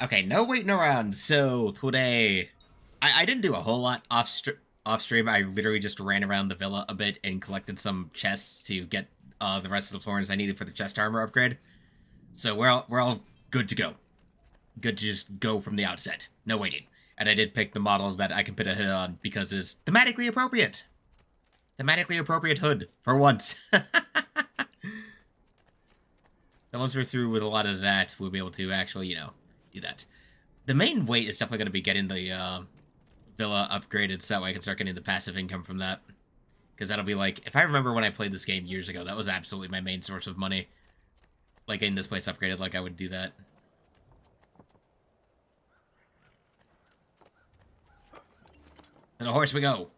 Okay, no waiting around. So today, I didn't do a whole lot off stream. I literally just ran around the villa a bit and collected some chests to get the rest of the florins I needed for the chest armor upgrade. So we're all good to go. Good to just go from the outset. No waiting. And I did pick the model that I can put a hood on because it's thematically appropriate. Thematically appropriate hood for once. So once we're through with a lot of that, we'll be able to actually, do that. The main wait is definitely going to be getting the villa upgraded so that way I can start getting the passive income from that. Because that'll be like, if I remember when I played this game years ago, that was absolutely my main source of money. Like getting this place upgraded, like I would do that. And a horse we go.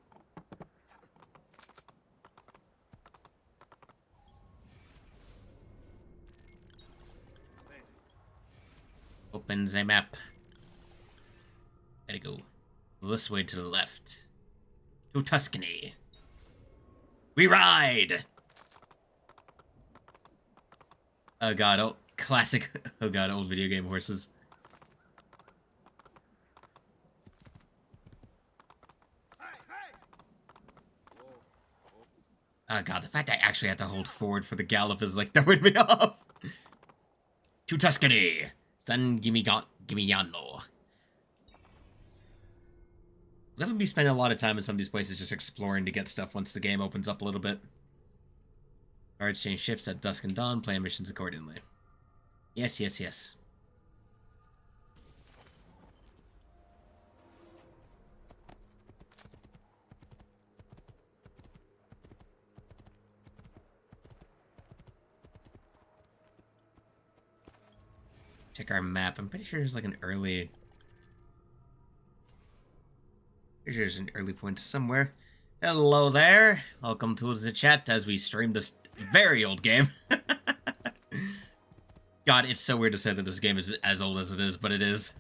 Open the map. Gotta go this way to the left. To Tuscany. We ride! Oh god, oh, classic, oh god, old video game horses. Oh god, the fact I actually have to hold forward for the gallop is like throwing me off. To Tuscany. San Gimignano. We'll definitely be spending a lot of time in some of these places just exploring to get stuff once the game opens up a little bit. Guards change shifts at dusk and dawn, plan missions accordingly. Yes, yes, yes. Check our map. I'm pretty sure there's like an early... Pretty sure there's an early point somewhere. Hello there. Welcome to the chat as we stream this very old game. God, it's so weird to say that this game is as old as it is, but it is.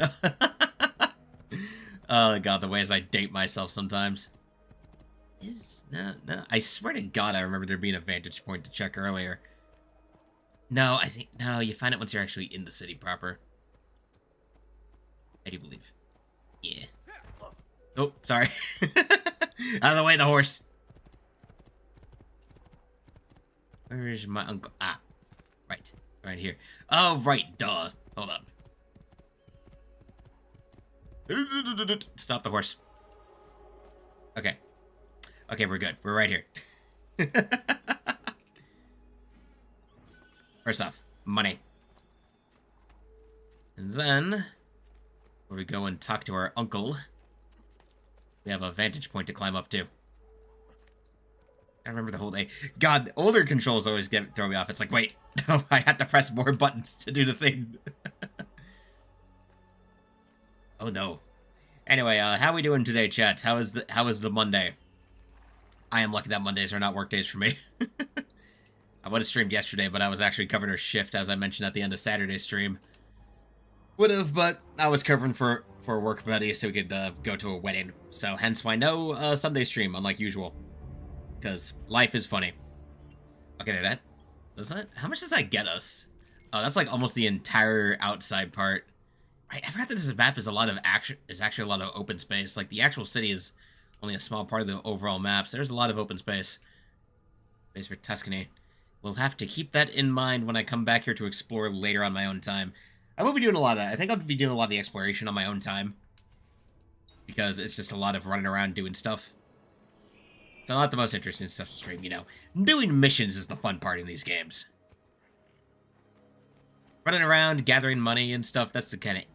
Oh god, the ways I date myself sometimes. No. I swear to God, I remember there being a vantage point to check earlier. No, no, you find it once you're actually in the city proper. I do believe. Yeah. Oh, sorry. Out of the way, the horse. Where's my uncle? Ah, right here. Oh, right, duh. Hold up. Stop the horse. Okay. Okay, we're good. We're right here. First off, money. And then, where we go and talk to our uncle, we have a vantage point to climb up to. I remember the whole day. God, older controls always throw me off. It's like, wait, no, I have to press more buttons to do the thing. Oh no. Anyway, how we doing today, chat? How is the Monday? I am lucky that Mondays are not work days for me. I would have streamed yesterday, but I was actually covering a shift, as I mentioned at the end of Saturday's stream. Would have, but I was covering for a work buddy so we could go to a wedding. So hence why no Sunday stream, unlike usual. Because life is funny. Okay, how much does that get us? Oh, that's like almost the entire outside part. Right, I forgot that this map is actually a lot of open space. Like the actual city is only a small part of the overall map, so there's a lot of open space. Space for Tuscany. We'll have to keep that in mind when I come back here to explore later on my own time. I will be doing a lot of that. I think I'll be doing a lot of the exploration on my own time. Because it's just a lot of running around doing stuff. It's not the most interesting stuff to stream, Doing missions is the fun part in these games. Running around, gathering money and stuff, that's the kind of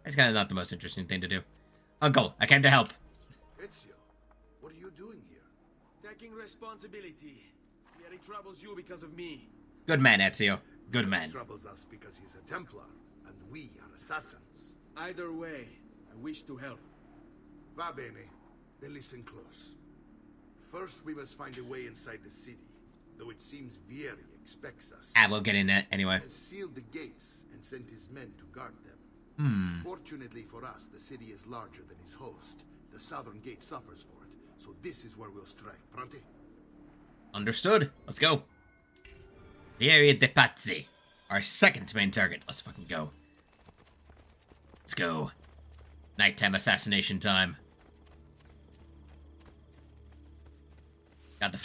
That's kind of not the most interesting thing to do. Uncle, I came to help. Ezio, what are you doing here? Taking responsibility. He troubles you because of me. Good man, Ezio. Good man. He troubles us because he's a Templar, and we are assassins. Either way, I wish to help. Va bene. Then listen close. First, we must find a way inside the city, though it seems Vieri expects us. We'll get in it anyway. He has sealed the gates and sent his men to guard them. Fortunately for us, the city is larger than his host. The southern gate suffers for it, so this is where we'll strike. Pronti? Understood. Let's go. Vieri de Pazzi. Our second main target. Let's fucking go. Let's go. Nighttime assassination time. Got the...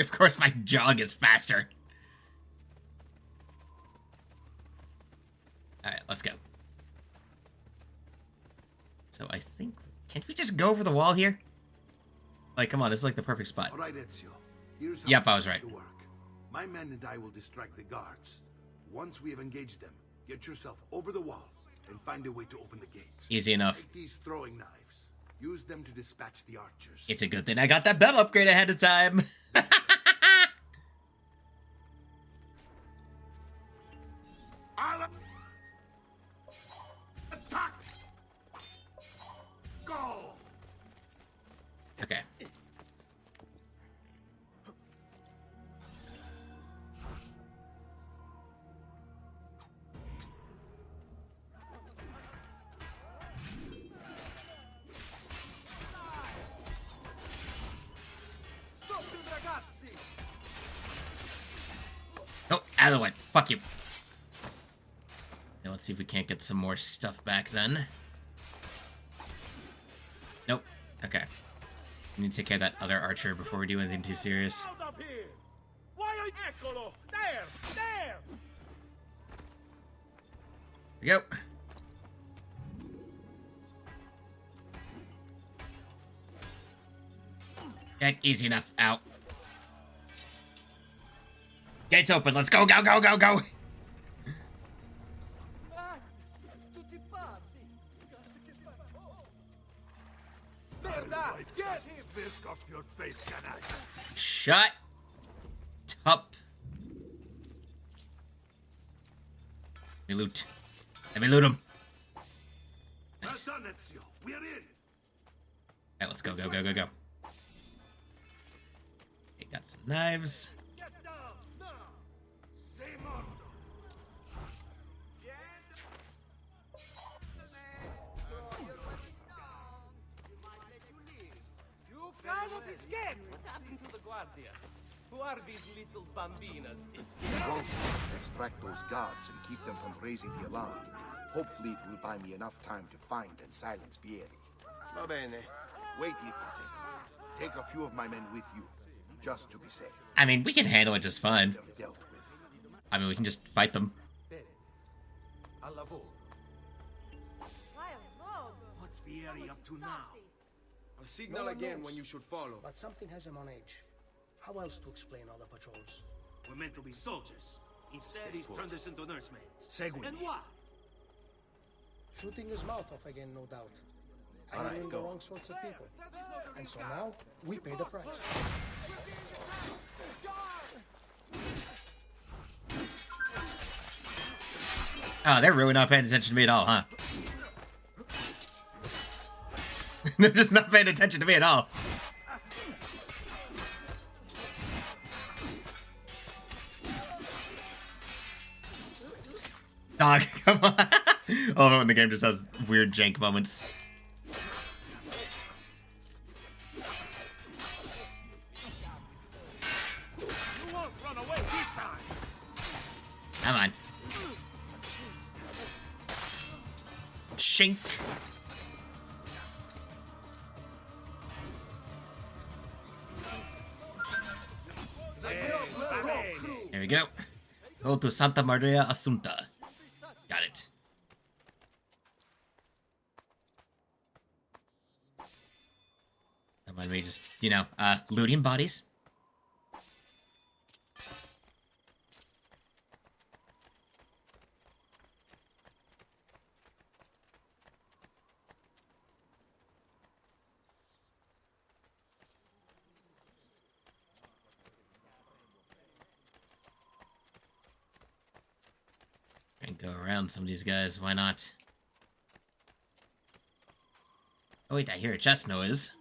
Of course my jog is faster. Alright, let's go. So I think... Can't we just go over the wall here? Like, come on, this is like the perfect spot. All right, Ezio. Here's how Yep, we I was right. do the work. My men and I will distract the guards. Once we have engaged them, get yourself over the wall and find a way to open the gates. Easy enough. Take these throwing knives. Use them to dispatch the archers. It's a good thing I got that belt upgrade ahead of time. Attack! Go! Okay. Oh, out of the way. Fuck you. Now let's see if we can't get some more stuff back then. Nope. Okay. We need to take care of that other archer before we do anything too serious. Out up here! Why are you... Eccolo! There! There! Here we go. Okay, easy enough. Out. Gates open. Let's go, go, go, go, go. Get this off your face, can I? Shut up. Let me loot. Let me loot him. Nice. Well done, Ezio. We're in. Alright, let's go, go, go, go, go. Okay, got some knives. Get down! Now! Say more! You cannot escape! What happened to the Guardia? Who are these little bambinas? Won't distract those guards and keep them from raising the alarm. Hopefully it will buy me enough time to find and silence Vieri. Va bene. Wait, Nipote. Take a few of my men with you, just to be safe. I mean, we can handle it just fine. They're dealt with. I mean, we can just fight them. Al lavoro. What's Vieri up to now? I'll signal No one again knows. when you should follow. But something has him on edge. How else to explain all the patrols? We're meant to be soldiers. Instead, he's turned us into nursemaids. Segui And me. why? Shooting his mouth off again, no doubt. Hiring the wrong sorts of people. And so now, we pay the price. Oh, they're really not paying attention to me at all, huh? They're just not paying attention to me at all. Dog, come on. I love it when the game just has weird jank moments. You won't run away this time! Come on. Shink. There we go. Go to Santa Maria Assunta. Got it. Don't mind me just, you know, looting bodies. And go around some of these guys, why not? Oh wait, I hear a chest noise.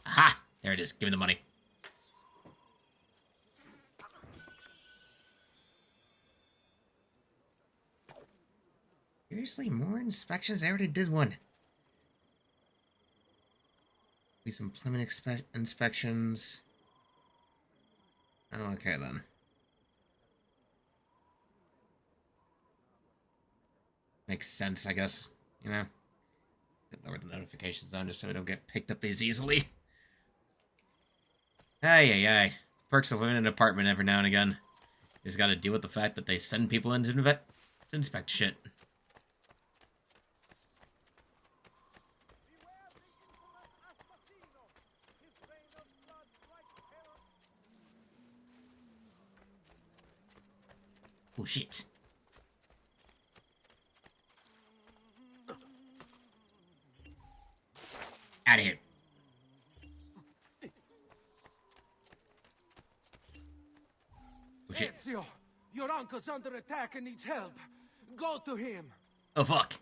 Aha! There it is, give me the money. Seriously, more inspections? I already did one. Be some preliminary inspections. Oh, okay then. Makes sense, I guess. You know? Lower the notifications on just so we don't get picked up as easily. Ay. Perks of living in an apartment every now and again. You just gotta deal with the fact that they send people in to inspect shit. Oh shit. Out of here. Oh shit. Ezio, your uncle's under attack and needs help. Go to him. Oh fuck.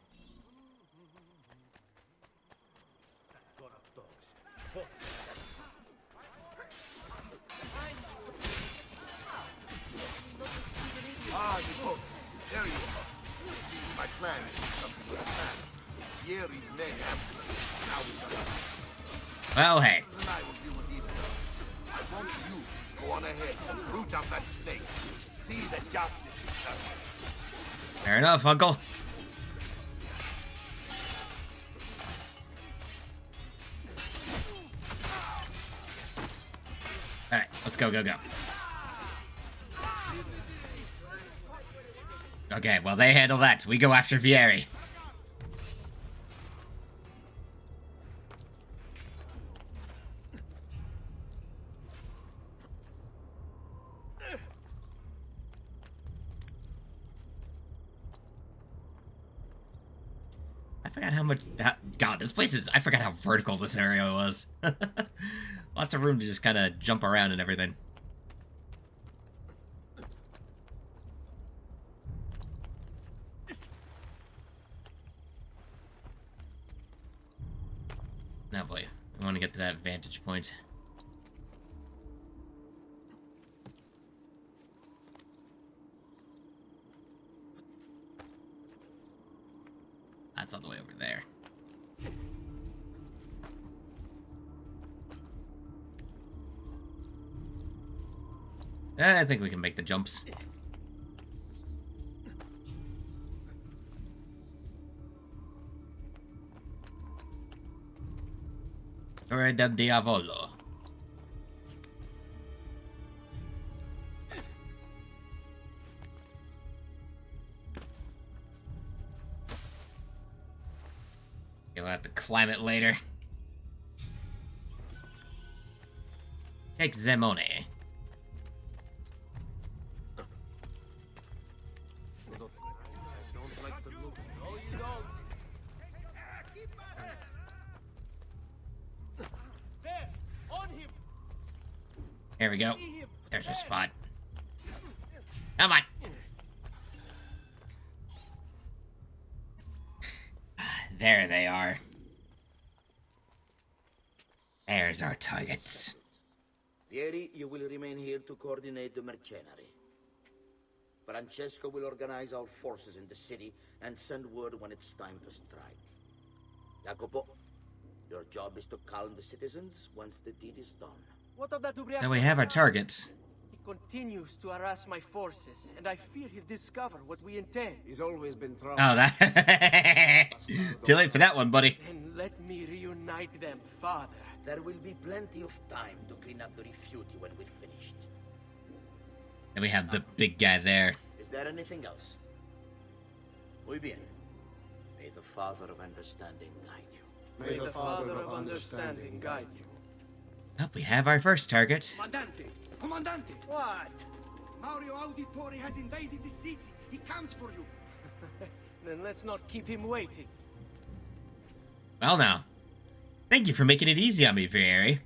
Ah, you folks. There you are. It seems my plan is something like that. Yeri's men after us. Now we got Well, hey. and I will deal with these guys. I want you to go on ahead and root out that snake. See that justice is done. Fair enough, Uncle. Alright, let's go. Okay, well, they handle that. We go after Vieri. I forgot how much... God, this place is... I forgot how vertical this area was. Lots of room to just kind of jump around and everything. Oh boy, I want to get to that vantage point. That's all the way over there. I think we can make the jumps. Torre del Diavolo. We'll have to climb it later. Take Zemone. Here we go. There's a spot. Come on. There they are. There's our targets. Vieri, you will remain here to coordinate the mercenary. Francesco will organize our forces in the city and send word when it's time to strike. Jacopo, your job is to calm the citizens once the deed is done. What of that Ubriaco? So we have our targets. He continues to harass my forces, and I fear he'll discover what we intend. He's always been trouble. Oh, that... Too late for that one, buddy. And let me reunite them, Father. There will be plenty of time to clean up the refuti when we're finished. And we have the big guy there. Is there anything else? Muy bien. May the Father of Understanding guide you. May the Father of Understanding guide you. Oh, we have our first target. Comandante! Comandante! What? Mario Auditore has invaded the city. He comes for you. Then let's not keep him waiting. Well, now. Thank you for making it easy on me, Vieri.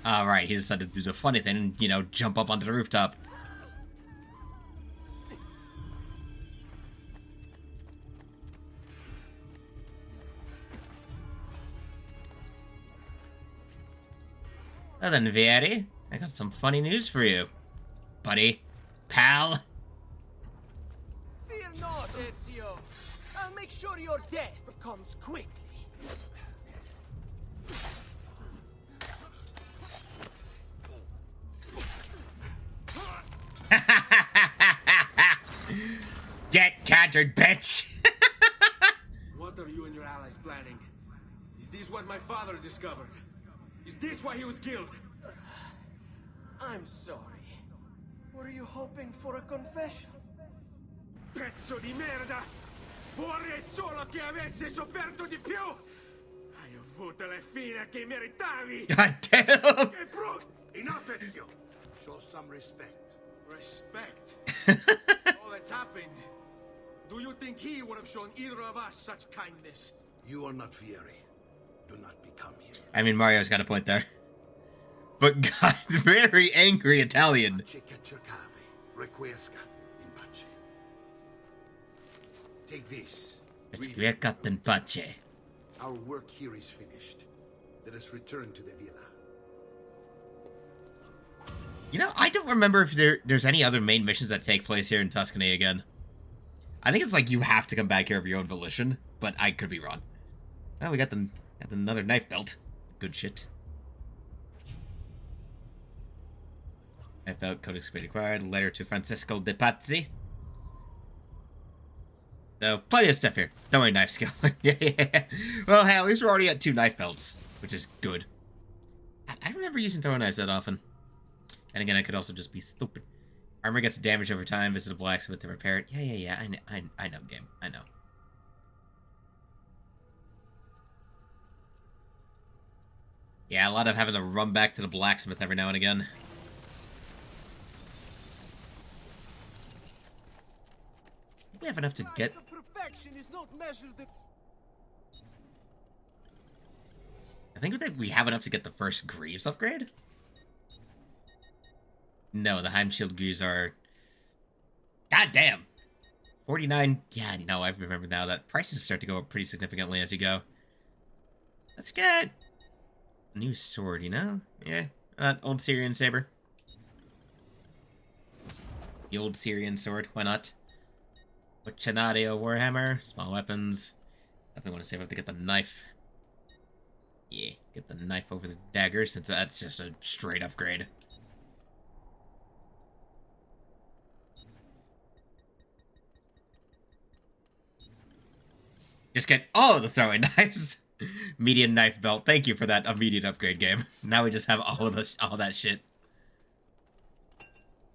Alright, he decided to do the funny thing and, you know, jump up onto the rooftop. Well then, Vieri, I got some funny news for you. Buddy. Pal. Fear not, Ezio. I'll make sure your death comes quickly. Get countered, bitch! What are you and your allies planning? Is this what my father discovered? Is this why he was killed? I'm sorry. Were you hoping for a confession? Pezzo di merda! Vorrei solo che avessi sofferto di più! Hai avuto la fine che meritavi! God damn! Che brutto! Enough, Ezio! Show some respect. Respect. All that's happened. Do you think he would have shown either of us such kindness? You are not Fieri. Do not become him. I mean, Mario's got a point there. But God, very angry Italian. Pace che cercavi, requiesca in pace. Take this. Read it. Requiescat in pace. Our work here is finished. Let us return to the villa. You know, I don't remember if there's any other main missions that take place here in Tuscany again. I think it's like you have to come back here of your own volition, but I could be wrong. Oh, we got another knife belt. Good shit. Knife belt, codex speed acquired, letter to Francesco de Pazzi. So, plenty of stuff here. Don't worry, knife skill. Yeah. Well, hey, at least we're already at 2 knife belts, which is good. I don't remember using throwing knives that often. And again, I could also just be stupid. Armor gets damaged over time. Visit a blacksmith to repair it. Yeah. I know, game. I know. Yeah, a lot of having to run back to the blacksmith every now and again. We have enough to get. Perfection is not measured. I think that we have enough to get the first Greaves upgrade. No, the Heimschild Greaves are... God damn! 49... Yeah, no, I remember now that prices start to go up pretty significantly as you go. Let's get... a new sword, you know? Yeah, old Syrian saber. The old Syrian sword, why not? Wachanario Warhammer, small weapons. Definitely want to save up to get the knife. Yeah, get the knife over the dagger, since that's just a straight upgrade. Just get all of the throwing knives. Medium knife belt. Thank you for that immediate upgrade, game. Now we just have all that shit.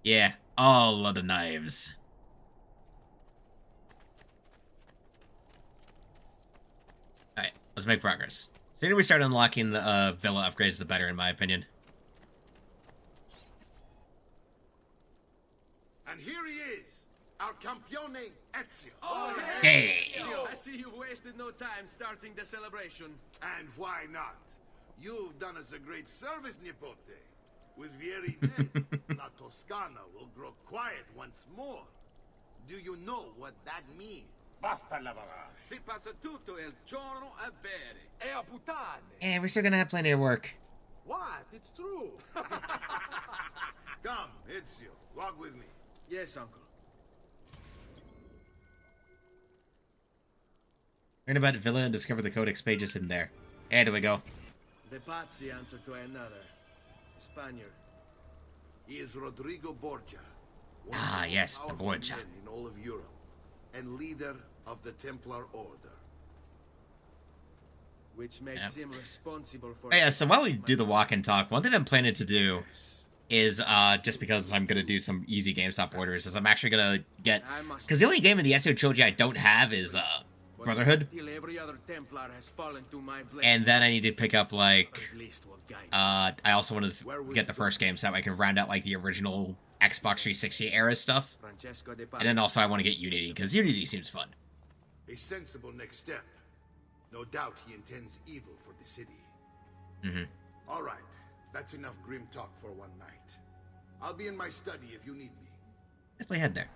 Yeah, all of the knives. Alright, let's make progress. The sooner we start unlocking the villa upgrades, the better, in my opinion. And here he is, our campione Ezio. Oh, Hey! I see you wasted no time starting the celebration. And why not? You've done us a great service, Nipote. With Vieri dead, La Toscana will grow quiet once more. Do you know what that means? Basta lavorare. Si passa tutto il giorno a bere e a puttane. Yeah, we're still gonna have plenty of work. What? It's true. Come, Ezio, walk with me. Yes, uncle. Learn about Villa and discover the codex pages in there. And there we go. The Pazzi answer to another. Spaniard. He is Rodrigo Borgia. one Ah, of the yes, the powerful Borgia. men in all of Europe, and leader of the Templar Order. Which makes him responsible for... Oh, yeah, so while we do the walk and talk, one thing I'm planning to do is, just because I'm gonna do some easy GameStop orders, is I'm actually gonna get... Because the only game in the Ezio trilogy I don't have is, Brotherhood. Every other Templar has fallen to my blade. And then I need to pick up, like... At least will guide me. I also want to get the first game so that I can round out, like, the original Xbox 360 era stuff. Francesco de And then also I want to get Unity, because Unity seems fun. A sensible next step. No doubt he intends evil for the city. Mm-hmm. All right, that's enough grim talk for one night. I'll be in my study if you need me. Definitely head there.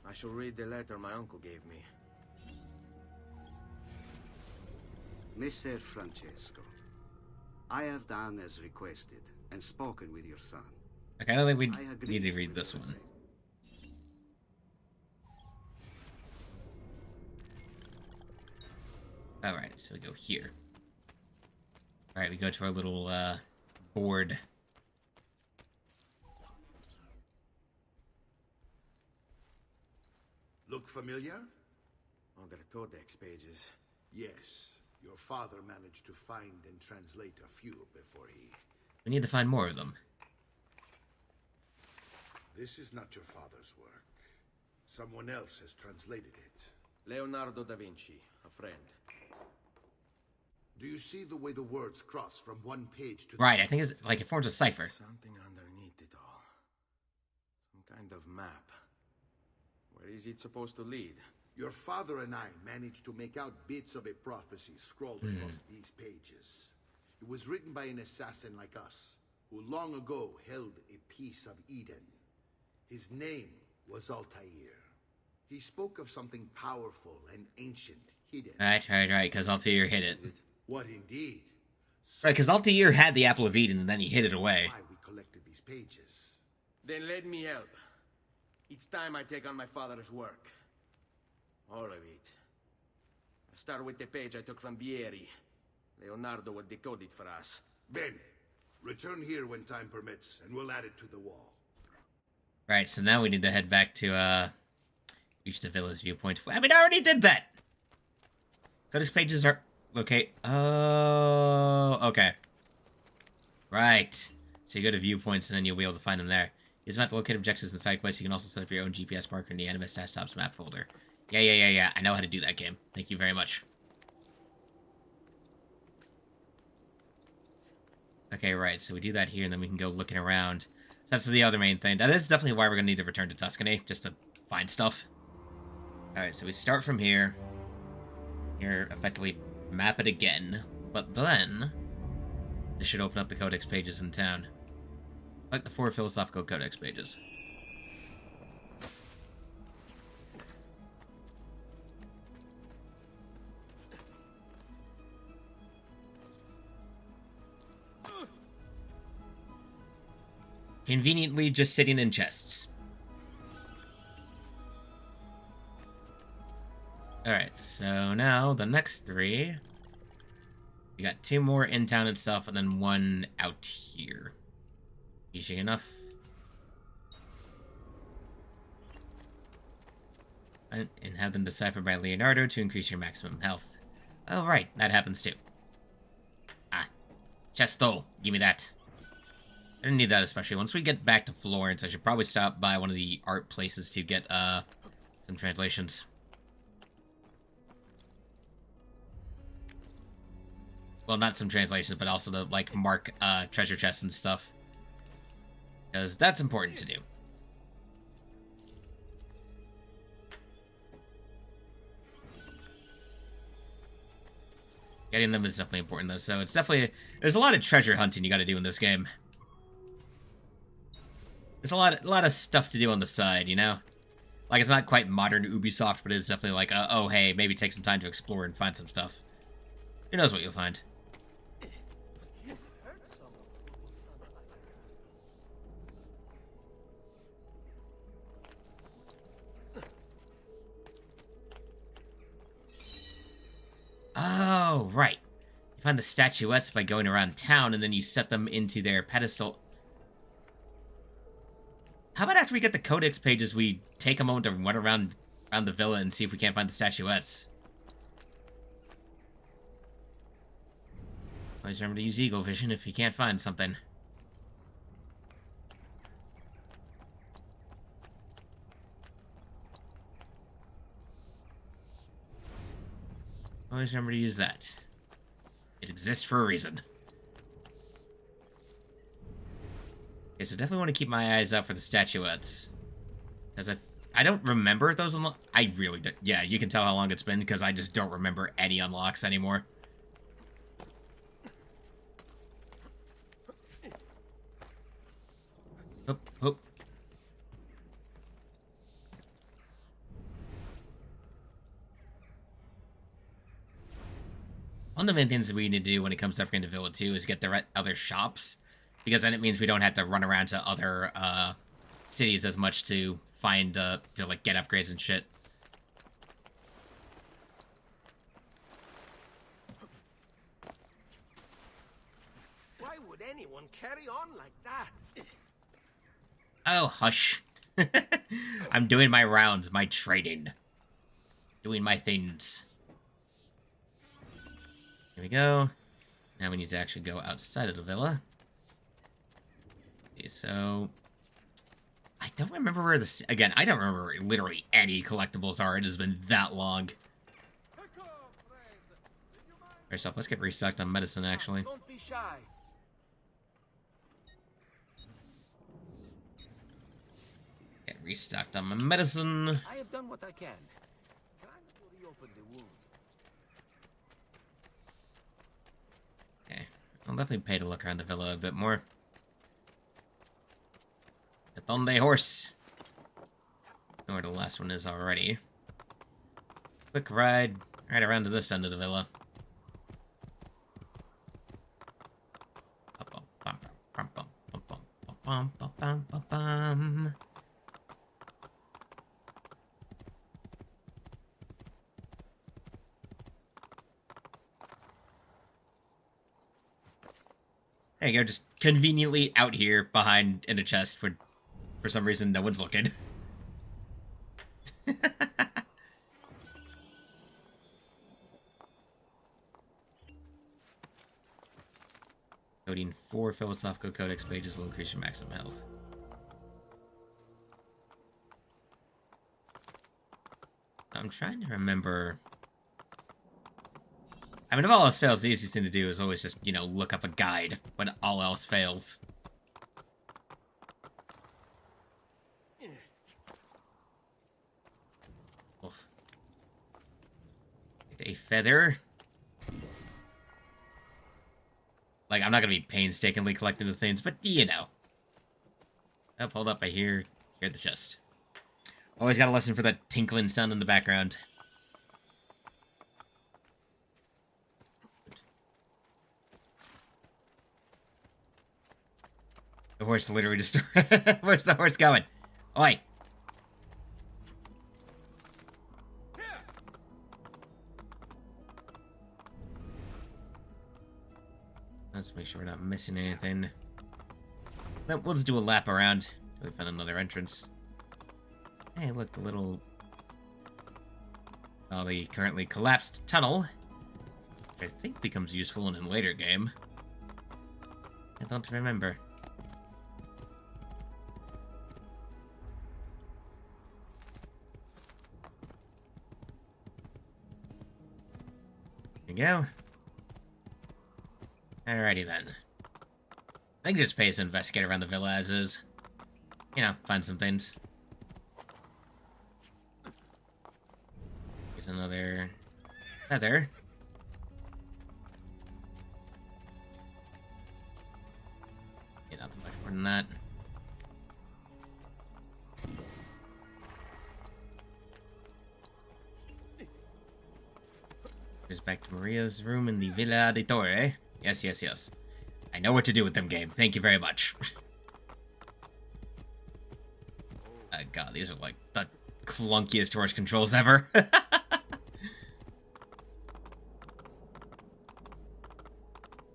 I shall read the letter my uncle gave me. Messer Francesco, I have done as requested and spoken with your son. Okay, I don't think we I agree need to read with this your one. Alright, so we go here. Alright, we go to our little, board. Look familiar? On the codex pages. Yes. Your father managed to find and translate a few before he... We need to find more of them. This is not your father's work. Someone else has translated it. Leonardo da Vinci, a friend. Do you see the way the words cross from one page to the Right, I think it's like it forms a cipher. Something underneath it all. Some kind of map. Where is it supposed to lead? Your father and I managed to make out bits of a prophecy scrawled across these pages. It was written by an assassin like us, who long ago held a piece of Eden. His name was Altair. He spoke of something powerful and ancient hidden. Right, because Altair hid it. What indeed? Right, because Altair had the Apple of Eden and then he hid it away. Why we collected these pages. Then let me help. It's time I take on my father's work. All of it. I start with the page I took from Vieri. Leonardo will decode it for us. Bene. Return here when time permits, and we'll add it to the wall. Right, so now we need to head back to, reach the villa's viewpoint. I mean, I already did that! Codex pages are... Okay. Oh, okay. Right. So you go to viewpoints, and then you'll be able to find them there. Use the map to locate objectives and side quests. You can also set up your own GPS marker in the Animus Desktops map folder. Yeah. I know how to do that game. Thank you very much. Okay, right. So we do that here, and then we can go looking around. So that's the other main thing. Now, this is definitely why we're going to need to return to Tuscany, just to find stuff. Alright, so we start from here. Here, effectively map it again. But then, this should open up the codex pages in town. Like the 4 philosophical codex pages. Conveniently just sitting in chests. Alright, so now the next 3. We got 2 more in town and stuff, and then 1 out here. Easy enough. And have them deciphered by Leonardo to increase your maximum health. Oh, right, that happens too. Ah, chesto, give me that. I didn't need that, especially once we get back to Florence. I should probably stop by one of the art places to get some translations. Well, not some translations, but also to like mark treasure chests and stuff, because that's important to do. Getting them is definitely important, though. So it's definitely there's a lot of treasure hunting you got to do in this game. There's a lot of stuff to do on the side, you know? Like, it's not quite modern Ubisoft, but it's definitely like, oh, hey, maybe take some time to explore and find some stuff. Who knows what you'll find. Oh, right. You find the statuettes by going around town, and then you set them into their pedestal. How about after we get the codex pages, we take a moment to run around the villa and see if we can't find the statuettes? Always remember to use Eagle Vision if you can't find something. Always remember to use that. It exists for a reason. Okay, so definitely want to keep my eyes out for the statuettes. Because I don't remember those unlocks. I really do. Yeah, you can tell how long it's been because I just don't remember any unlocks anymore. Hoop. One of the main things that we need to do when it comes to upgrading the villa too is get the other shops, because then it means we don't have to run around to other cities as much to find to like get upgrades and shit. Why would anyone carry on like that? Oh, hush. I'm doing my rounds, my trading. Doing my things. Here we go. Now we need to actually go outside of the villa. Okay, so... I don't remember where this... Again, I don't remember where literally any collectibles are. It has been that long. First off, let's get restocked on medicine, actually. Don't be shy. Get restocked on my medicine. I have done what I can. Trying to reopen the wound. Okay, I'll definitely pay to look around the villa a bit more. The Donde horse. Know where the last one is already. Quick ride right around to this end of the villa. There you go, just conveniently out here behind in a chest for some reason no one's looking. Coding 4 philosophical codex pages will increase your maximum health. I'm trying to remember... I mean, if all else fails, the easiest thing to do is always just, you know, look up a guide when all else fails. Oof. Get a feather. Like, I'm not gonna be painstakingly collecting the things, but, you know. Oh, hold up, I hear the chest. Always gotta listen for that tinkling sound in the background. The horse literally just... Where's the horse going? Oi! Let's make sure we're not missing anything. Then we'll just do a lap around. We found another entrance. Hey, look, the little... Oh, the currently collapsed tunnel. Which I think becomes useful in a later game. I don't remember. There you go. Alrighty then. I think just pay us to investigate around the villa as is. You know, find some things. Here's another feather. Yeah, nothing much more than that. Here's back to Maria's room in the Villa de Torre. Yes, yes, yes. I know what to do with them, game. Thank you very much. God, these are like the clunkiest horse controls ever.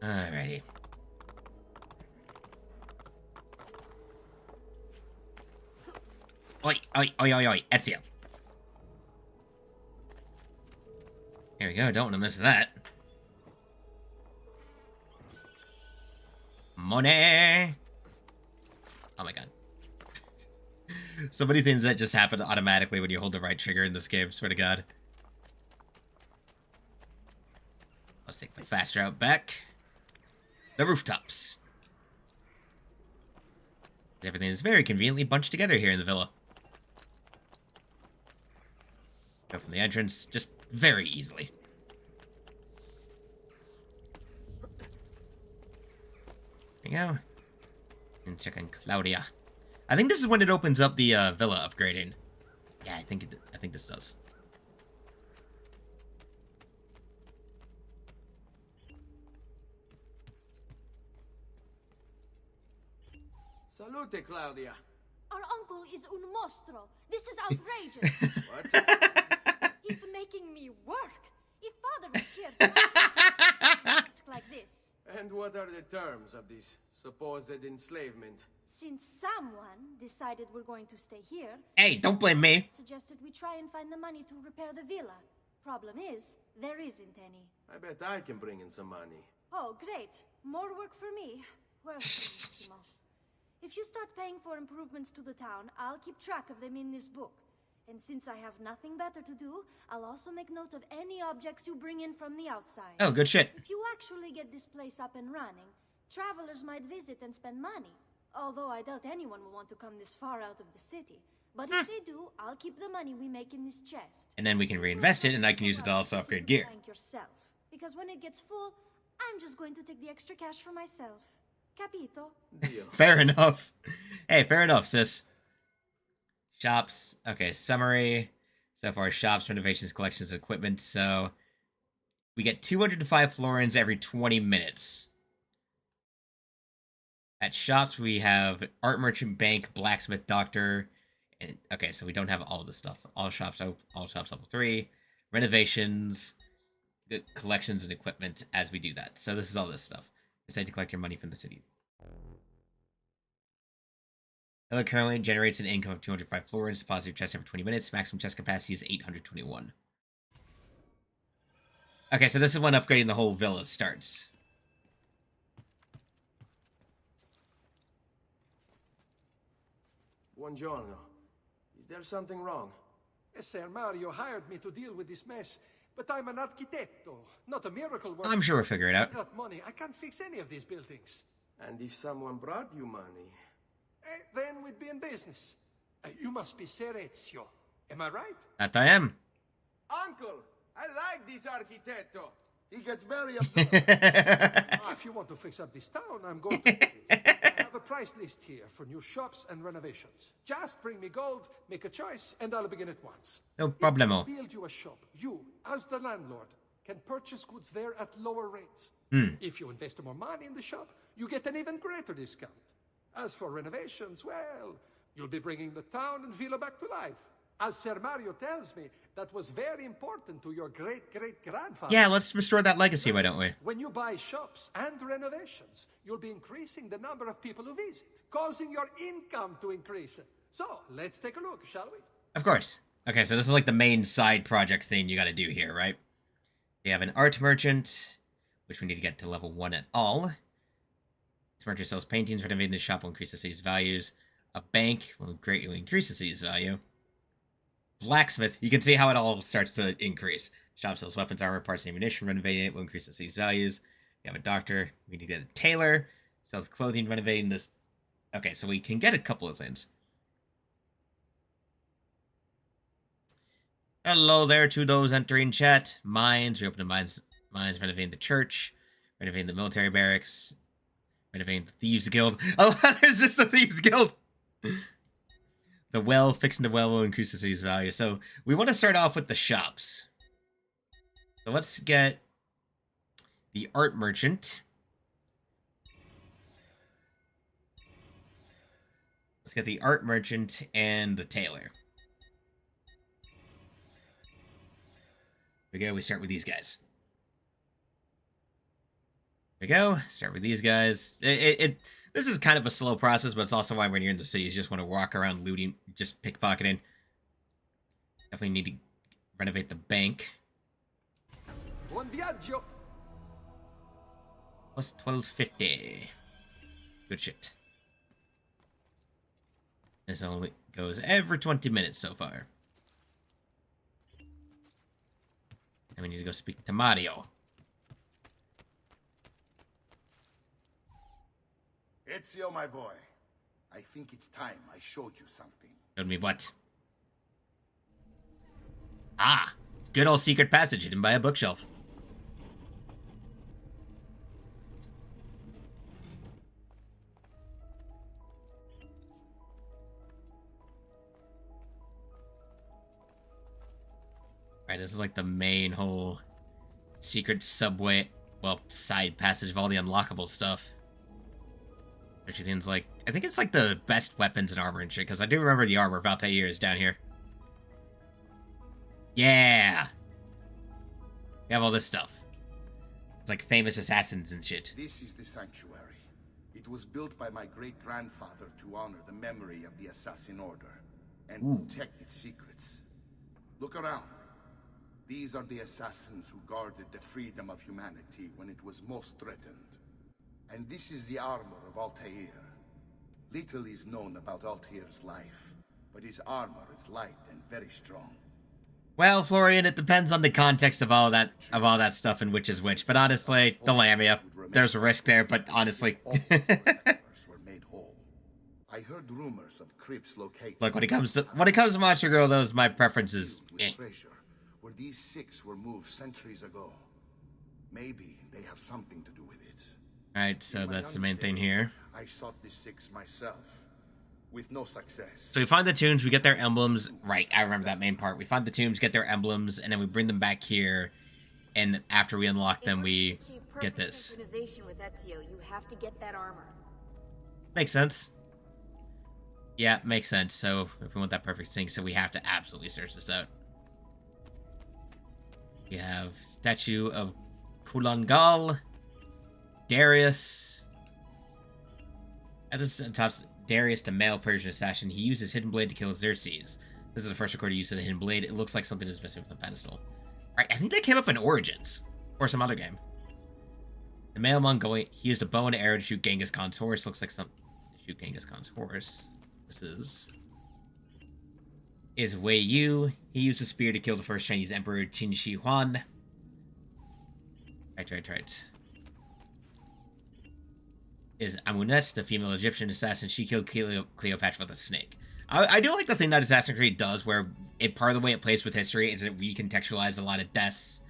Alrighty. Oi, oi, oi, oi, oi, Ezio. Here we go, don't want to miss that. Money! Oh my god. So many things that just happen automatically when you hold the right trigger in this game, swear to god. Let's take the fast route back. The rooftops. Everything is very conveniently bunched together here in the villa. Go from the entrance just very easily. There you go. And check on Claudia. I think this is when it opens up the villa upgrading. Yeah, I think this does. Salute, Claudia. Our uncle is un mostro. This is outrageous. What? He's making me work. If father was here, he wouldn't ask like this. And what are the terms of this supposed enslavement? Since someone decided we're going to stay here, Hey, don't blame me. suggested we try and find the money to repair the villa. Problem is, there isn't any. I bet I can bring in some money. Oh, great. More work for me. Well, Massimo, if you start paying for improvements to the town, I'll keep track of them in this book. And since I have nothing better to do, I'll also make note of any objects you bring in from the outside. Oh, good shit. If you actually get this place up and running, travelers might visit and spend money. Although I doubt anyone will want to come this far out of the city. But if they do, I'll keep the money we make in this chest. And then we can reinvest it, and I can use it to also upgrade gear. Thank yourself. Because when it gets full, I'm just going to take the extra cash for myself. Capito? Deal. Fair enough. Hey, fair enough, sis. Shops. Okay, summary. So far, shops, renovations, collections, equipment. So we get 205 florins every 20 minutes. At shops, we have art merchant, bank, blacksmith, doctor. And okay, so we don't have all this stuff. All shops level 3. Renovations, collections, and equipment as we do that. So this is all this stuff. Decide to collect your money from the city. It currently generates an income of 205 florins, positive chest every 20 minutes. Maximum chest capacity is 821. Okay, so this is when upgrading the whole villa starts. Buongiorno. Is there something wrong? Ser Mario hired me to deal with this mess, but I'm an architetto, not a miracle worker. I'm sure we'll figure it out. Without money, I can't fix any of these buildings. And if someone brought you money? Then we'd be in business. You must be Serezio. Am I right? That I am. Uncle, I like this architetto. He gets very upset. If you want to fix up this town, I'm going to do it. I have a price list here for new shops and renovations. Just bring me gold, make a choice, and I'll begin at once. No problemo. If I build you a shop, you, as the landlord, can purchase goods there at lower rates. If you invest more money in the shop, you get an even greater discount. As for renovations, well, you'll be bringing the town and villa back to life. As Ser Mario tells me, that was very important to your great-great-grandfather. Yeah, let's restore that legacy, why don't we? When you buy shops and renovations, you'll be increasing the number of people who visit, causing your income to increase. So, let's take a look, shall we? Of course. Okay, so this is like the main side project thing you gotta do here, right? We have an art merchant, which we need to get to level 1 at all. This merchant sells paintings. Renovating the shop will increase the city's values. A bank will greatly increase the city's value. Blacksmith, you can see how it all starts to increase. Shop sells weapons, armor, parts, and ammunition. Renovating it will increase the city's values. We have a doctor. We need to get a tailor. Sells clothing. Renovating this. Okay, so we can get a couple of things. Hello there to those entering chat. Mines. Reopen the mines. Renovating the church. Renovating the military barracks. Renovating the Thieves Guild. Oh, there's just a Thieves Guild! The well, fixing the well will increase the city's value. So we want to start off with the shops. So let's get the art merchant. Let's get the art merchant and the tailor. Here we go. We start with these guys. There we go. Start with these guys. This is kind of a slow process, but it's also why when you're in the city, you just want to walk around looting, just pickpocketing. Definitely need to renovate the bank. Buon viaggio. Plus 1250. Good shit. This only goes every 20 minutes so far. And we need to go speak to Mario. Ezio, my boy. I think it's time I showed you something. Showed me what? Ah! Good old secret passage hidden by a bookshelf. Right, this is like the main whole secret subway, well, side passage of all the unlockable stuff. Things like, I think it's like the best weapons and armor and shit, because I do remember the armor of Altair is down here. Yeah! We have all this stuff. It's like famous assassins and shit. This is the sanctuary. It was built by my great-grandfather to honor the memory of the Assassin Order and protect its secrets. Look around. These are the assassins who guarded the freedom of humanity when it was most threatened. And this is the armor of Altair. Little is known about Altair's life, but his armor is light and very strong. Well, Florian, it depends on the context of all that stuff and which is which. But honestly, the Lamia, there's a risk there. But honestly, were made whole. I heard rumors of crypts located. Look, when it comes to Monster Girl, those my preferences. Treasure, where these 6 were moved centuries ago. Maybe they have something to do with it. All right, so that's the main thing here. I sought the 6 myself, with no success. So we find the tombs, we get their emblems. Right, I remember that main part. We find the tombs, get their emblems, and then we bring them back here. And after we unlock them, we get this. With Ezio, you have to get that armor. Makes sense. Yeah, makes sense. So if we want that perfect sync, so we have to absolutely search this out. We have statue of Kulangal, Darius. At the top, Darius, the male Persian assassin. He used his hidden blade to kill Xerxes. This is the first recorded use of the hidden blade. It looks like something is missing from the pedestal. Alright, I think that came up in Origins. Or some other game. The male Mongolian, he used a bow and arrow to shoot Genghis Khan's horse. Looks like some... shoot Genghis Khan's horse. This is Wei Yu. He used a spear to kill the first Chinese emperor, Qin Shi Huang. Right. Is Amunet, the female Egyptian assassin. She killed Cleopatra with a snake. I do like the thing that Assassin's Creed does, where part of the way it plays with history is it recontextualizes a lot of deaths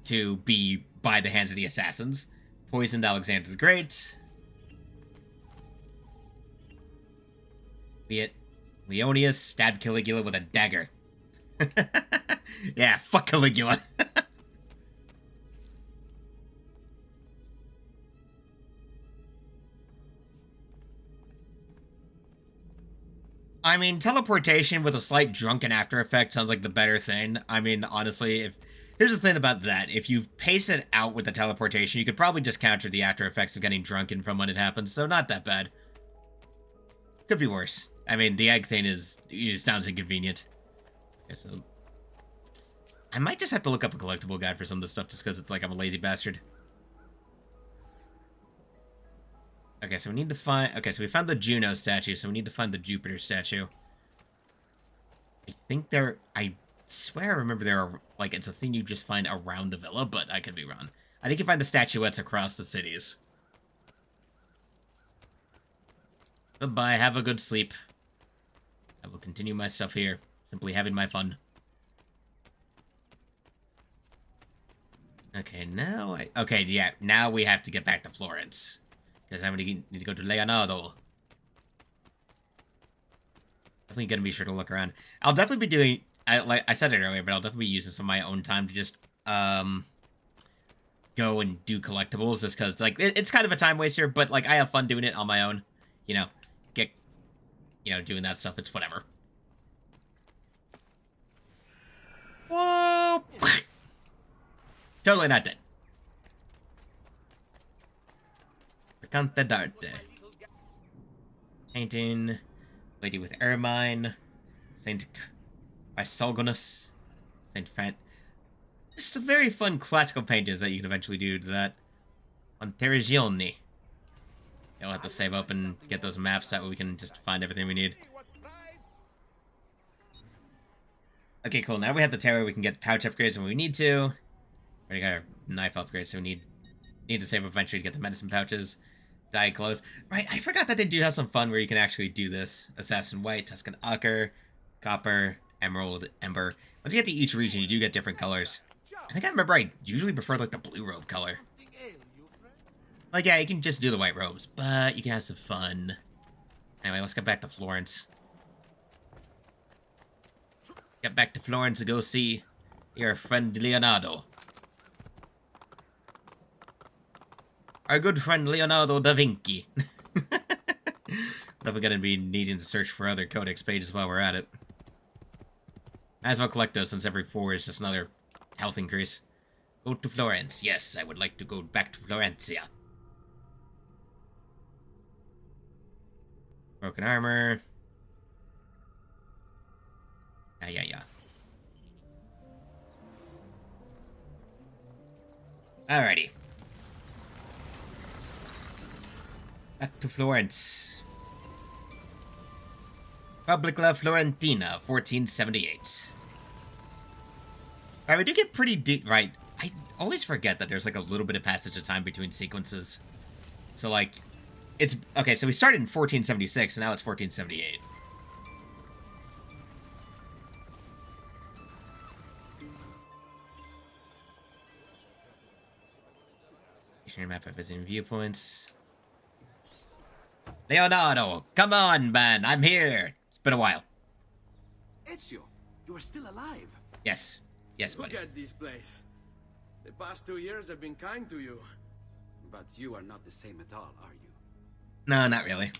to be by the hands of the assassins. Poisoned Alexander the Great. Leonius stabbed Caligula with a dagger. Yeah, fuck Caligula. I mean, teleportation with a slight drunken after effect sounds like the better thing. I mean, honestly, here's the thing about that. If you pace it out with the teleportation, you could probably just counter the after effects of getting drunken from when it happens, so not that bad. Could be worse. I mean, the egg thing sounds inconvenient. Okay, so I might just have to look up a collectible guide for some of this stuff just because it's like I'm a lazy bastard. Okay, so we need to find... Okay, so we found the Juno statue, so we need to find the Jupiter statue. I think there... I swear I remember there are... Like, it's a thing you just find around the villa, but I could be wrong. I think you find the statuettes across the cities. Goodbye, have a good sleep. I will continue my stuff here. Simply having my fun. Okay, now okay, yeah, now we have to get back to Florence. Because I'm going to need to go to Leonardo. Definitely going to be sure to look around. I'll definitely be doing... like I said it earlier, but I'll definitely be using some of my own time to just... go and do collectibles. Just because, like, it's kind of a time waster, but, like, I have fun doing it on my own. You know, doing that stuff. It's whatever. Whoa! Totally not dead. Cante d'arte. Painting. Lady with Ermine. Saint Chrysogonus. Saint Fran. This is a very fun classical paintings that you can eventually do to that. Monteriggioni. You'll have to save up and get those maps that way we can just find everything we need. Okay, cool. Now we have the tower. We can get pouch upgrades when we need to. We got our knife upgrades, so we need to save up eventually to get the medicine pouches. Dye clothes. Right, I forgot that they do have some fun where you can actually do this. Assassin White, Tuscan Ochre, Copper, Emerald, Ember. Once you get to each region, you do get different colors. I think I remember I usually preferred, like, the blue robe color. Like, yeah, you can just do the white robes, but you can have some fun. Anyway, let's get back to Florence. Get back to Florence to go see your friend Leonardo. Our good friend Leonardo da Vinci. Definitely gonna be needing to search for other codex pages while we're at it. Might as well collect those since every 4 is just another health increase. Go to Florence. Yes, I would like to go back to Florencia. Broken armor. Yeah. Alrighty. Back to Florence. Public La Florentina, 1478. Alright, we do get pretty deep, right? I always forget that there's like a little bit of passage of time between sequences. So like, it's, okay, so we started in 1476, and now it's 1478. Map of visiting viewpoints. Leonardo, come on, man, I'm here. It's been a while. Ezio, you are still alive. Yes, buddy. Look at this place. The past 2 years have been kind to you. But you are not the same at all, are you? No, not really.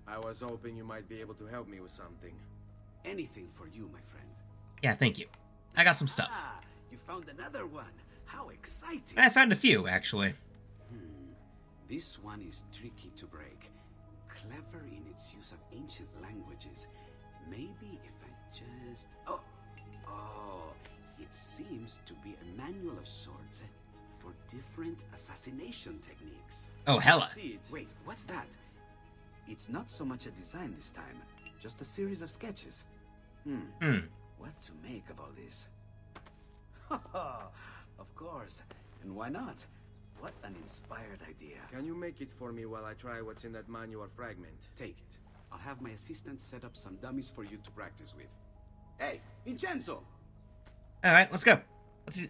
I was hoping you might be able to help me with something. Anything for you, my friend. Yeah, thank you. I got some stuff. Ah, you found another one. How exciting. I found a few, actually. This one is tricky to break. Clever in its use of ancient languages. Maybe if I just... Oh, it seems to be a manual of sorts for different assassination techniques. Oh, hella. Wait, what's that? It's not so much a design this time, just a series of sketches. What to make of all this? Of course, and why not? What an inspired idea. Can you make it for me while I try what's in that manual fragment? Take it. I'll have my assistant set up some dummies for you to practice with. Hey, Vincenzo! Alright, let's go.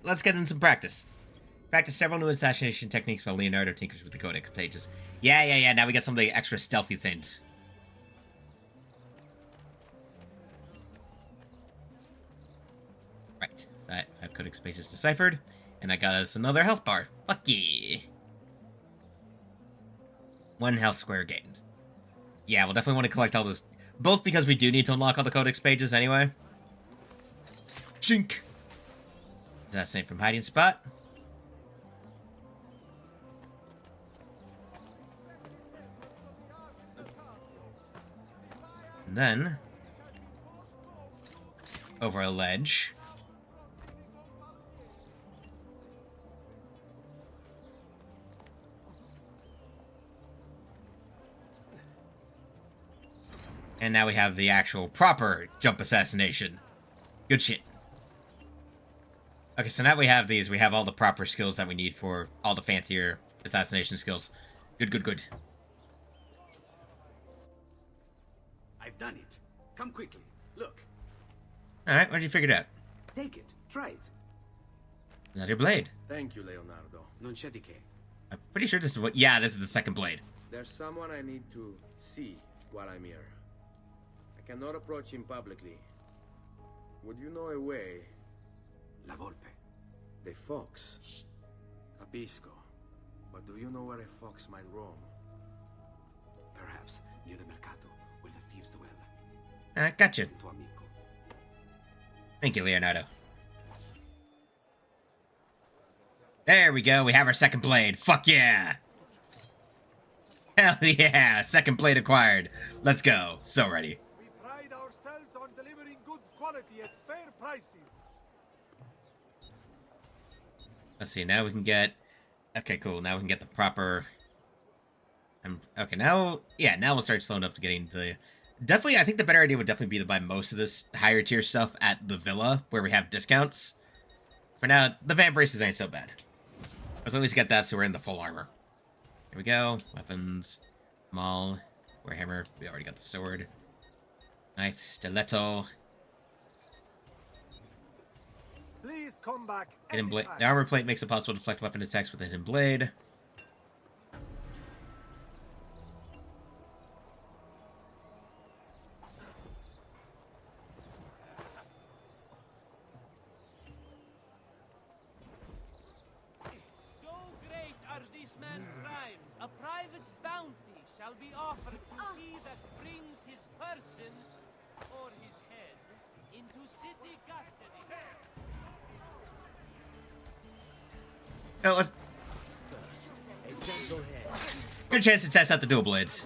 Let's get in some practice. Practice several new assassination techniques while Leonardo tinkers with the codex pages. Yeah, now we got some of the extra stealthy things. Right, so that 5 codex pages deciphered. And that got us another health bar. Fuck yeah. 1 health square gained. Yeah, we'll definitely want to collect all this. Both because we do need to unlock all the codex pages anyway. Shink. Assassinate from hiding spot. And then, over a ledge. And now we have the actual proper jump assassination. Good shit. Okay, so now we have these. We have all the proper skills that we need for all the fancier assassination skills. Good. I've done it. Come quickly. Look. Alright, what did you figure it out? Take it. Try it. Another blade. Thank you, Leonardo. Non c'è di che. I'm pretty sure this is what... Yeah, this is the second blade. There's someone I need to see while I'm here. I cannot approach him publicly. Would you know a way? La Volpe. The fox. Shh. Capisco. But do you know where a fox might roam? Perhaps near the Mercato, where the thieves dwell. Gotcha. Thank you, Leonardo. There we go. We have our second blade. Fuck yeah. Hell yeah. Second blade acquired. Let's go. So ready. We pride ourselves on delivering good quality at fair prices. Let's see. Now we can get... Okay, cool. Now we can get the proper... Okay, now... Yeah, now we'll start slowing up to getting the... Definitely, I think the better idea would definitely be to buy most of this higher tier stuff at the villa, where we have discounts. For now, the Van Braces ain't so bad. Let's at least get that so we're in the full armor. Here we go. Weapons. Maul. Warhammer. We already got the sword. Knife. Stiletto. Please come back. Hidden blade. The armor plate makes it possible to deflect weapon attacks with a hidden blade. So great are these man's crimes, a private bounty shall be offered to he that frees Oh, let's... Good chance to test out the dual blades.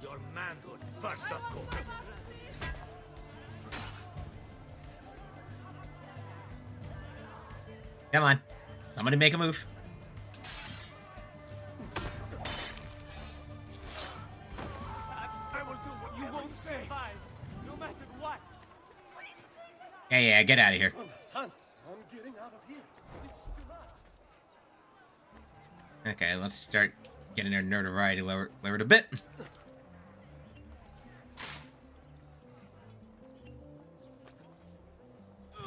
Your manhood first, of course. Come on. Somebody make a move. I will do what you won't survive, no matter what. Yeah, get out of here. Son, I'm getting out of here. This is too much. Okay, let's start getting our notoriety lowered a bit.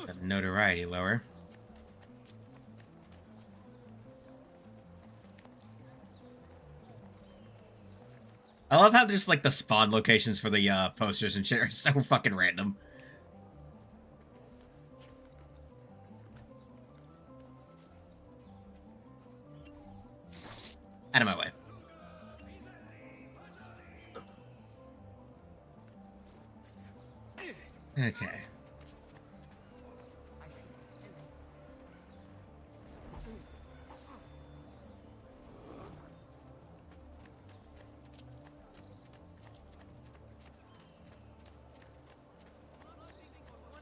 That notoriety lower. I love how just like the spawn locations for the posters and shit are so fucking random. Out of my way. Okay.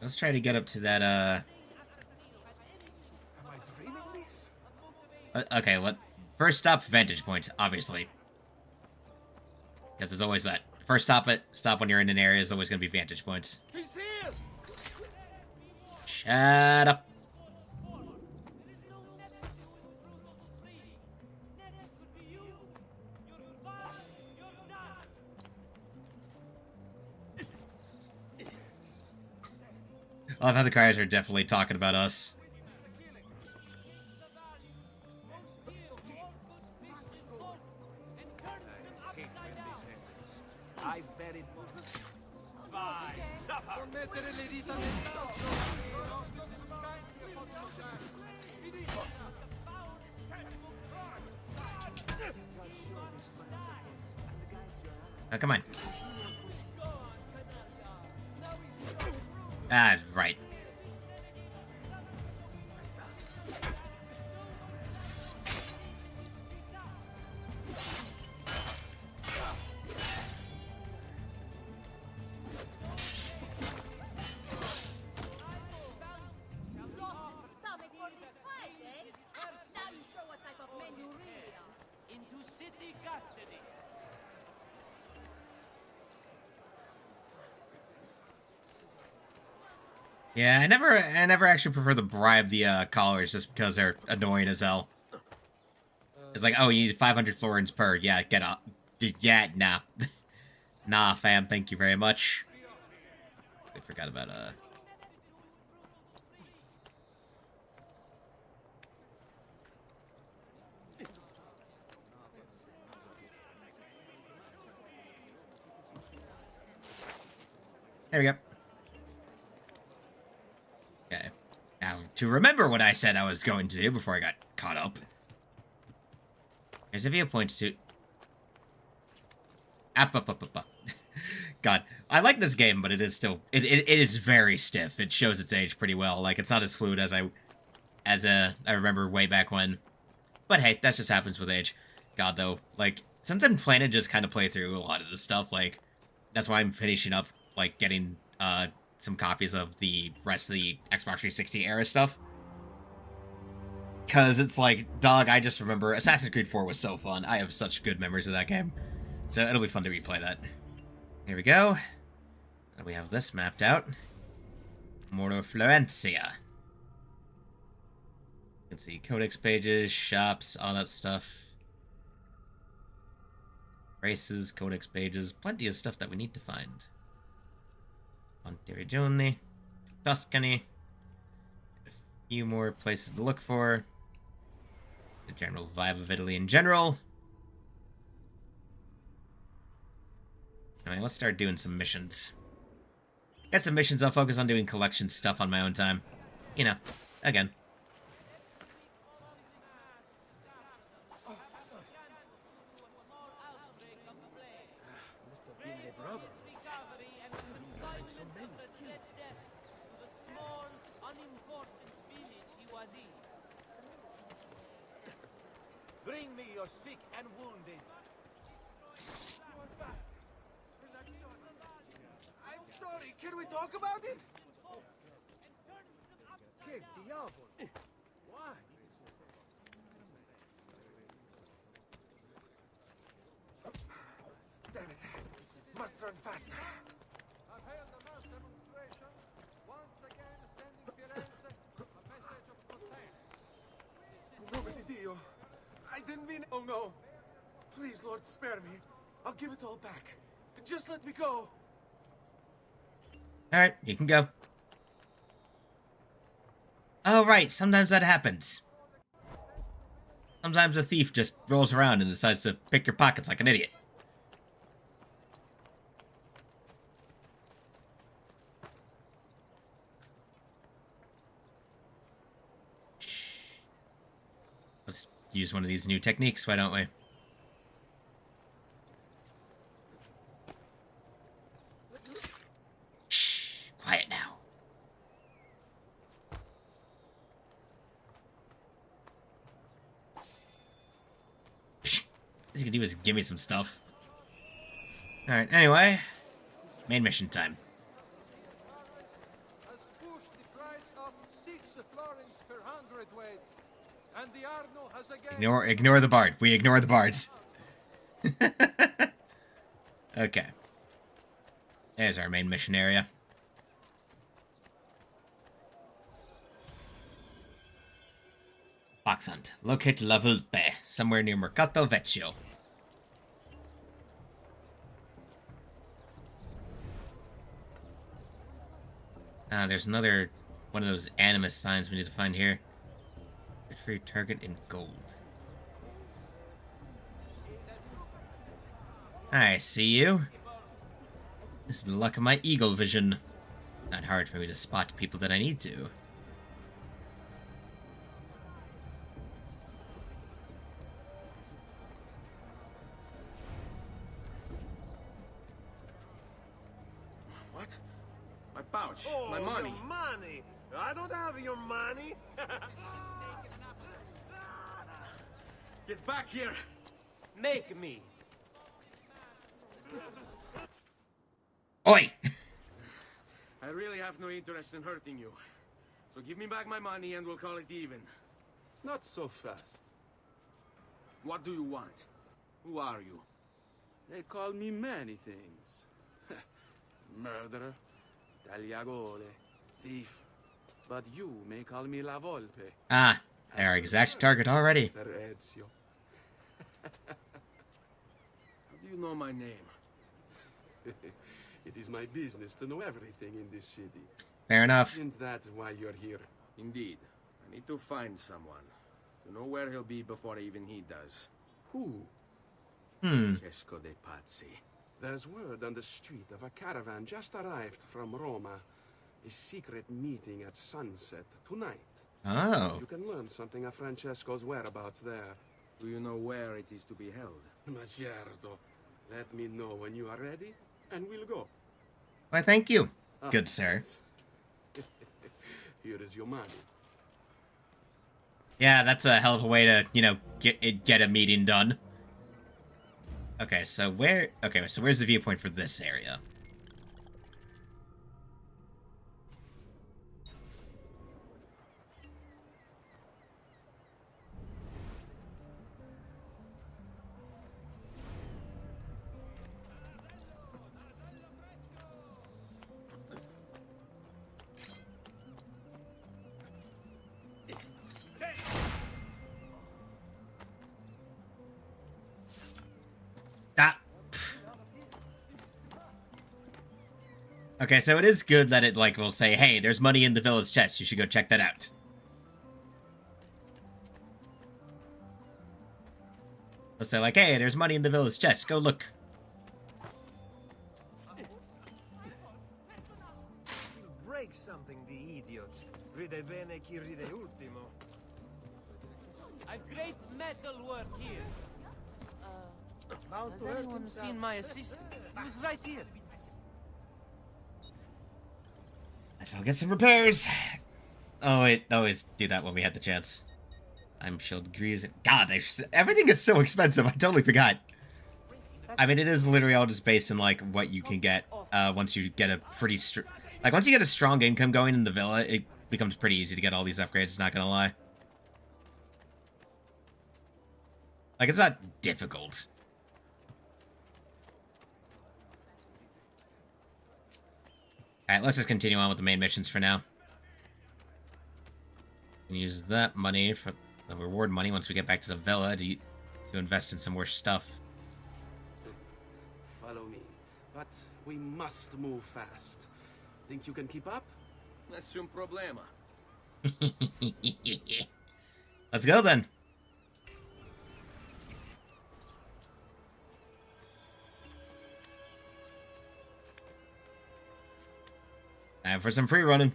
Let's try to get up to that, Am I dreaming this? okay, what? First stop, vantage point, obviously. Because there's always that. First stop when you're in an area is always going to be vantage points. He's here! Shut up. I love how the cars are definitely talking about us. I've buried fine. Suffer. Oh, come on. Ah, right. Into city custody. Yeah, I never actually prefer to bribe the callers just because they're annoying as hell. It's like, oh, you need 500 florins per. Yeah, get up. Yeah, nah. Nah, fam, thank you very much. I forgot about, There we go. Okay. Now, to remember what I said I was going to do before I got caught up. There's a viewpoint to... Up. God, I like this game, but it is still... It is very stiff. It shows its age pretty well. Like, it's not as fluid as I remember way back when. But hey, that just happens with age. God, though, like, since I'm planning to just kind of play through a lot of this stuff, like, that's why I'm finishing up, like, getting, some copies of the rest of the Xbox 360 era stuff. Because it's like, dog, I just remember Assassin's Creed 4 was so fun. I have such good memories of that game. So it'll be fun to replay that. Here we go. And we have this mapped out. Morto Florencia. You can see codex pages, shops, all that stuff. Races, codex pages, plenty of stuff that we need to find. Monteriggioni, Tuscany. A few more places to look for. The general vibe of Italy in general. Alright, let's start doing some missions. Got some missions I'll focus on doing collection stuff on my own time. You know, again. Bring me your sick and wounded. I'm sorry, can we talk about it? Che diavolo? Why? Damn it. Must run faster. I've held a mass demonstration, once again sending Firenze a message of protest. Nome di Dio. I didn't mean... Oh, no. Please, Lord, spare me. I'll give it all back. Just let me go. Alright, you can go. Oh, right, sometimes that happens. Sometimes a thief just rolls around and decides to pick your pockets like an idiot. Let's use one of these new techniques, why don't we? Shh, quiet now. All you can do is give me some stuff. Alright, anyway. Main mission time. Has pushed the price up 6 florins per hundredweight. And the Arno has again... Ignore the bard. We ignore the bards. Okay. There's our main mission area. Fox hunt. Locate La Volpe, somewhere near Mercato Vecchio. There's another one of those animus signs we need to find here. Search for your target in gold. I see you. This is the luck of my eagle vision. It's not hard for me to spot people that I need to. What? My pouch. Oh, my money. Your money. I don't have your money. Get back here. Make me. Oi! I really have no interest in hurting you. So give me back my money and we'll call it even. Not so fast. What do you want? Who are you? They call me many things. Murderer, tagliagole, thief. But you may call me La Volpe. Ah, our exact target already. Ser Ezio. How do you know my name? It is my business to know everything in this city. Fair enough. Isn't that why you're here? Indeed. I need to find someone. To know where he'll be before even he does. Who? Francesco de Pazzi. There's word on the street of a caravan just arrived from Roma. A secret meeting at sunset tonight. Oh. You can learn something of Francesco's whereabouts there. Do you know where it is to be held? Ma certo. Let me know when you are ready, and we'll go. Why, thank you, good sir. Here is your money. Yeah, that's a hell of a way to, you know, get a meeting done. Okay, so where's the viewpoint for this area? Okay, so it is good that it, like, will say, hey, there's money in the village chest, you should go check that out. They'll say, like, hey, there's money in the village chest, go look. Break something, the idiot. Ride bene chi ride ultimo. I've great metal work here. Has anyone seen my assistant? He was right here. Let's all get some repairs. Oh, wait, always do that when we had the chance. I'm shield degrees. God, everything is so expensive. I totally forgot. I mean, it is literally all just based on, like, what you can get once you get a pretty... Like, once you get a strong income going in the villa, it becomes pretty easy to get all these upgrades, not gonna lie. Like, it's not difficult. Alright, let's just continue on with the main missions for now. And use that money, for the reward money, once we get back to the villa, to invest in some more stuff. Follow me, but we must move fast. Think you can keep up? Nessun problema. Let's go then. Time for some free running.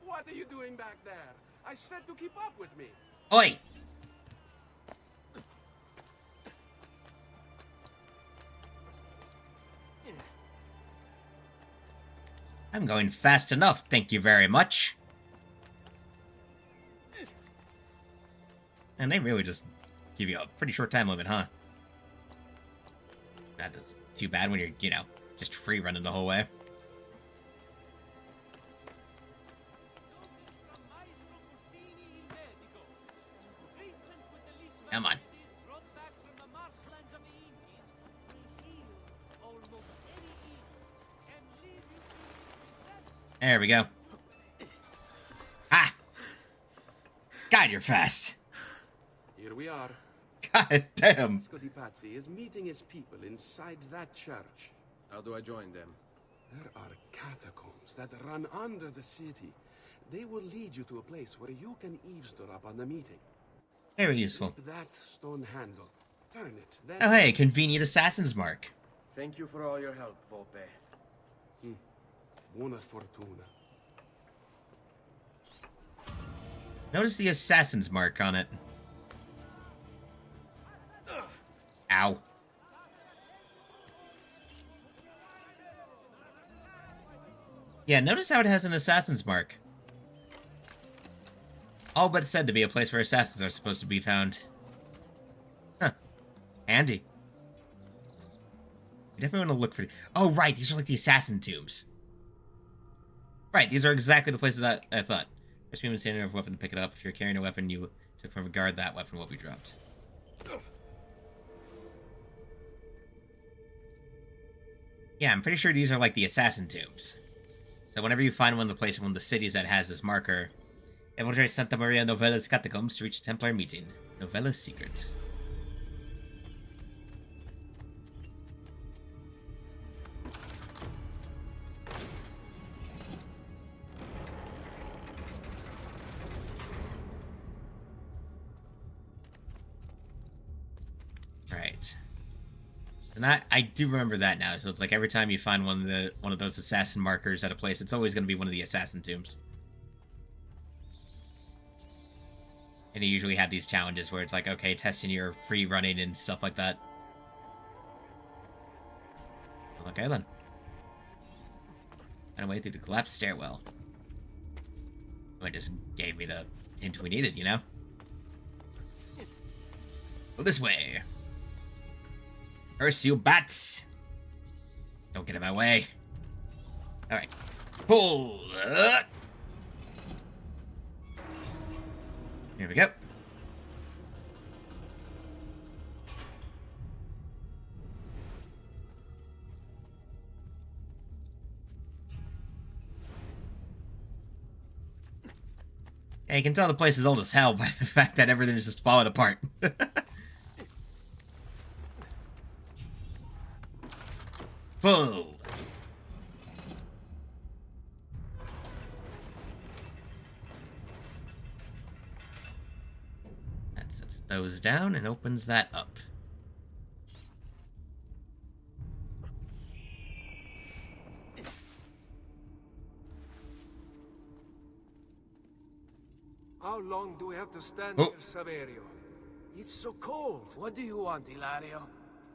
What are you doing back there? I said to keep up with me. Oi! I'm going fast enough, thank you very much. And they really just give you a pretty short time limit, huh? That is too bad when you're, you know, just free running the whole way. Come on. There we go. Ah! God, you're fast. Here we are. God damn. Scotty Patsy is meeting his people inside that church. How do I join them? There are catacombs that run under the city. They will lead you to a place where you can eavesdrop on the meeting. Very useful. Flip that stone handle. Turn it. Then... Oh, hey, convenient assassin's mark. Thank you for all your help, Volpe. Buona fortuna. Notice the assassin's mark on it. Ow. Yeah, notice how it has an assassin's mark. All but said to be a place where assassins are supposed to be found. Huh. Handy. You definitely want to look for... Oh, right, these are like the assassin tombs. Right, these are exactly the places that I thought. First human standing over a weapon to pick it up. If you're carrying a weapon you took from a guard, that weapon will be dropped. Yeah, I'm pretty sure these are like the assassin tombs. So whenever you find one of the places, one of the cities that has this marker, infiltrate Santa Maria Novella's catacombs to reach a Templar meeting. Novella's secret. Right. And I do remember that now. So it's like every time you find one of those assassin markers at a place, it's always going to be one of the assassin tombs. And they usually have these challenges where it's like, okay, testing your free running and stuff like that. Okay, then. Find a way through the collapsed stairwell. It just gave me the hint we needed, you know? Go this way. Curse you, bats! Don't get in my way. Alright. Pull! Here we go. Yeah, you can tell the place is old as hell by the fact that everything is just falling apart. Full. That sets those down and opens that up. How long do we have to stand Oh. here, Saverio? It's so cold. What do you want, Hilario?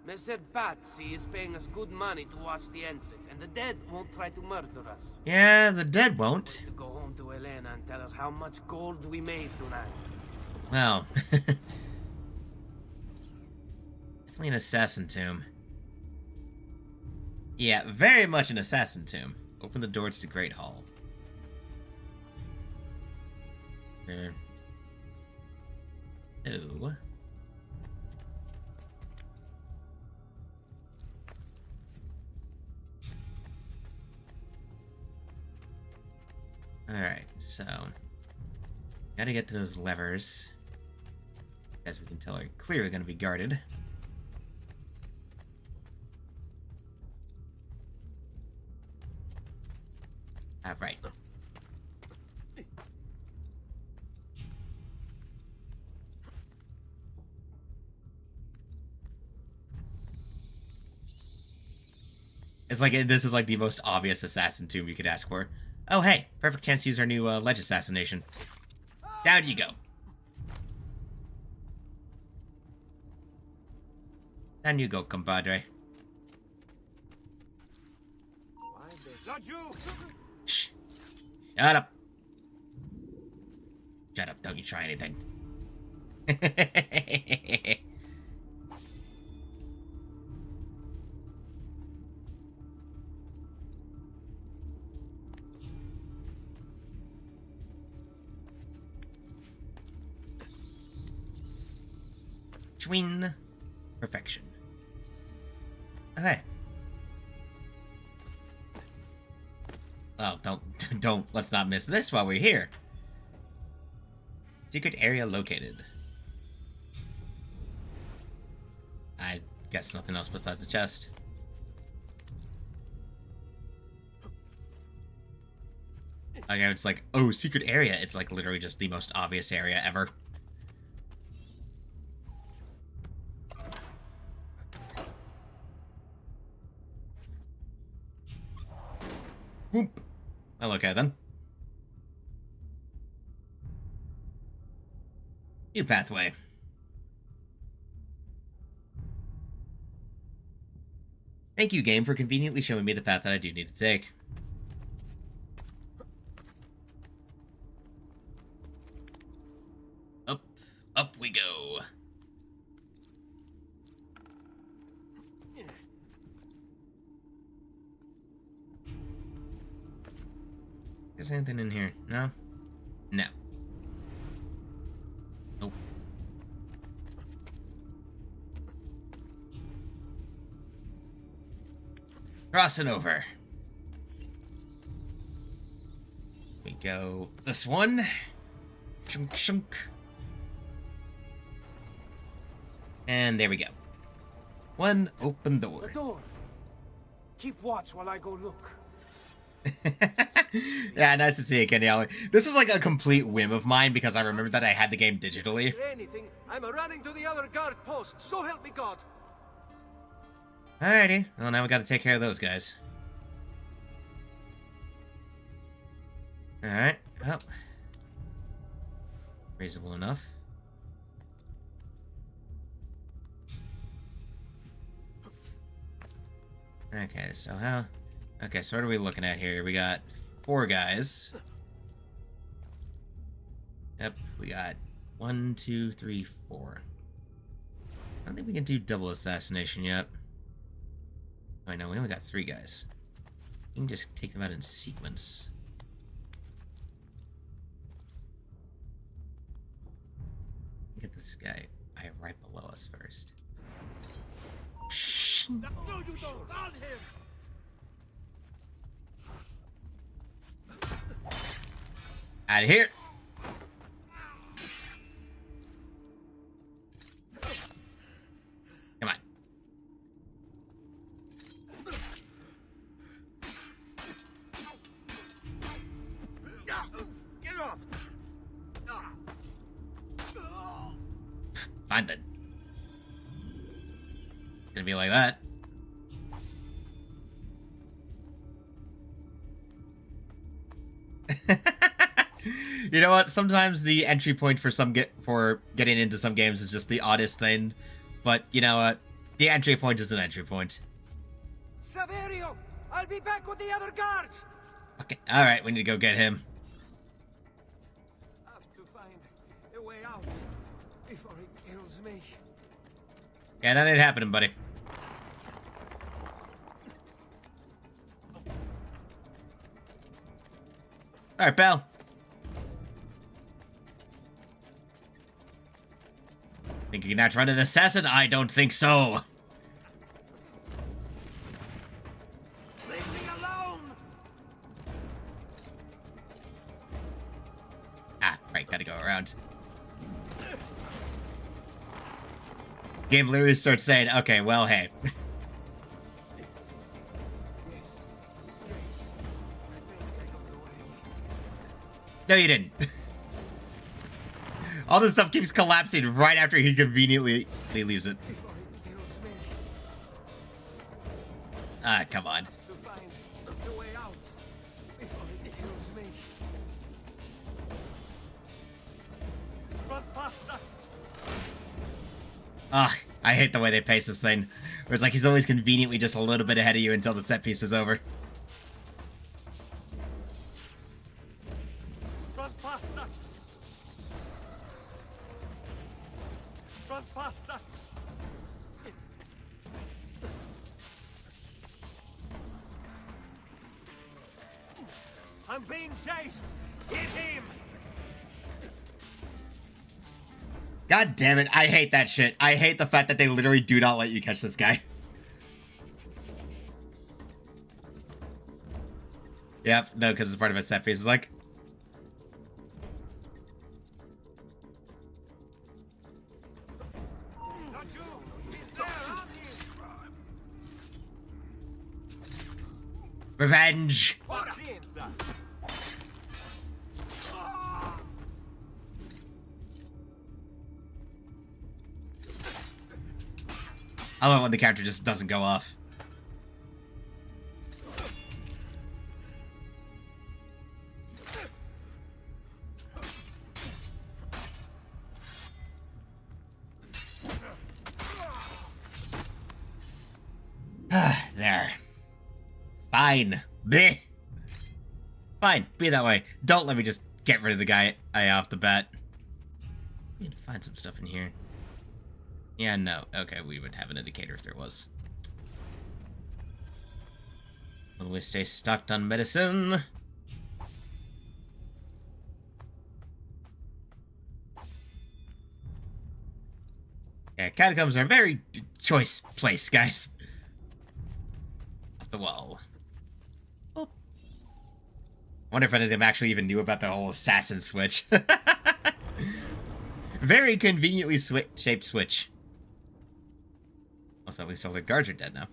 Mr. Patsy is paying us good money to watch the entrance, and the dead won't try to murder us. Yeah, the dead won't. To go home to Elena and tell her how much gold we made tonight. Well, definitely an assassin tomb. Yeah, very much an assassin tomb. Open the door to the Great Hall. Oh. Alright, so gotta get to those levers. As we can tell, are clearly gonna be guarded. Alright. It's like this is like the most obvious assassin tomb you could ask for. Oh hey, perfect chance to use our new ledge assassination. Down you go. Down you go, compadre. Shh. Shut up. Shut up, don't you try anything. Twin. Perfection. Okay. Oh, don't, let's not miss this while we're here. Secret area located. I guess nothing else besides the chest. Okay, it's like, oh, secret area. It's like literally just the most obvious area ever. Whoop. Well, okay then. New pathway. Thank you, game, for conveniently showing me the path that I do need to take. Up we go. Is anything in here? No? No. Nope. Crossing over. We go this one. Shunk shunk. And there we go. One open door. The door. Keep watch while I go look. Yeah, nice to see you, Kenny. This was like a complete whim of mine because I remembered that I had the game digitally. Anything, I'm running to the other guard post. So help me God. Alrighty. Well, now we gotta take care of those guys. Alright. Well. Reasonable enough. Okay, so how... Okay, so what are we looking at here? We got 4 guys. Yep, we got 1, 2, 3, 4. I don't think we can do double assassination yet. Oh, no, we only got 3 guys. We can just take them out in sequence. Get this guy right below us first. Shh. No, you don't. On him. Out of here. Come on. Get off. Fine then. Gonna be like that. You know what? Sometimes the entry point for for getting into some games is just the oddest thing. But you know what? The entry point is an entry point. Saverio, I'll be back with the other guards. Okay, alright, we need to go get him. I have to find a way out before he kills me. Yeah, that ain't happening, buddy. Alright, pal. Think you can outrun an assassin? I don't think so. Leave me alone. Ah, right, gotta go around. Game literally starts saying, okay, well, hey. No, you didn't. All this stuff keeps collapsing right after he conveniently leaves it. Ah, come on. Ah, I hate the way they pace this thing. Where it's like he's always conveniently just a little bit ahead of you until the set piece is over. Run faster. Run faster. I'm being chased. Get him. God damn it, I hate that shit. I hate the fact that they literally do not let you catch this guy. Yep, no, because it's part of a set piece. It's like... Revenge! I love when the character just doesn't go off. There. Fine. Bleh. Fine, be that way. Don't let me just get rid of the guy off the bat. Need to find some stuff in here. Yeah, no. Okay, we would have an indicator if there was. Will we stay stocked on medicine? Yeah, catacombs are a very choice place, guys. Off the wall. Oh. I wonder if any of them actually even knew about the whole assassin switch. Very conveniently shaped switch. Also, at least all the guards are dead now.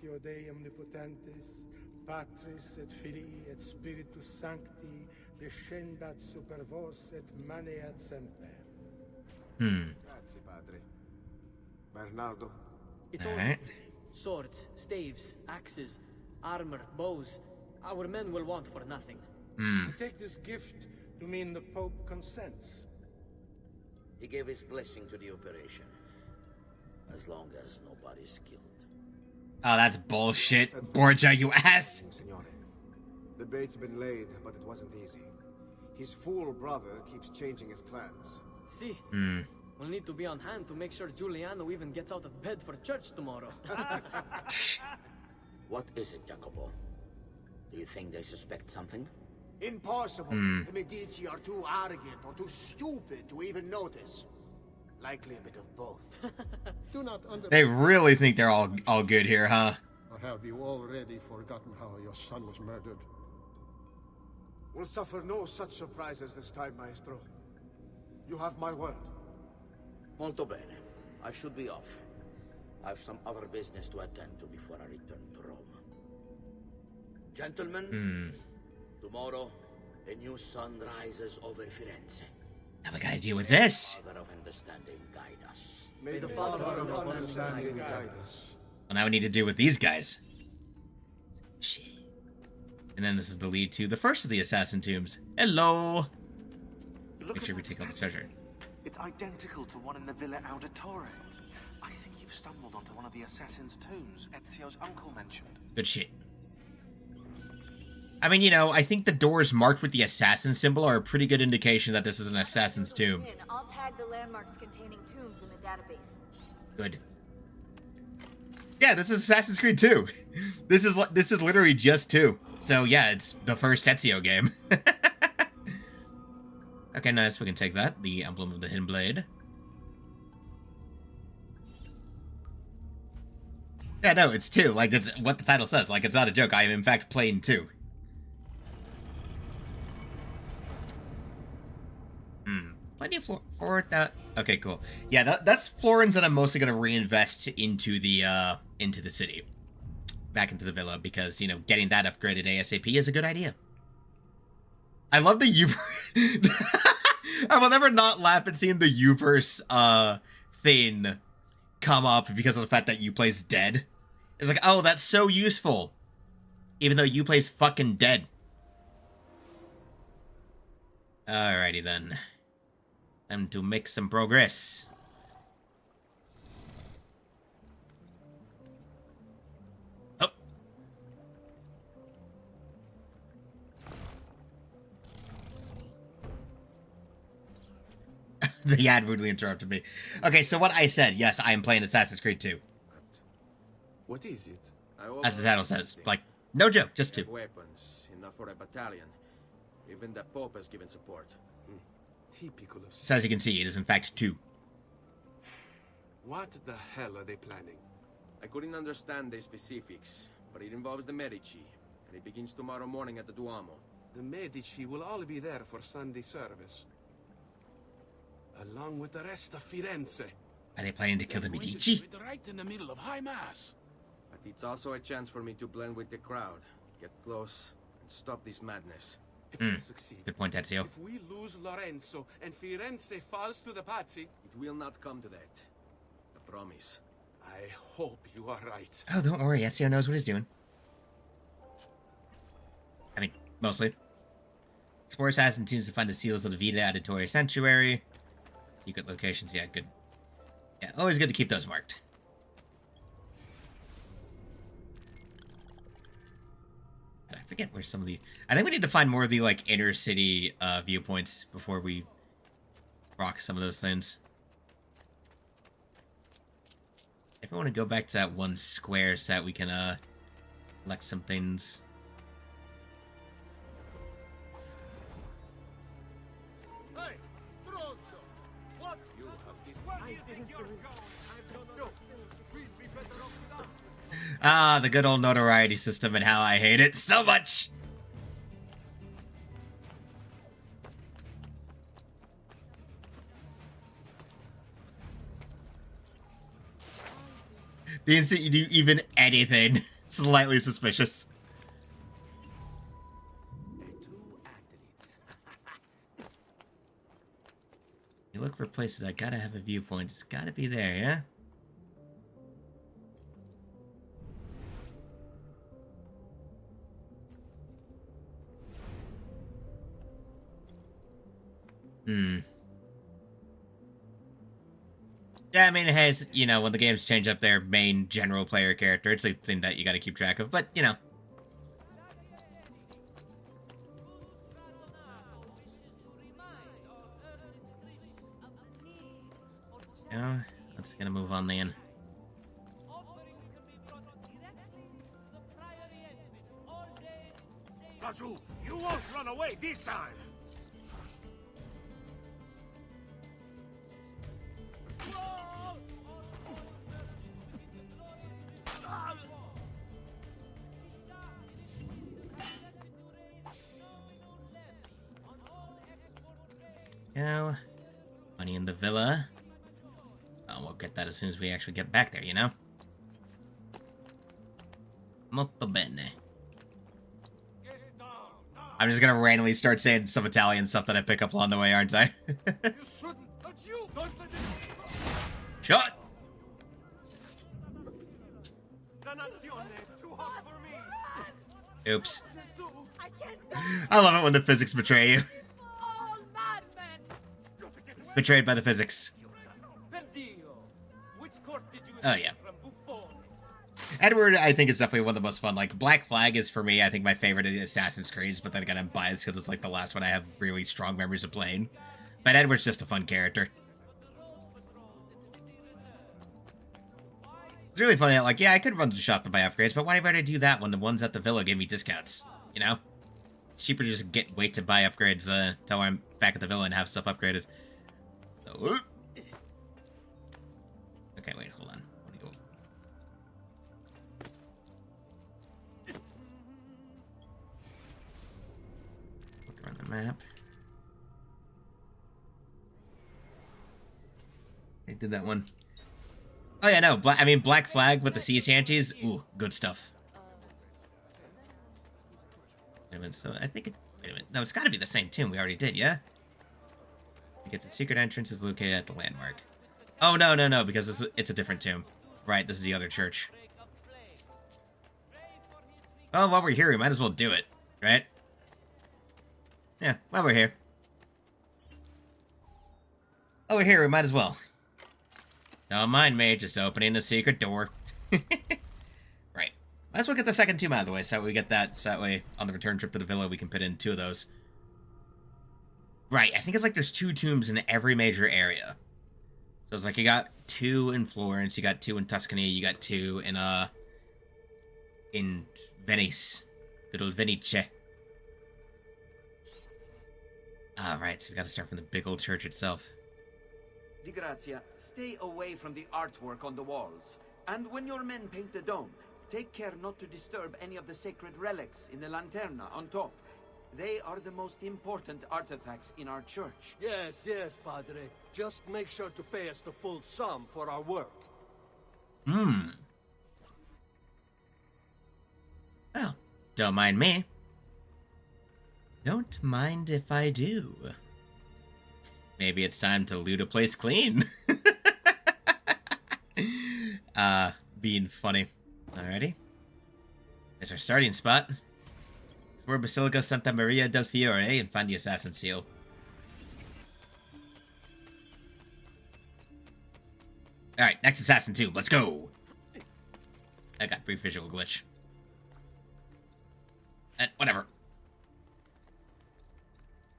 Patris et Filii et Spiritus Sancti descendat super vos et maneat semper. Grazie, padre. Bernardo. It's all right. Swords, staves, axes, armor, bows. Our men will want for nothing. I take this gift to mean the Pope consents. He gave his blessing to the operation. As long as nobody's killed. Oh, that's bullshit. Borgia, you ass! Signore. The bait's been laid, but it wasn't easy. His fool brother keeps changing his plans. See? We'll need to be on hand to make sure Giuliano even gets out of bed for church tomorrow. What is it, Jacopo? Do you think they suspect something? Impossible. The Medici are too arrogant or too stupid to even notice. Likely a bit of both. Do not They really think they're all good here, huh? Or have you already forgotten how your son was murdered? We'll suffer no such surprises this time, Maestro. You have my word. Molto bene. I should be off. I've some other business to attend to before I return to Rome. Gentlemen, tomorrow, a new sun rises over Firenze. Now we gotta deal with this. Father of understanding guide us. May the Father of understanding guide us. Well, now we need to deal with these guys. Shit. And then this is the lead to the first of the assassin tombs. Hello. Make sure we take all the treasure. It's identical to one in the Villa Auditore. I think you've stumbled onto one of the assassin's tombs Ezio's uncle mentioned. Good shit. I mean, you know, I think the doors marked with the assassin symbol are a pretty good indication that this is an assassin's tomb. I'll tag the landmarks containing tombs in the database. Good. Yeah, this is Assassin's Creed 2. This is literally just 2. So yeah, it's the first Ezio game. Okay, nice. We can take that. The emblem of the Hidden Blade. Yeah, no, it's 2. Like, that's what the title says. Like, it's not a joke. I am, in fact, playing 2. Plenty of for that. Okay, cool. Yeah, that's florins that I'm mostly going to reinvest into the city. Back into the villa, because, you know, getting that upgraded ASAP is a good idea. I love the I will never not laugh at seeing the Uverse thing come up because of the fact that Uplay's dead. It's like, oh, that's so useful. Even though Uplay's fucking dead. Alrighty then. Time to make some progress. Oh. The ad rudely interrupted me. Okay, so what I said, yes, I am playing Assassin's Creed 2. What is it? As the title says. Like, no joke, just 2. Weapons, enough for a battalion. Even the Pope has given support. Typical of... So as you can see, it is in fact 2. What the hell are they planning? I couldn't understand the specifics, but it involves the Medici, and it begins tomorrow morning at the Duomo. The Medici will all be there for Sunday service, along with the rest of Firenze. Are they planning to kill the Medici? Right in the middle of High Mass. But it's also a chance for me to blend with the crowd, get close, and stop this madness. If we succeed, good point, Ezio. If we lose Lorenzo and Firenze falls to the Pazzi, it will not come to that. I promise. I hope you are right. Oh, don't worry, Ezio knows what he's doing. I mean, mostly. Explore assassin tunes to find the seals of the Vita Auditore Sanctuary. Secret locations, yeah, good. Yeah, always good to keep those marked. I forget where some of the... I think we need to find more of the, like, inner city viewpoints before we rock some of those things. If I want to go back to that one square so that we can collect some things. Hey, Stronzo! What? You have this. Where do you think you're going? We'll be better off without. Ah, the good old notoriety system and how I hate it so much. The instant you do even anything slightly suspicious. You look for places that gotta have a viewpoint. It's gotta be there, yeah? Yeah, I mean, it has, you know, when the games change up their main general player character, it's a thing that you gotta keep track of, but, you know. Yeah, let's gonna move on then. Raju, you won't run away this time! Now, money in the villa. Oh, we'll get that as soon as we actually get back there, you know? Molto bene. I'm just gonna randomly start saying some Italian stuff that I pick up along the way, aren't I? Shot! Oops. I love it when the physics betray you. Betrayed by the physics. Oh, yeah. Edward, I think, is definitely one of the most fun. Like, Black Flag is, for me, I think, my favorite of the Assassin's Creed, but then again, I'm biased because it's, like, the last one I have really strong memories of playing. But Edward's just a fun character. It's really funny, like, yeah, I could run to the shop to buy upgrades, but why would I do that when the ones at the villa gave me discounts, you know? It's cheaper to just wait to buy upgrades till I'm back at the villa and have stuff upgraded. So, okay, wait, hold on. Let me go. Look around the map. I did that one. Oh yeah, no, Black Flag with the sea shanties. Ooh, good stuff. Wait a minute, so I think wait a minute. No, it's gotta be the same tomb we already did, yeah? Because the secret entrance is located at the landmark. Oh, no, because it's a different tomb. Right, this is the other church. Well, while we're here, we might as well do it, right? Yeah, while we're here. While we're here, we might as well. Don't mind me, just opening the secret door. Right. Let's look at the second tomb out of the way, so we get that, so that way, on the return trip to the villa, we can put in 2 of those. Right, I think it's like there's 2 tombs in every major area. So it's like you got 2 in Florence, you got 2 in Tuscany, you got 2 in Venice. Good old Venice. Right, so we gotta start from the big old church itself. Di Grazia, stay away from the artwork on the walls. And when your men paint the dome, take care not to disturb any of the sacred relics in the lanterna on top. They are the most important artifacts in our church. Yes, Padre. Just make sure to pay us the full sum for our work. Well, don't mind me. Don't mind if I do. Maybe it's time to loot a place clean. Being funny. Alrighty. There's our starting spot. Explore Basilica Santa Maria del Fiore and find the assassin seal. Alright, next assassin tomb. Let's go! I got brief visual glitch. Whatever.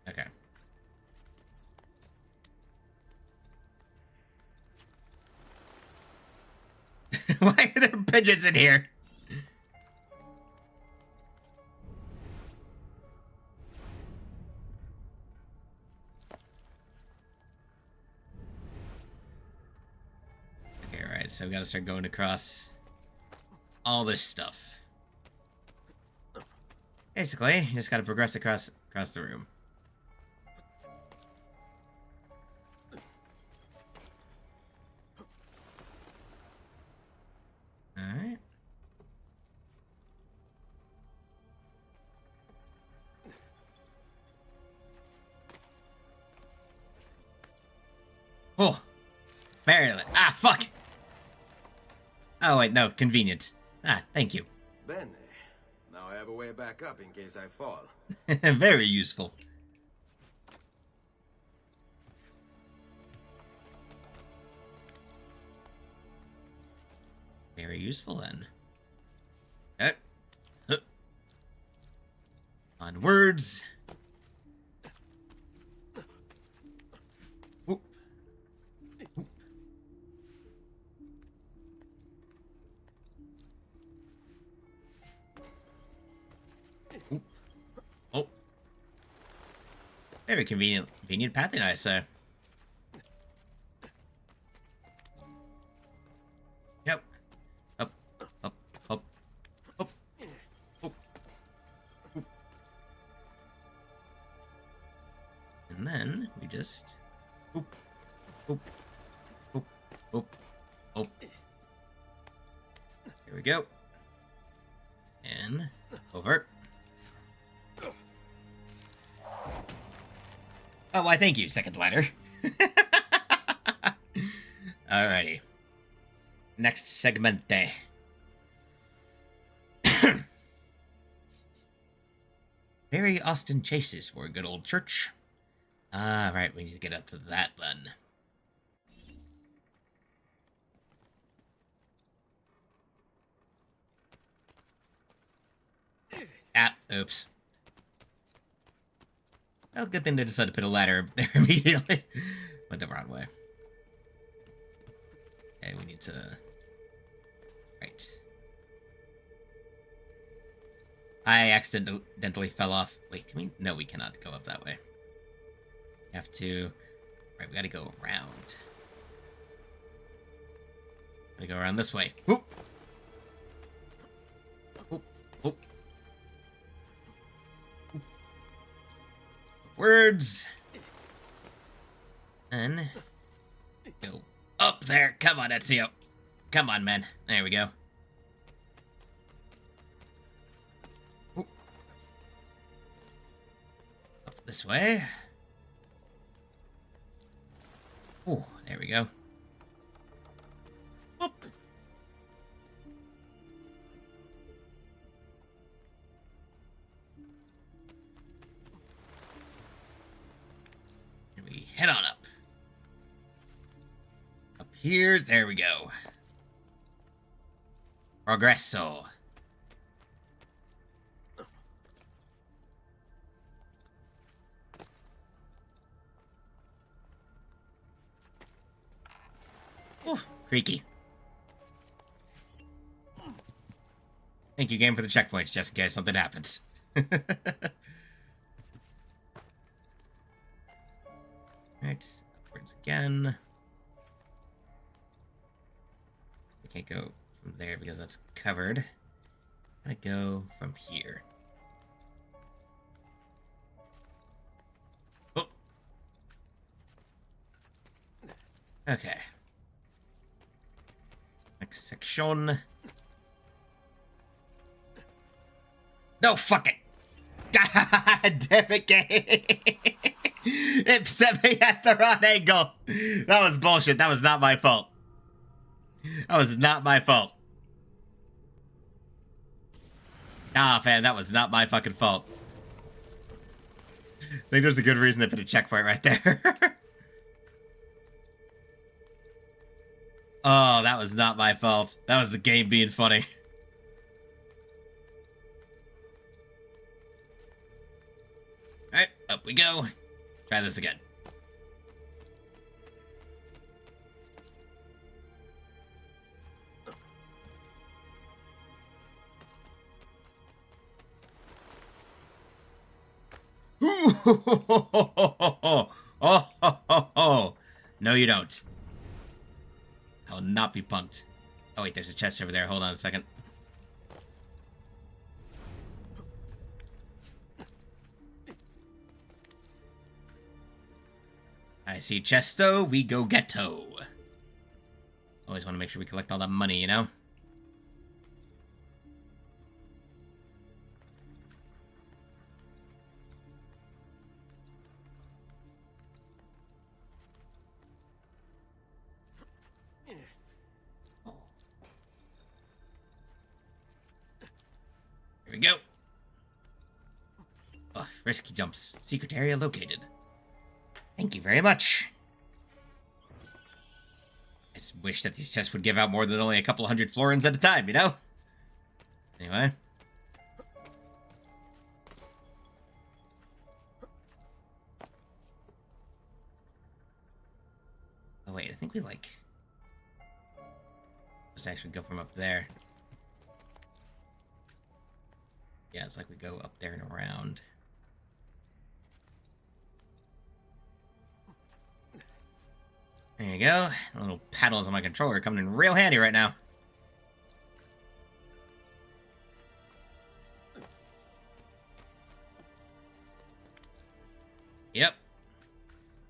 Okay. Why are there pigeons in here? Okay, alright, so we gotta start going across all this stuff. Basically, you just gotta progress across the room. Alright. Oh! Barely. Ah, fuck! Oh, wait, no, convenient. Ah, thank you. Bene. Now I have a way back up in case I fall. Very useful. Very useful, then. Onwards. Oop. Oop. Oop. Oh. Very convenient pathing, I say. Yep. Up, up, up, up, up, up. And then we just oop, oop, oop, oop, oop. Here we go. And over. Oh, why, thank you, second ladder. Alrighty. Next segmente. Very ostentatious for a good old church. Ah, right, we need to get up to that then. Ah, oops. Well, good thing they decided to put a ladder there immediately. Went the wrong way. Okay, we need to... Right. I accidentally fell off. Wait, can we... No, we cannot go up that way. We have to... Right, we gotta go around. Gotta go around this way. Whoop! Whoop, whoop. Words. And go up there. Come on, Ezio. Come on, man. There we go. Oop. Up this way. Oh, there we go. Oop. And we head on up. Up here, there we go. Progresso. Ooh, creaky. Thank you, game, for the checkpoints, just in case something happens. Right, upwards again. We can't go from there because that's covered. I'm gonna go from here. Oh. Okay. Next section. No, fuck it! God damn it, game! It set me at the wrong angle! That was bullshit. That was not my fault. That was not my fault. Nah, fam, that was not my fucking fault. I think there's a good reason to put a checkpoint right there. Oh, that was not my fault. That was the game being funny. Alright, up we go. Try this again. Oh. No, you don't. I will not be punked. Oh, wait, there's a chest over there. Hold on a second. I see chesto, we go ghetto. Always want to make sure we collect all that money, you know? Here we go. Oh, risky jumps. Secret area located. Thank you very much. I just wish that these chests would give out more than only a couple hundred florins at a time, you know? Anyway. Oh, wait, I think we, like... Let's actually go from up there. Yeah, it's like we go up there and around. There you go. The little paddles on my controller are coming in real handy right now. Yep.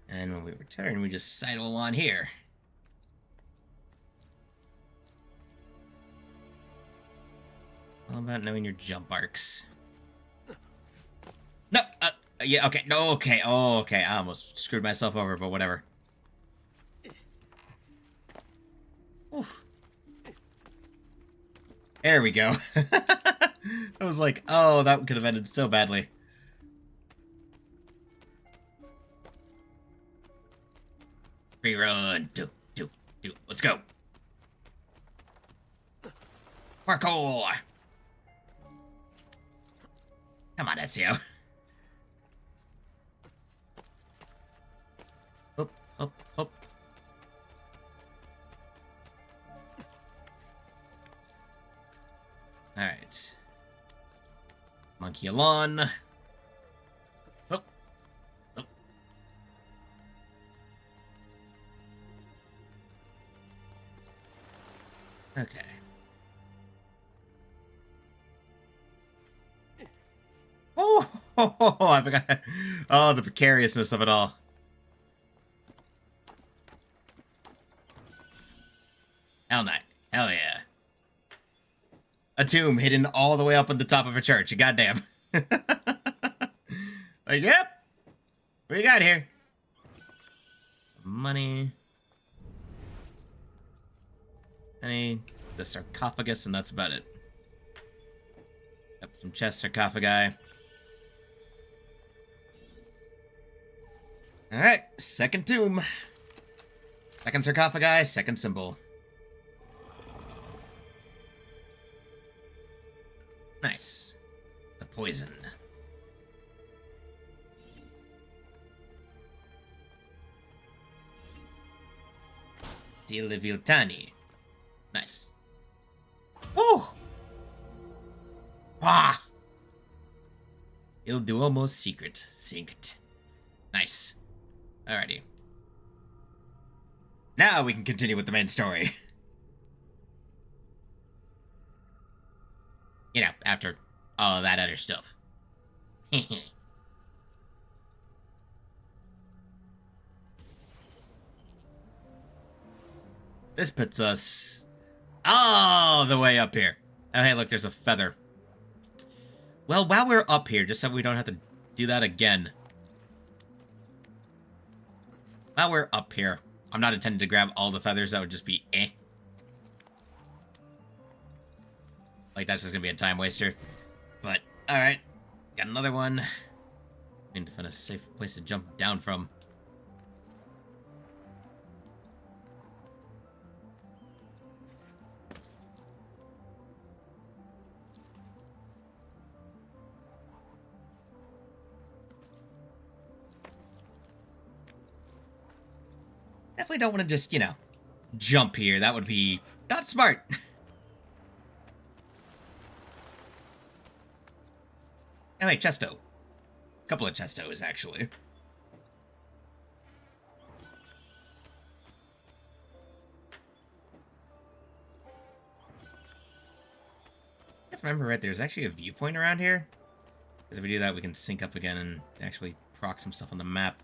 And when we return, we just sidle on here. All about knowing your jump arcs. No! Yeah, okay. No, okay. Oh, okay. I almost screwed myself over, but whatever. Oof. There we go. I was like, oh, that could have ended so badly. Rerun. Do. Let's go. Parkour. Come on, Ezio. Up. Alright. Monkey Alon. Up. Okay. Oh, I forgot. Oh, the precariousness of it all. Hell night. Hell yeah. A tomb hidden all the way up on the top of a church. Goddamn. Like, yep. What do you got here? Some money. The sarcophagus, and that's about it. Yep, some chest sarcophagi. Alright, second tomb. Second sarcophagi, second symbol. Nice. The poison. Diliviltani. Nice. Woo! Wah! Il Duomo secret. Synced. Nice. Alrighty. Now we can continue with the main story. You know, after all of that other stuff. This puts us all the way up here. Oh, hey, look, there's a feather. Well, while we're up here, just so we don't have to do that again. While we're up here, I'm not intending to grab all the feathers. That would just be eh. Like, that's just gonna be a time waster. But, alright. Got another one. Need to find a safe place to jump down from. Definitely don't want to just, you know, jump here. That would be not smart. Oh, wait, Chesto. A couple of Chestos, actually. If I remember right, there's actually a viewpoint around here. Because if we do that, we can sync up again and actually proc some stuff on the map.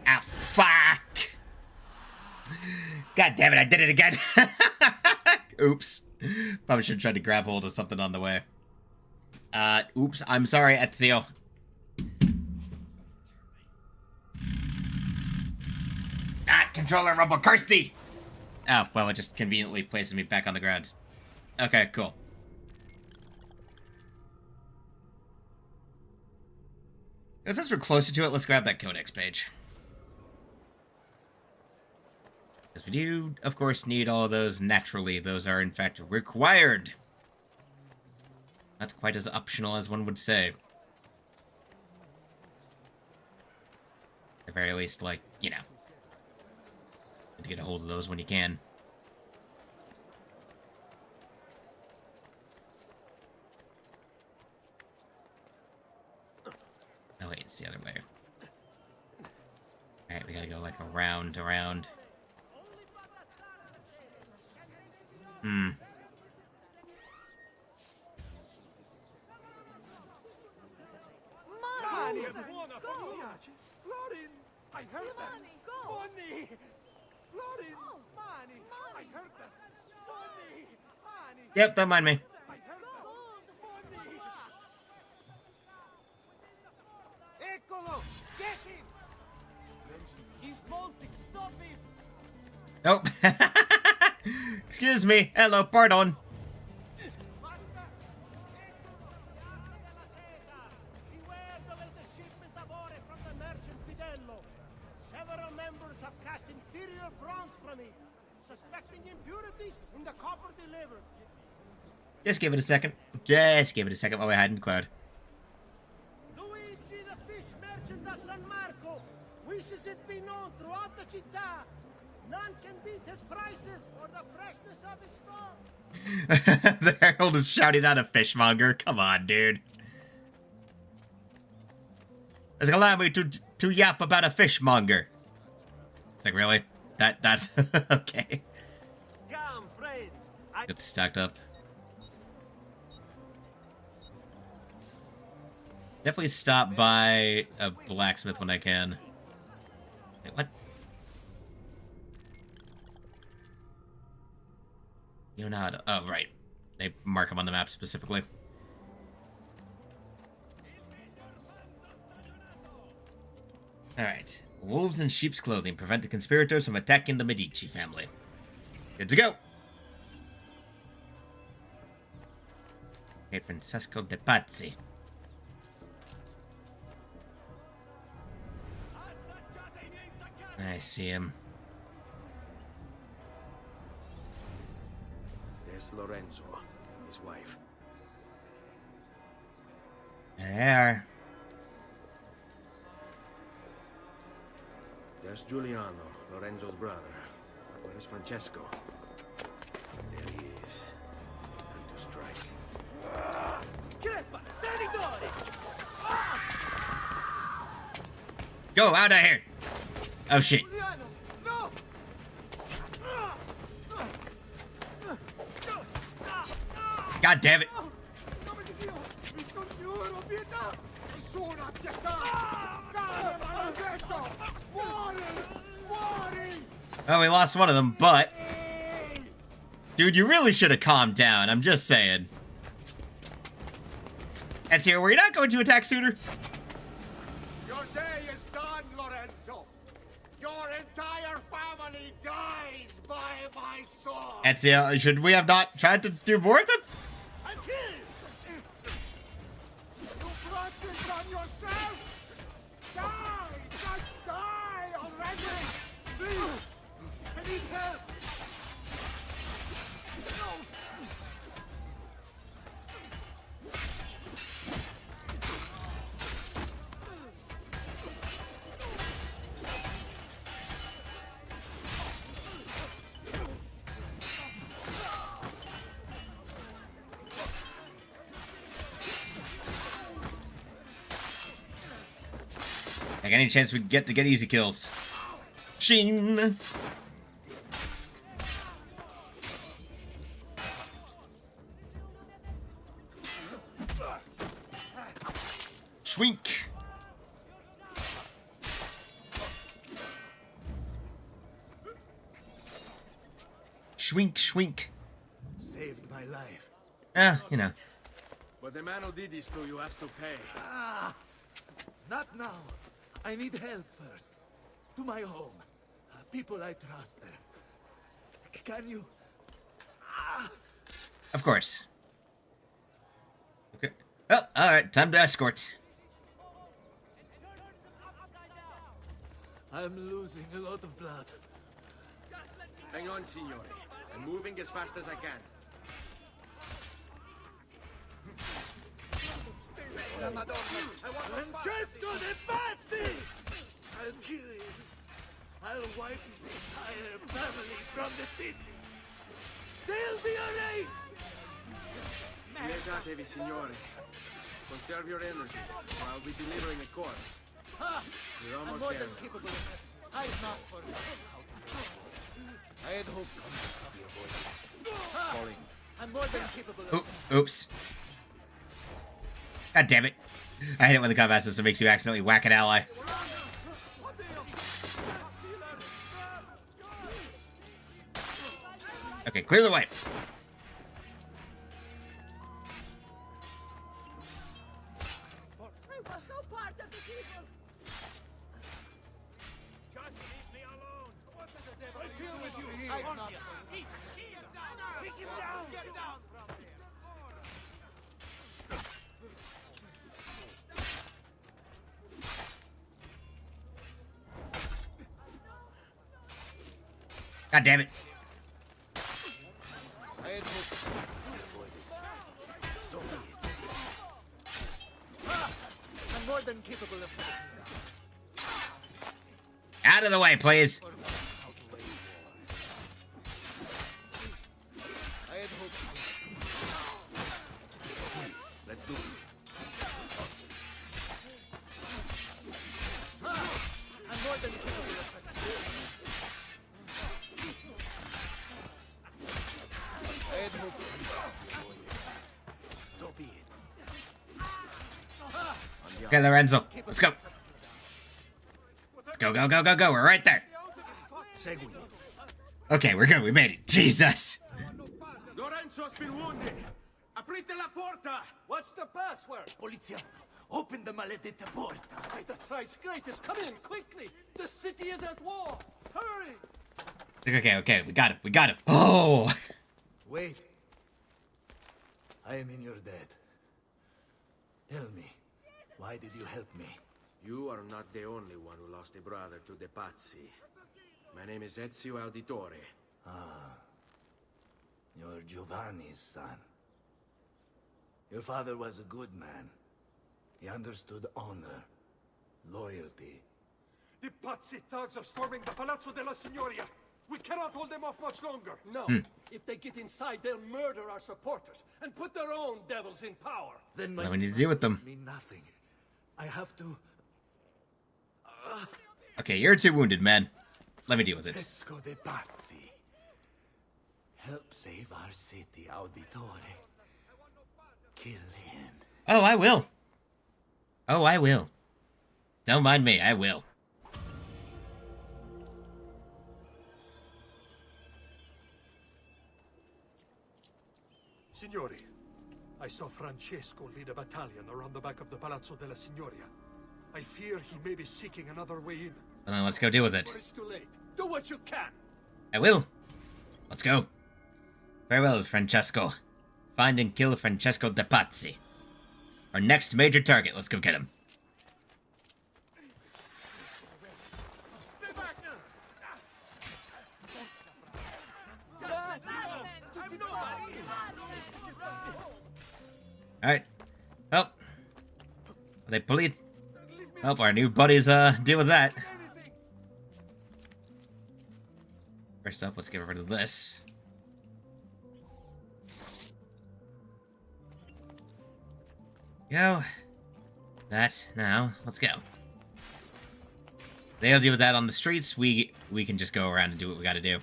Ah, fuck! God damn it, I did it again! Oops. Probably should have tried to grab hold of something on the way. Oops, I'm sorry, Ezio. Controller rumble, curse thee! Oh, well, it just conveniently places me back on the ground. Okay, cool. Since we're closer to it, let's grab that codex page. Because we do, of course, need all of those naturally. Those are, in fact, required. Not quite as optional as one would say. At the very least, like, you know. To get a hold of those when you can. Oh wait, it's the other way. Alright, we gotta go like around. Money, I heard that. Money. Florin, money. I heard that. Money. Yep, don't mind me. Eccolo! Get him! He's bolting. Stop him! Nope. Excuse me. Hello, pardon. several members have cast inferior bronze from it, suspecting impurities in the copper delivered. Just give it a second. Just give it a second while we're hiding the cloud. Luigi, the fish merchant of San Marco, wishes it be known throughout the città. None can beat his prices or the freshness of his stock. The herald is shouting out a fishmonger. Come on, dude. It's like, allow me to yap about a fishmonger. It's like, really? That's okay. Come, friends. It's stacked up. Definitely stop by a blacksmith when I can. Wait, what? You know how to... Oh, right. They mark them on the map specifically. Alright. Wolves in sheep's clothing prevent the conspirators from attacking the Medici family. Good to go! Hey, Francesco De Pazzi. I see him. There's Lorenzo, his wife. There. There's Giuliano, Lorenzo's brother. Where is Francesco? There he is. Time to strike. Go out of here! Oh shit. God damn it. Oh, we lost one of them, but... Dude, you really should have calmed down. I'm just saying. Ezio, were you not going to attack sooner? Your day is done, Lorenzo. Your entire family dies by my sword. Ezio, should we have not tried to do more of them? I'm killed. You brought this on yourself. Die, just die already. Please, I need help. Like any chance we get to get easy kills. Sheen. Schwink. Schwink, schwink. Saved my life. You know. But the man who did this to you has to pay. Not now. I need help first. To my home. People I trust there. Can you... Of course. Okay. Well, alright, time to escort. I'm losing a lot of blood. Hang on, signore. I'm moving as fast as I can. Francesco De Pazzi! I'll kill him. I'll wipe his entire family from the city. They'll be erased! Piegatevi, signore. Conserve your energy, or I'll be delivering a corpse. Ha! We're I'm almost more there. than capable of it. I've not forgotten how to do it. I had hoped to stop your voice. Ha! I'm more than capable of it. Oops. God damn it. I hate it when the combat system makes you accidentally whack an ally. Okay, clear the way. We were no part of the people. Just leave me alone. What is the devil? I deal with you here. I've not. Take him down! Get down from here! God damn it. I had hoped so be it. I'm more than capable of fighting now. Out of the way, please. I had hoped. Let's do it. I'm more than capable of fighting. I had hoped. So be it. Okay, Lorenzo. Let's go. Let's go, go, go, go, go. We're right there. Okay, we're good. We made it. Jesus. Lorenzo's been wounded. Aprite la porta. What's the password? Polizia, open the maledetta porta. By the thrice greatest, come in quickly. The city is at war. Hurry. Okay, okay. We got it. We got it. Oh. Wait. I am in your debt. Tell me, why did you help me? You are not the only one who lost a brother to the Pazzi. My name is Ezio Auditore. Ah. You're Giovanni's son. Your father was a good man. He understood honor, loyalty. The Pazzi thugs are storming the Palazzo della Signoria. We cannot hold them off much longer. No. If they get inside, they'll murder our supporters and put their own devils in power. Then Now we need to deal with them. mean nothing. I have to. Okay, you're too wounded, man. Let me deal with it. Francesco de Pazzi. Help save our city, Auditore. Kill him. Oh, I will. Oh, I will. Don't mind me. I will. Signori, I saw Francesco lead a battalion around the back of the Palazzo della Signoria. I fear he may be seeking another way in. Well, then let's go deal with it. But it's too late. Do what you can. I will. Let's go. Very well, Francesco. Find and kill Francesco de Pazzi. Our next major target. Let's go get him. Alright. Well. Are they police? Help our new buddies deal with that. First up, let's get rid of this. Go. That now. Let's go. They'll deal with that on the streets. We can just go around and do what we gotta do.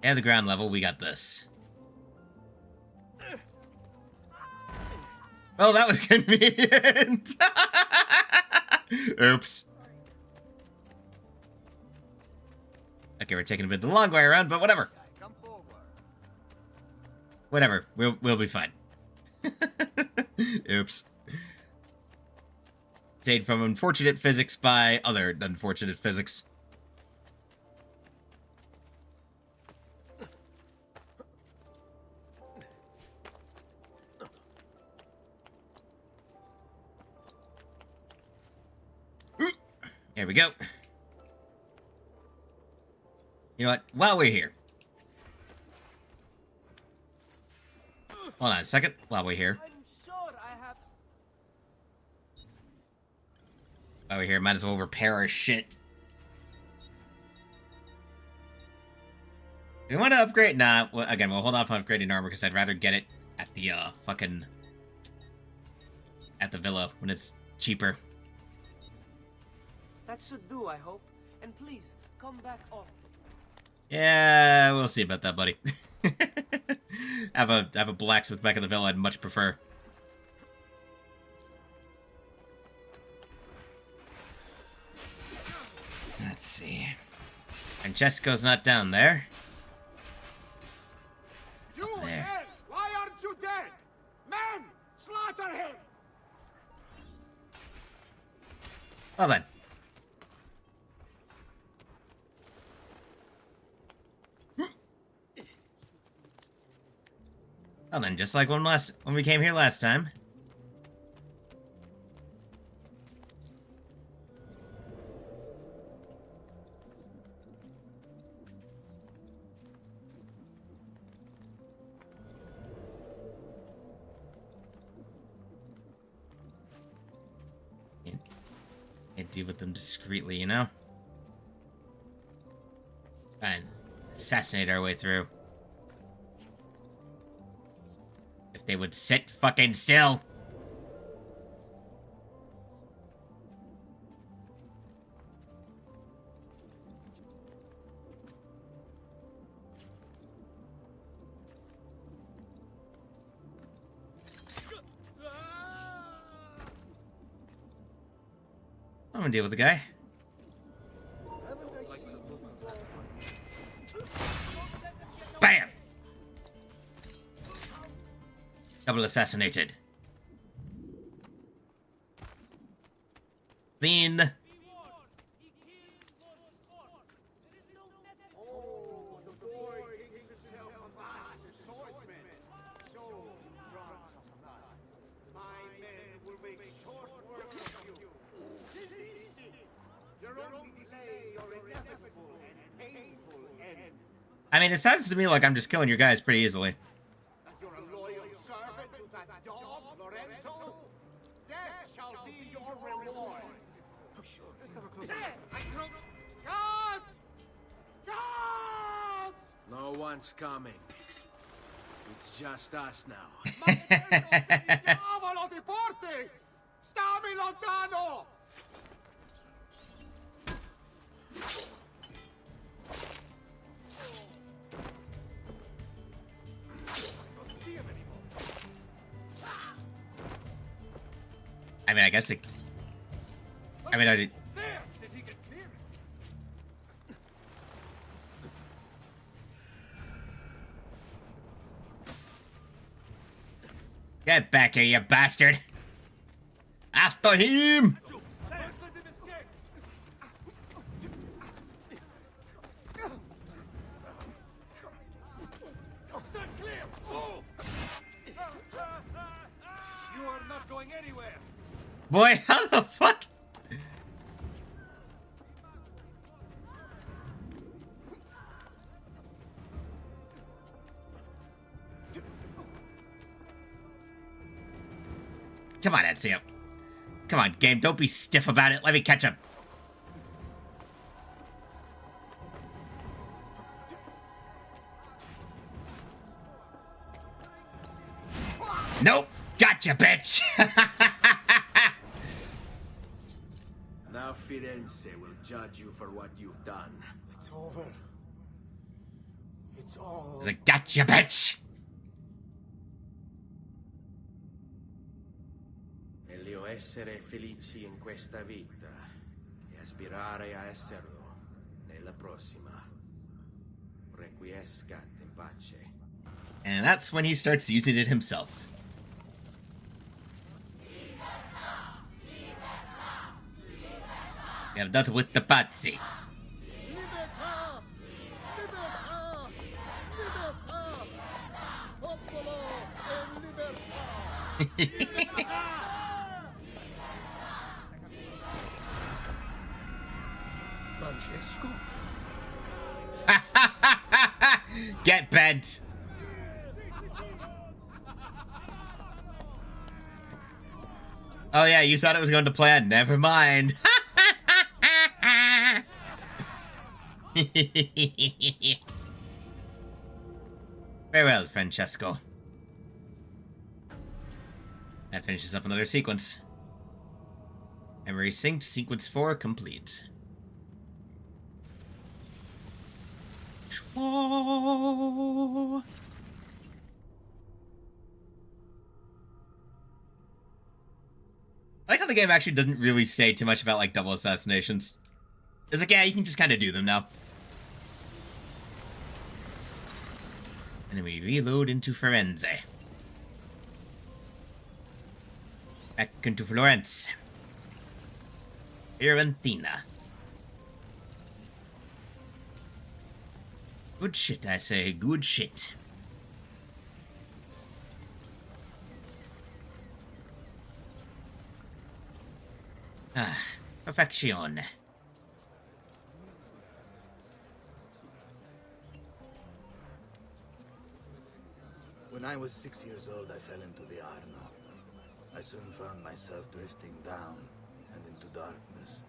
At the ground level, we got this. Oh, that was convenient. Oops. Okay, we're taking a bit the long way around, but whatever. Whatever. We'll be fine. Oops. Saved from unfortunate physics by other unfortunate physics. There we go. You know what? While we're here. Hold on a second. While we're here. While we're here, might as well repair our shit. We want to upgrade? Nah, well, again, we'll hold off on upgrading armor because I'd rather get it at the, at the villa when it's cheaper. That should do, I hope. And please, come back often. Yeah, we'll see about that, buddy. have a blacksmith back at the villa I'd much prefer. Let's see. Francesco's not down there. You there. hell! Why aren't you dead? Men! Slaughter him! Well then. Well then, just like when we came here last time. deal with them discreetly, you know? And assassinate our way through. If they would sit fucking still. I'm gonna deal with the guy. Bam! Double assassinated. Clean. I mean, it sounds to me like I'm just killing your guys pretty easily. No one's coming. It's just us now. Diavolo ti porti! Stammi lontano! I mean, I guess it... I mean, I did... Get back here, you bastard! After him! You are not going anywhere! Boy, how the fuck? Come on, Ezio. Come on, game. Don't be stiff about it. Let me catch him. Nope. Gotcha, bitch. Now Firenze will judge you for what you've done. It's over. It's all... It's a gotcha, bitch. Meglio essere felici in questa vita e aspirare a esserlo nella prossima. Requiescat in pace. And that's when he starts using it himself. We have that with the Patsy. Libertà! Libertà! Libertà! Popolo e libertà! Francesco? Get bent. Oh yeah, you thought it was going to plan. Never mind. Very well, Francesco. That finishes up another sequence. Memory synced, sequence 4 complete. Whoa. I like how the game actually doesn't really say too much about, like, double assassinations. It's like, yeah, you can just kind of do them now. And then we reload into Firenze. Back into Florence. Fiorentina. Good shit, I say. Good shit. Ah, perfection. When I was 6 years old, I fell into the Arno. I soon found myself drifting down and into darkness.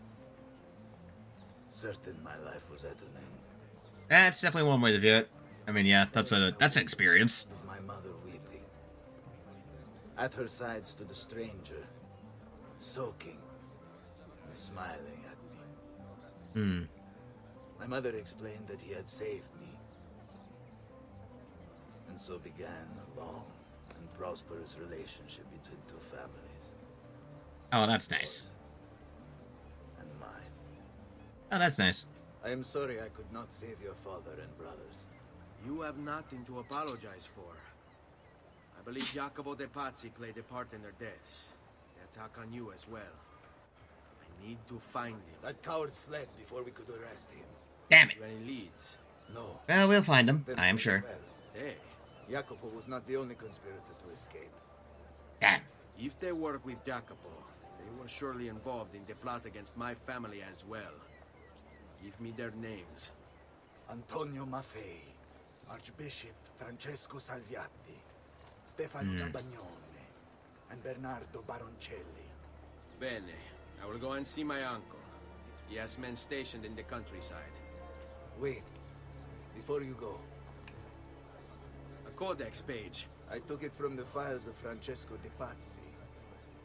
certain my life was at an end. That's definitely one way to view it. I mean, yeah, that's an experience. With my mother weeping. At her side stood a stranger, soaking and smiling at me. My mother explained that he had saved me. And so began a long and prosperous relationship between two families. Oh, that's nice. And mine. Oh, that's nice. I am sorry I could not save your father and brothers. You have nothing to apologize for. I believe Jacopo de Pazzi played a part in their deaths. The attack on you as well. I need to find him. That coward fled before we could arrest him. Damn it. Any leads? No. Well, we'll find him, Then I am sure. well. Hey. Jacopo was not the only conspirator to escape. Damn. If they work with Jacopo, they were surely involved in the plot against my family as well. Give me their names. Antonio Maffei, Archbishop Francesco Salviati, Stefano Giabagnone, and Bernardo Baroncelli. Bene. I will go and see my uncle. He has men stationed in the countryside. Wait. Before you go. A codex page. I took it from the files of Francesco de Pazzi,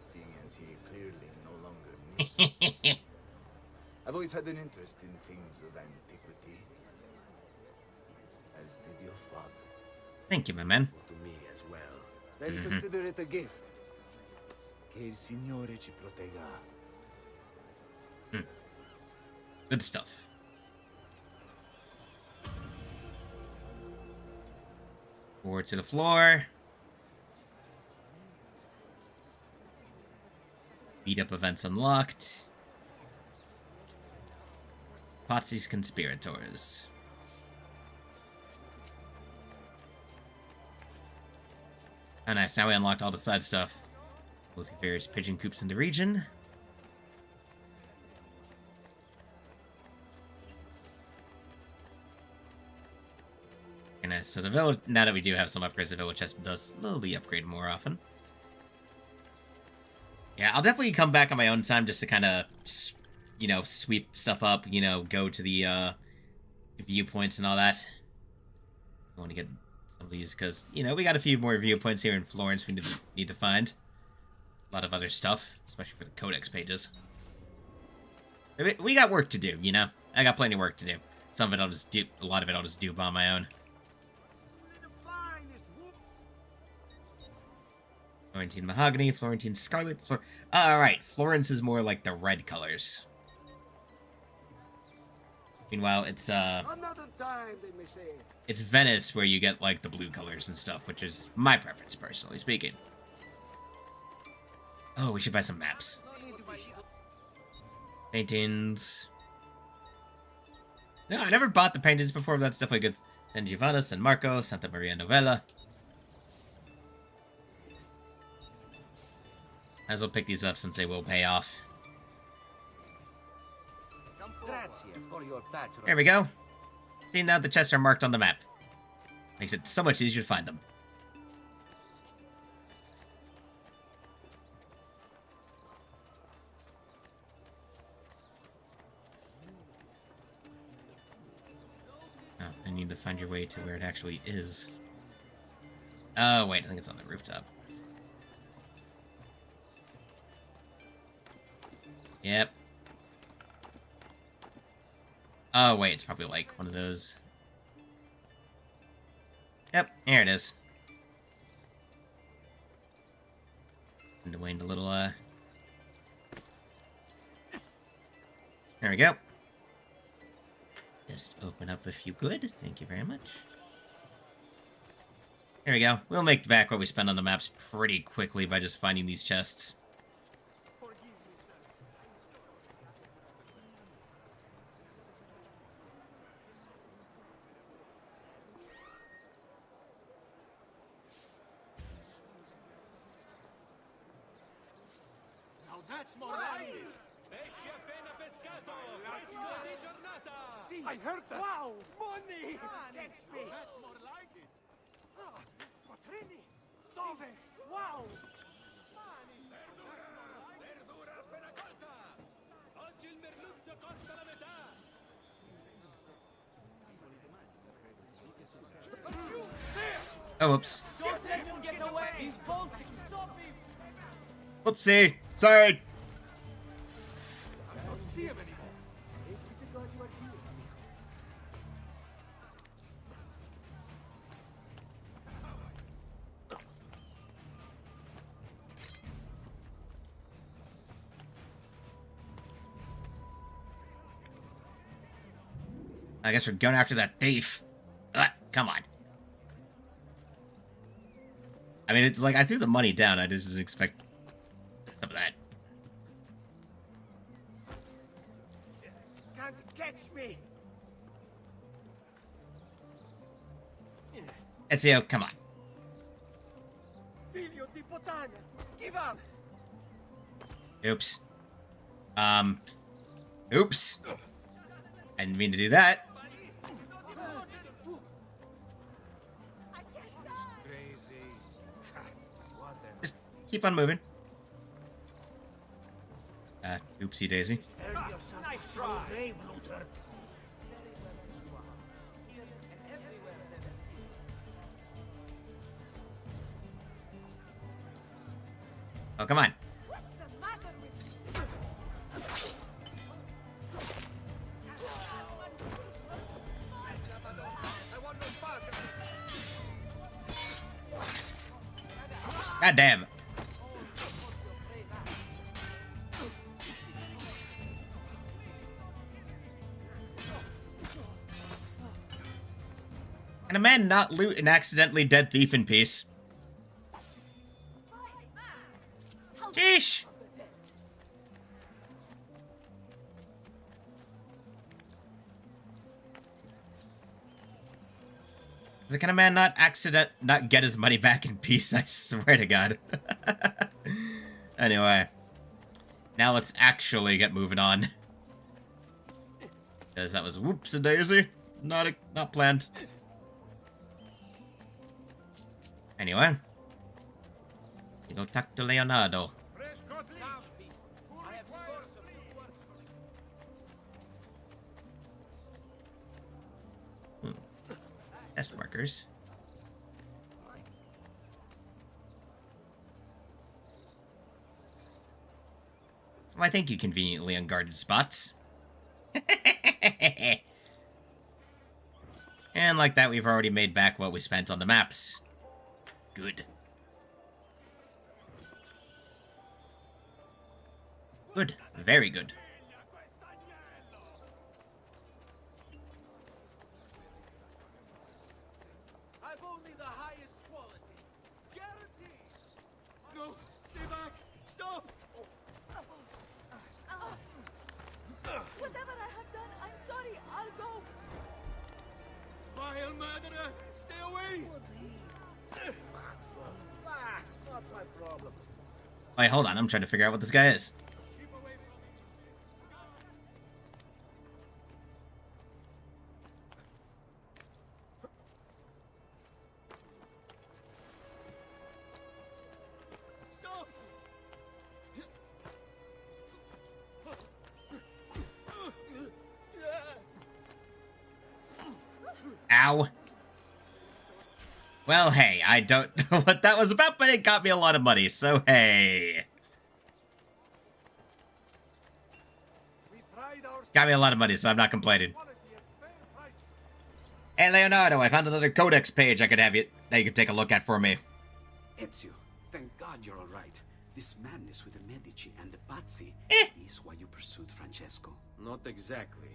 seeing as he clearly no longer needs it. I've always had an interest in things of antiquity, as did your father. Thank you, my man. To me as well. Then consider it a gift. Che il Signore ci protegga. Good stuff. Forward to the floor. Beat up events unlocked. Pazzi's conspirators. Oh, nice. Now we unlocked all the side stuff. Both the various pigeon coops in the region. Very nice. So the village, now that we do have some upgrades, the village chest does slowly upgrade more often. Yeah, I'll definitely come back on my own time just to kind of, you know, sweep stuff up, you know, go to the viewpoints and all that. I want to get some of these because, you know, we got a few more viewpoints here in Florence we need to find. A lot of other stuff, especially for the codex pages. We got work to do, you know? I got plenty of work to do. Some of it I'll just do, a lot of it I'll just do by my own. Florentine mahogany, Florentine scarlet, alright, Florence is more like the red colors. Meanwhile, it's Another time, they may say. It's Venice where you get like the blue colors and stuff, which is my preference, personally speaking. Oh, we should buy some maps. Paintings. No, I never bought the paintings before, but that's definitely good. San Giovanni, San Marco, Santa Maria Novella. Might as well pick these up since they will pay off. There we go. See, now the chests are marked on the map. Makes it so much easier to find them. Oh, I need to find your way to where it actually is. Oh, wait, I think it's on the rooftop. Yep. Oh, wait, it's probably like one of those. Yep, here it is. And to wind a little, There we go. Just open up if you could. Thank you very much. Here we go. We'll make back what we spend on the maps pretty quickly by just finding these chests. That's more money! Pesce appena pescato! Fresco di giornata! See, I heard that! Wow! Money! That's more like it! Quattrini! Dove? Wow! Verdura appena colta! Oggi il merluzzo costa la metà! Oh, whoops. Don't let him get away! He's bolting! Stop him! Whoopsie. Sorry. I don't see him anymore. I guess we're going after that thief. Come on. I mean, it's like I threw the money down. I just didn't expect some of that. Can't catch me! Ezio, come on. Figlio di puttana! Give up! Oops. Oops. I didn't mean to do that. Crazy. Just keep on moving. Oopsie daisy. Nice try! Oh, come on. God damn. Can a man not loot an accidentally dead thief in peace? Sheesh. Can a man not get his money back in peace? I swear to God. Anyway, now let's actually get moving on, because that was whoops-a-daisy, not planned. Anyway, you go talk to Leonardo. Test markers. Why, thank you, conveniently unguarded spots. And like that, we've already made back what we spent on the maps. Good. Good. Very good. I've only the highest quality. Guaranteed! No! Stay back! Stop! Whatever I have done, I'm sorry. I'll go. Vile murderer! Stay away! Not my problem. Wait, hold on. I'm trying to figure out what this guy is. Stop! Ow. Well, hey, I don't know what that was about, but it got me a lot of money, so hey. Got me a lot of money, so I'm not complaining. Hey, Leonardo, I found another codex page that you could take a look at for me. Ezio, thank God you're all right. This madness with the Medici and the Pazzi is why you pursued Francesco. Not exactly.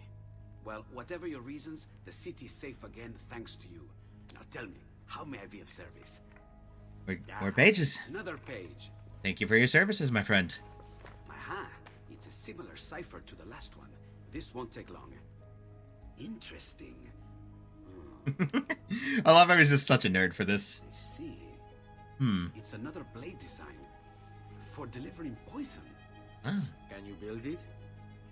Well, whatever your reasons, the city's safe again thanks to you. Now tell me, how may I be of service? More pages. Another page. Thank you for your services, my friend. Aha, it's a similar cipher to the last one. This won't take long. Interesting. I love how he's just such a nerd for this. I see. Hmm. It's another blade design for delivering poison. Ah. Can you build it?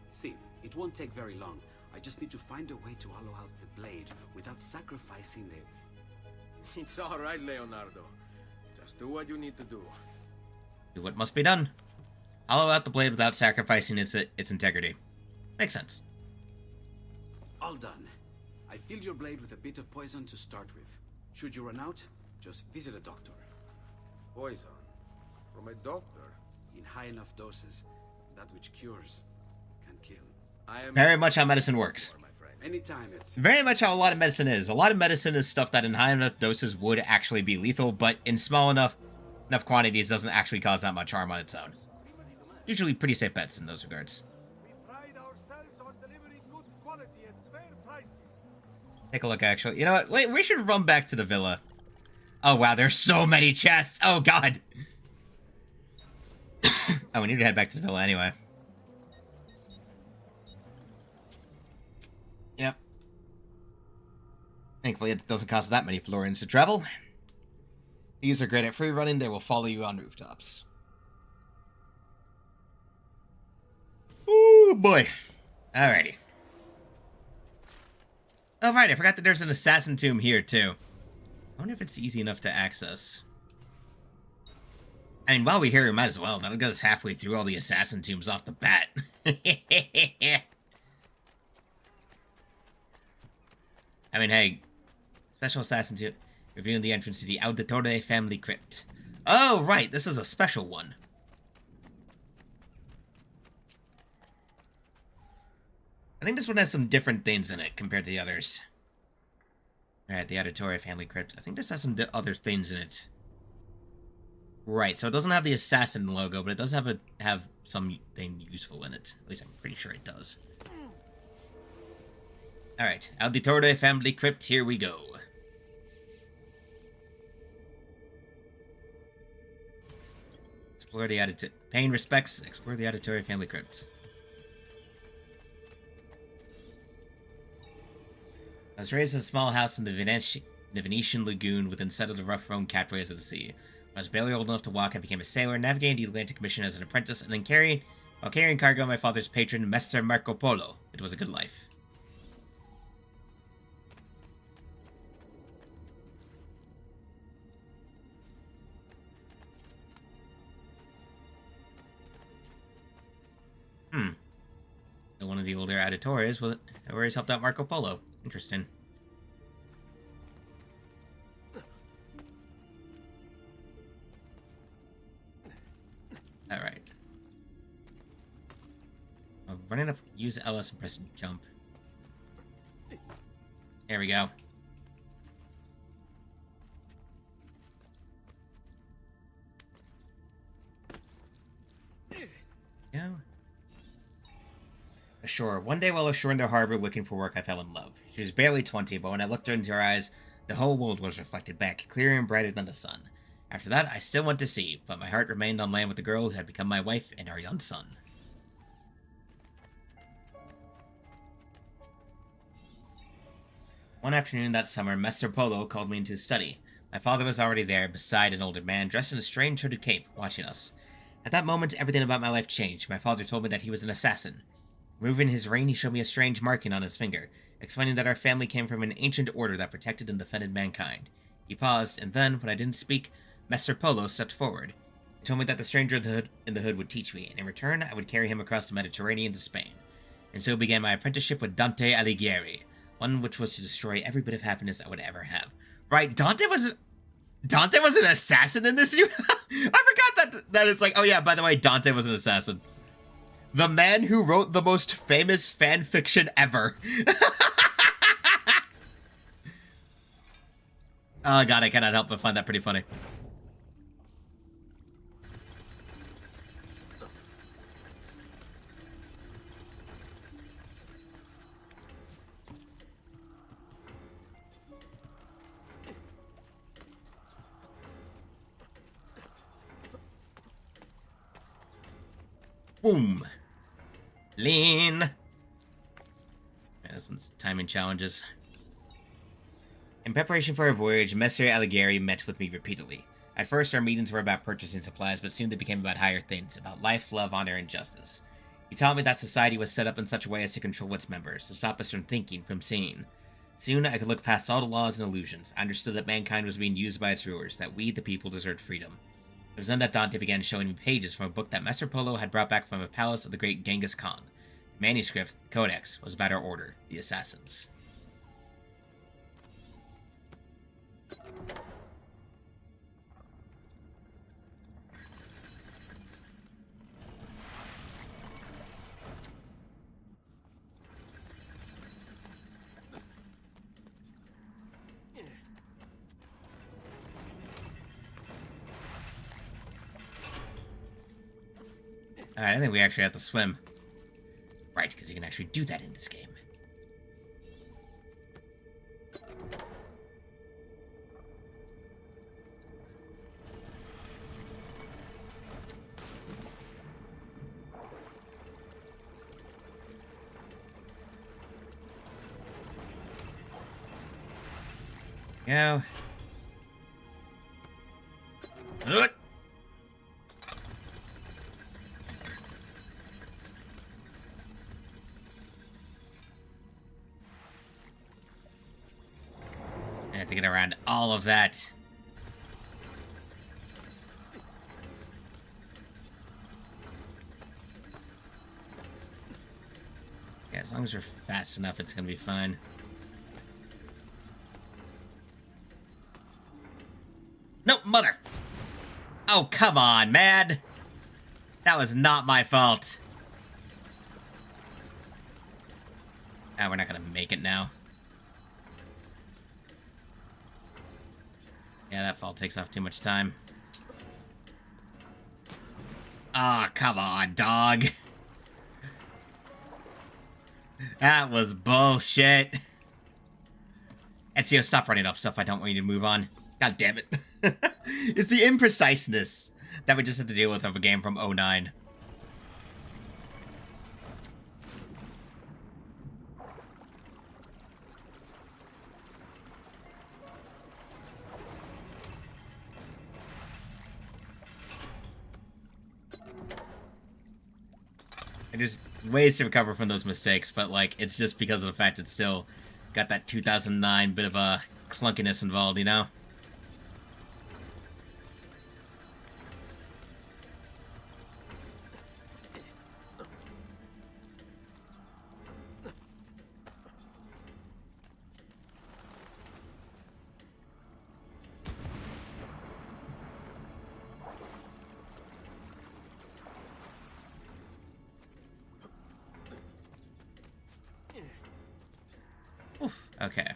See, it won't take very long. I just need to find a way to hollow out the blade without sacrificing the... It's all right, Leonardo. Just do what you need to do. Do what must be done. Hollow out the blade without sacrificing its integrity. Makes sense. All done. I filled your blade with a bit of poison to start with. Should you run out, Just visit a doctor. Poison? From a doctor? In high enough doses, that which cures can kill. I am Very much how medicine works. Anytime it's Very much how a lot of medicine is. A lot of medicine is stuff that in high enough doses would actually be lethal, but in small enough quantities doesn't actually cause that much harm on its own. Usually pretty safe bets in those regards. Pride ourselves on delivering good quality at fair prices. Take a look, actually. You know what? We should run back to the villa. Oh, wow. There's so many chests. Oh, God. Oh, we need to head back to the villa anyway. Yep. Thankfully, it doesn't cost that many florins to travel. These are great at free running. They will follow you on rooftops. Ooh, boy. Alrighty. Oh, right. I forgot that there's an assassin tomb here, too. I wonder if it's easy enough to access. I mean, while we're here, we might as well. That'll get us halfway through all the assassin tombs off the bat. I mean, hey. Special assassin tomb. Revealing the entrance to the Auditore family crypt. Oh, right. This is a special one. I think this one has some different things in it compared to the others. Alright, the Auditore family crypt. I think this has some other things in it. Right, so it doesn't have the assassin logo, but it does have something useful in it. At least I'm pretty sure it does. Alright, Auditore family crypt, here we go. Explore the Auditore... Paying respects, explore the Auditore family crypt. I was raised in a small house in the Venetian lagoon within sight of the rough-thrown catways of the sea. When I was barely old enough to walk, I became a sailor, navigating the Atlantic Ocean as an apprentice, and then while carrying cargo on my father's patron, Messer Marco Polo. It was a good life. So one of the older auditores was where he's helped out Marco Polo. Interesting. Alright. I'm running up, use LS and press jump. There we go. Yeah. Ashore. One day while ashore in the harbor looking for work, I fell in love. She was barely 20, but when I looked into her eyes, the whole world was reflected back, clearer and brighter than the sun. After that, I still went to sea, but my heart remained on land with the girl who had become my wife and our young son. One afternoon that summer, Messer Polo called me into his study. My father was already there, beside an older man, dressed in a strange hooded cape, watching us. At that moment, everything about my life changed. My father told me that he was an assassin. Removing his ring, he showed me a strange marking on his finger, explaining that our family came from an ancient order that protected and defended mankind. He paused, and then, when I didn't speak, Messer Polo stepped forward. He told me that the stranger in the hood would teach me, and in return, I would carry him across the Mediterranean to Spain. And so began my apprenticeship with Dante Alighieri, one which was to destroy every bit of happiness I would ever have. Right, Dante was an assassin in this? I forgot that it's like, oh yeah, by the way, Dante was an assassin. The man who wrote the most famous fan fiction ever. Oh god, I cannot help but find that pretty funny. Boom. Lean. Yeah, this one's timing challenges. In preparation for our voyage, Messer Alighieri met with me repeatedly. At first, our meetings were about purchasing supplies, but soon they became about higher things, about life, love, honor, and justice. He taught me that society was set up in such a way as to control its members, to stop us from thinking, from seeing. Soon, I could look past all the laws and illusions. I understood that mankind was being used by its rulers, that we, the people, deserved freedom. It was then that Dante began showing me pages from a book that Messer Polo had brought back from a palace of the great Genghis Khan. The manuscript, the Codex, was about our order, the Assassins. Alright, I think we actually have to swim. Right, because you can actually do that in this game. Go. Good. I have to get around all of that. Yeah, as long as you're fast enough, it's gonna be fine. No, mother! Oh, come on, man! That was not my fault. Ah, we're not gonna make it now. Yeah, that fall takes off too much time. Ah, come on, dog. That was bullshit. Ezio, stop running off stuff I don't want you to move on. God damn it. It's the impreciseness that we just had to deal with of a game from 2009. And there's ways to recover from those mistakes, but, like, it's just because of the fact it's still got that 2009 bit of a clunkiness involved, you know? Oof, okay.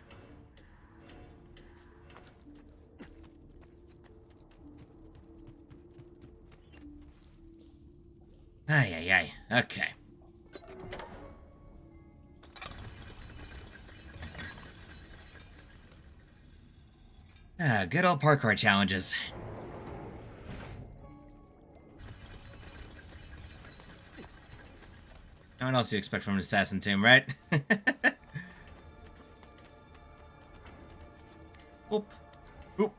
Ay, ay, ay. Okay. Ah, good old parkour challenges. What else do you expect from an assassin tomb, right? Oop. Oop.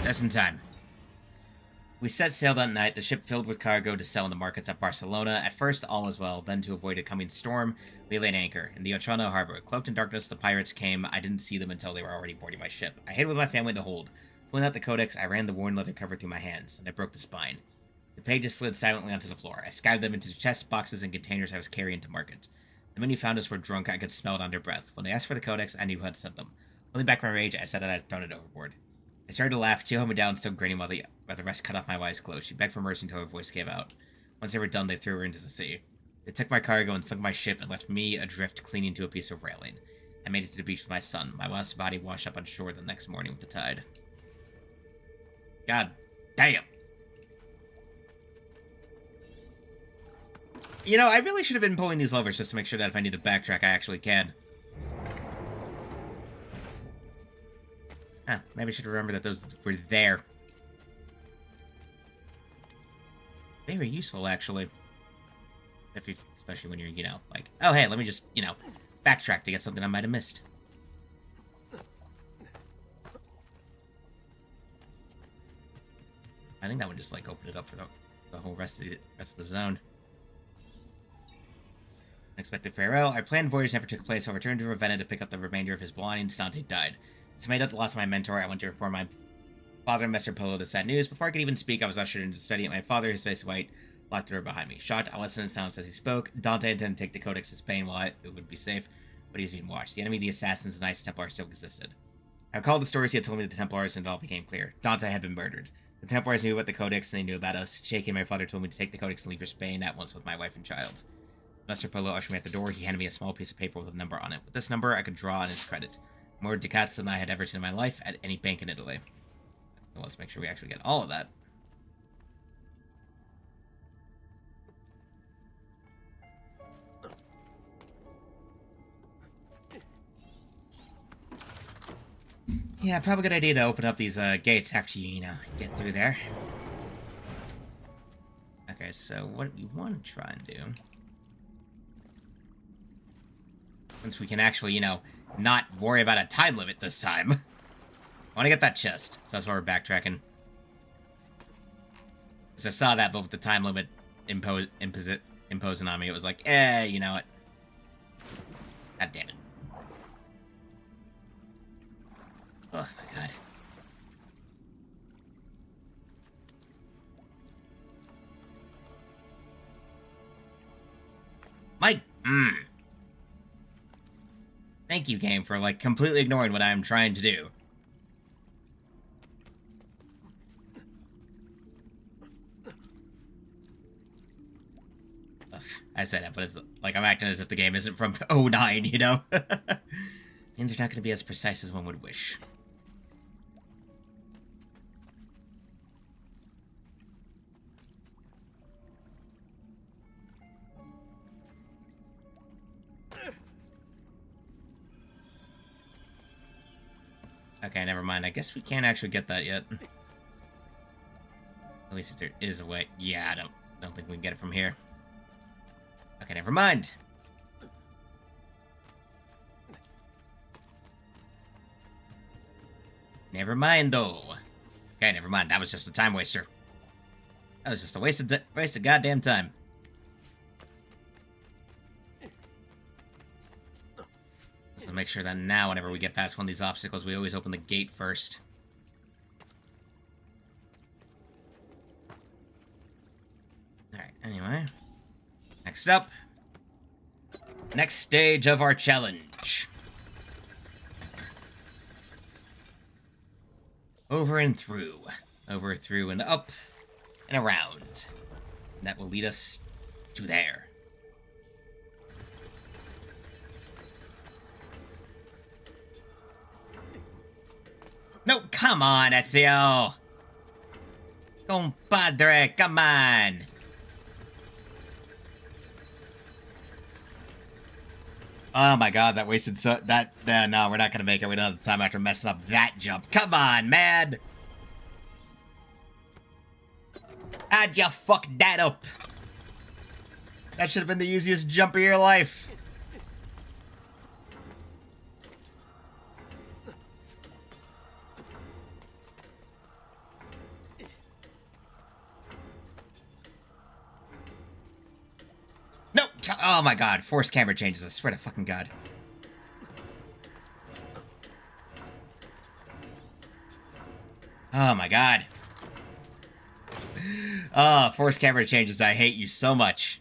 Just in time. We set sail that night, the ship filled with cargo to sell in the markets at Barcelona. At first, all was well. Then, to avoid a coming storm, we laid anchor in the Otrano harbor. Cloaked in darkness, the pirates came. I didn't see them until they were already boarding my ship. I hid with my family in the hold. Pulling out the codex, I ran the worn leather cover through my hands, and I broke the spine. The pages slid silently onto the floor. I scattered them into the chests, boxes, and containers I was carrying to market. The men who found us were drunk. I could smell it on their breath. When they asked for the codex, I knew who had sent them. Holding back my rage, I said that I had thrown it overboard. I started to laugh. Teal held me down, still grinning while the rest cut off my wife's clothes. She begged for mercy until her voice gave out. Once they were done, they threw her into the sea. They took my cargo and sunk my ship and left me adrift, clinging to a piece of railing. I made it to the beach with my son. My wife's body washed up on shore the next morning with the tide. God damn. You know, I really should have been pulling these levers just to make sure that if I need to backtrack, I actually can. Ah, maybe I should remember that those were there. Very useful, actually. Especially when you're, you know, like, oh, hey, let me just, you know, backtrack to get something I might have missed. I think that would just, like, open it up for the whole rest of the zone. Unexpected farewell. Our planned voyage never took place, so I returned to Ravenna to pick up the remainder of his belongings. Dante died. To made up the loss of my mentor, I went to inform my father and Messer Polo the sad news. Before I could even speak, I was ushered into the study at my father, his face white, locked the door behind me. Shocked, I listened in silence as he spoke. Dante intended to take the Codex to Spain while it would be safe, but he was being watched. The enemy, the assassins, and Knights Templar still existed. I recalled the stories he had told me of the Templars, and it all became clear. Dante had been murdered. The Templars knew about the Codex, and they knew about us. Shaking, my father told me to take the Codex and leave for Spain at once with my wife and child. Messer Polo ushered me at the door. He handed me a small piece of paper with a number on it. With this number, I could draw on his credit. More ducats than I had ever seen in my life at any bank in Italy. So let's make sure we actually get all of that. Yeah, probably a good idea to open up these gates after you know, get through there. Okay, so what we want to try and do... Since we can actually, you know, not worry about a time limit this time. I want to get that chest, so that's why we're backtracking. Because I saw that, but with the time limit imposing on me, it was like, you know what? God damn it. Oh, my God. Mike! Thank you, game, for, like, completely ignoring what I'm trying to do. Ugh, I said that, but it's like I'm acting as if the game isn't from '09, you know? Things are not going to be as precise as one would wish. Okay, never mind. I guess we can't actually get that yet. At least if there is a way. Yeah, I don't think we can get it from here. Okay, never mind. Never mind, though. Okay, never mind. That was just a time waster. That was just a waste of goddamn time. Just to make sure that now, whenever we get past one of these obstacles, we always open the gate first. Alright, anyway. Next up. Next stage of our challenge. Over and through. Over, through, and up, and around. And that will lead us to there. No, come on, Ezio! Compadre, come on! Oh my god, that wasted so... no, we're not gonna make it. We don't have the time after messing up that jump. Come on, man! How'd you fuck that up? That should have been the easiest jump of your life. No! Oh my god, forced camera changes, I swear to fucking god. Oh my god. Oh, forced camera changes, I hate you so much.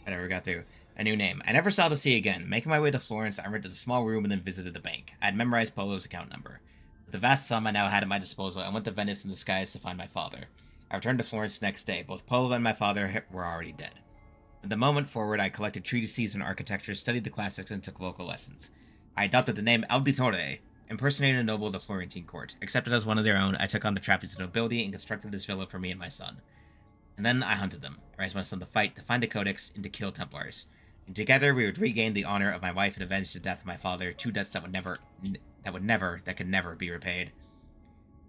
Whatever, we got through. A new name. I never saw the sea again. Making my way to Florence, I rented a small room and then visited the bank. I had memorized Polo's account number. With the vast sum I now had at my disposal, I went to Venice in disguise to find my father. I returned to Florence the next day. Both Polo and my father were already dead. From the moment forward, I collected treatises on architecture, studied the classics, and took vocal lessons. I adopted the name Auditore, impersonating a noble of the Florentine court. Accepted as one of their own, I took on the trappings of nobility and constructed this villa for me and my son. And then I hunted them. I raised my son to fight, to find the Codex, and to kill Templars. And together we would regain the honor of my wife and avenge the death of my father, two debts that could never be repaid.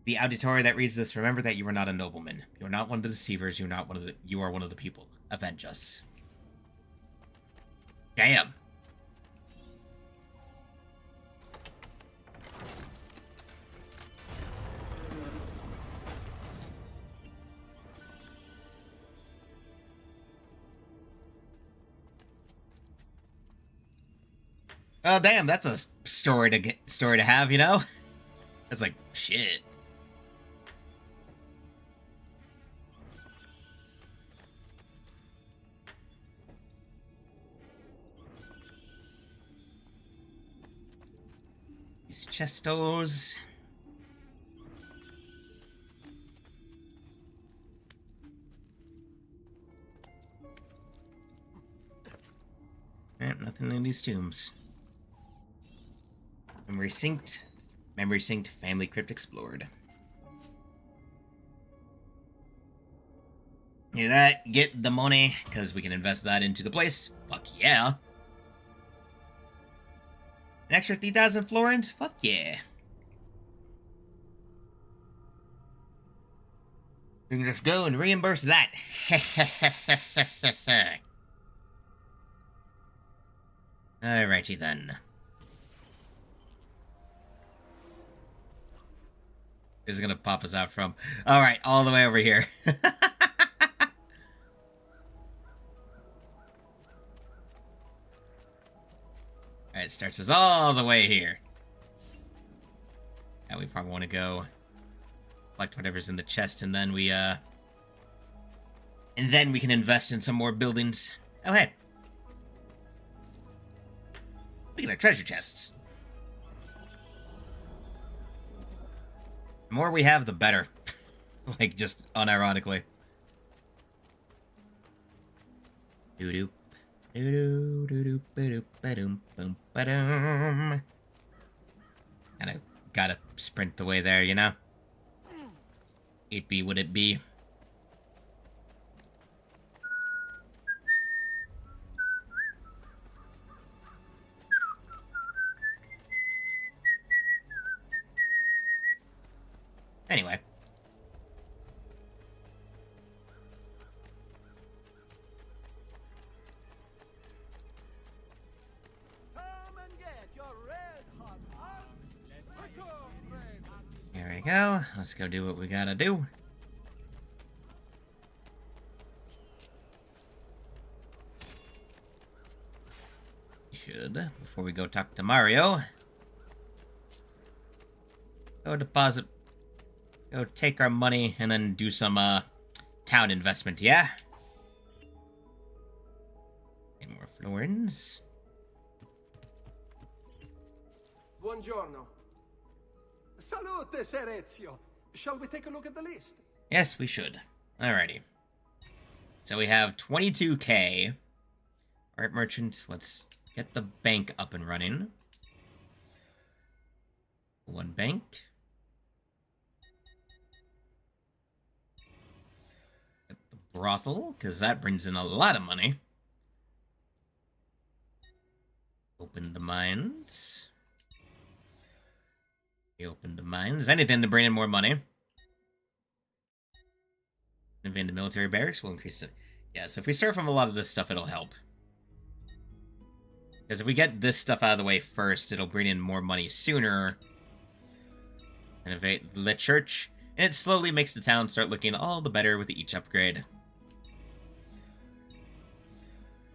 The Auditore that reads this, remember that you are not a nobleman. You are not one of the deceivers, you are one of the people. Avenge us. Damn. Oh damn, that's a story to have, you know? It's like shit. These chestos. Nothing in these tombs. Memory synced. Memory synced. Family crypt explored. Hear that? Get the money, because we can invest that into the place. Fuck yeah. An extra 3,000 florins? Fuck yeah. We can just go and reimburse that. Alrighty then. This is gonna pop us out from... Alright, all the way over here. Alright, it starts us all the way here. Now we probably want to go collect whatever's in the chest, and then we can invest in some more buildings. Oh, hey. Speaking of treasure chests. The more we have, the better. Like, just unironically. Doo-doo. Doo-doo, doo-doo, ba-doo, ba-doom, boom, ba-doom. Kinda gotta sprint the way there, you know? It be what it be. Anyway. Here we go. Let's go do what we gotta do. Should, before we go talk to Mario, go deposit, go take our money, and then do some, town investment, yeah? And more florins. Buongiorno. Salute, Ser Ezio. Shall we take a look at the list? Yes, we should. Alrighty. So we have 22k. Art merchant, let's get the bank up and running. One bank. Get the brothel, because that brings in a lot of money. Open the mines. We open the mines. Anything to bring in more money. Invade the military barracks will increase it. Yeah, so if we start from a lot of this stuff, it'll help. Because if we get this stuff out of the way first, it'll bring in more money sooner. Innovate the church. And it slowly makes the town start looking all the better with each upgrade.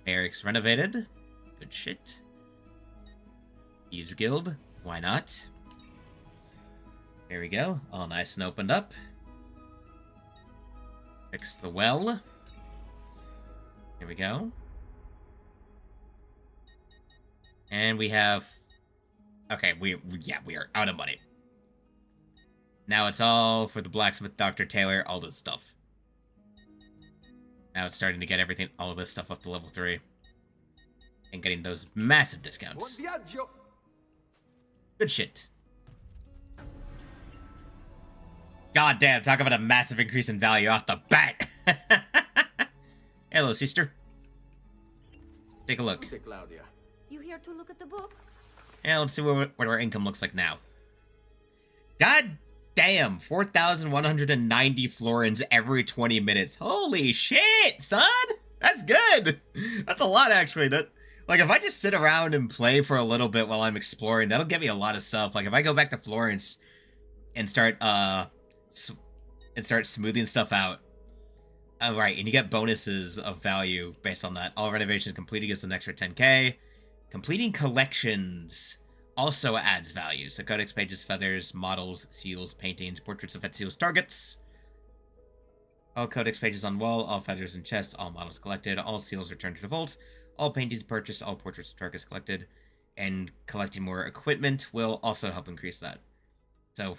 Barracks renovated. Good shit. Thieves Guild. Why not? There we go. All nice and opened up. Fix the well. Here we go. And we have... Okay, we are out of money. Now it's all for the blacksmith, Dr. Taylor, all this stuff. Now it's starting to get everything, all of this stuff up to level 3. And getting those massive discounts. Good shit. God damn, talk about a massive increase in value off the bat. Hello, sister. Take a look. You here to look at the book? Yeah, let's see what our income looks like now. God damn, 4,190 florins every 20 minutes. Holy shit, son! That's good! That's a lot, actually. That, like, if I just sit around and play for a little bit while I'm exploring, that'll give me a lot of stuff. Like, if I go back to Florence and start smoothing stuff out. Oh, right, and you get bonuses of value based on that. All renovations completed gives an extra 10k. Completing collections also adds value. So codex pages, feathers, models, seals, paintings, portraits of Ezio's targets. All codex pages on wall, all feathers and chests, all models collected, all seals returned to the vault, all paintings purchased, all portraits of targets collected, and collecting more equipment will also help increase that. So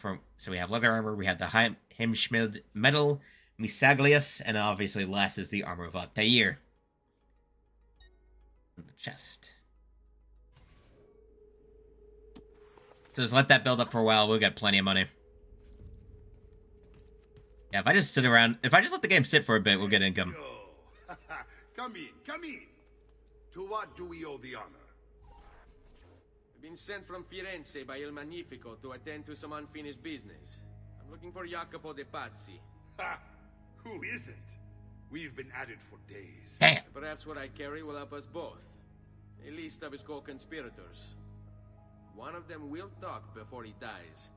we have leather armor, we have the Hemschmied metal, Misaglius, and obviously last is the armor of Altair. The chest. So just let that build up for a while. We'll get plenty of money. Yeah, if I just sit around... If I just let the game sit for a bit, we'll get income. Come in, come in. To what do we owe the honor? I've been sent from Firenze by Il Magnifico to attend to some unfinished business. I'm looking for Jacopo de Pazzi. Ha! Who isn't? We've been at it for days. Damn. Perhaps what I carry will help us both. A list of his co-conspirators. One of them will talk before he dies.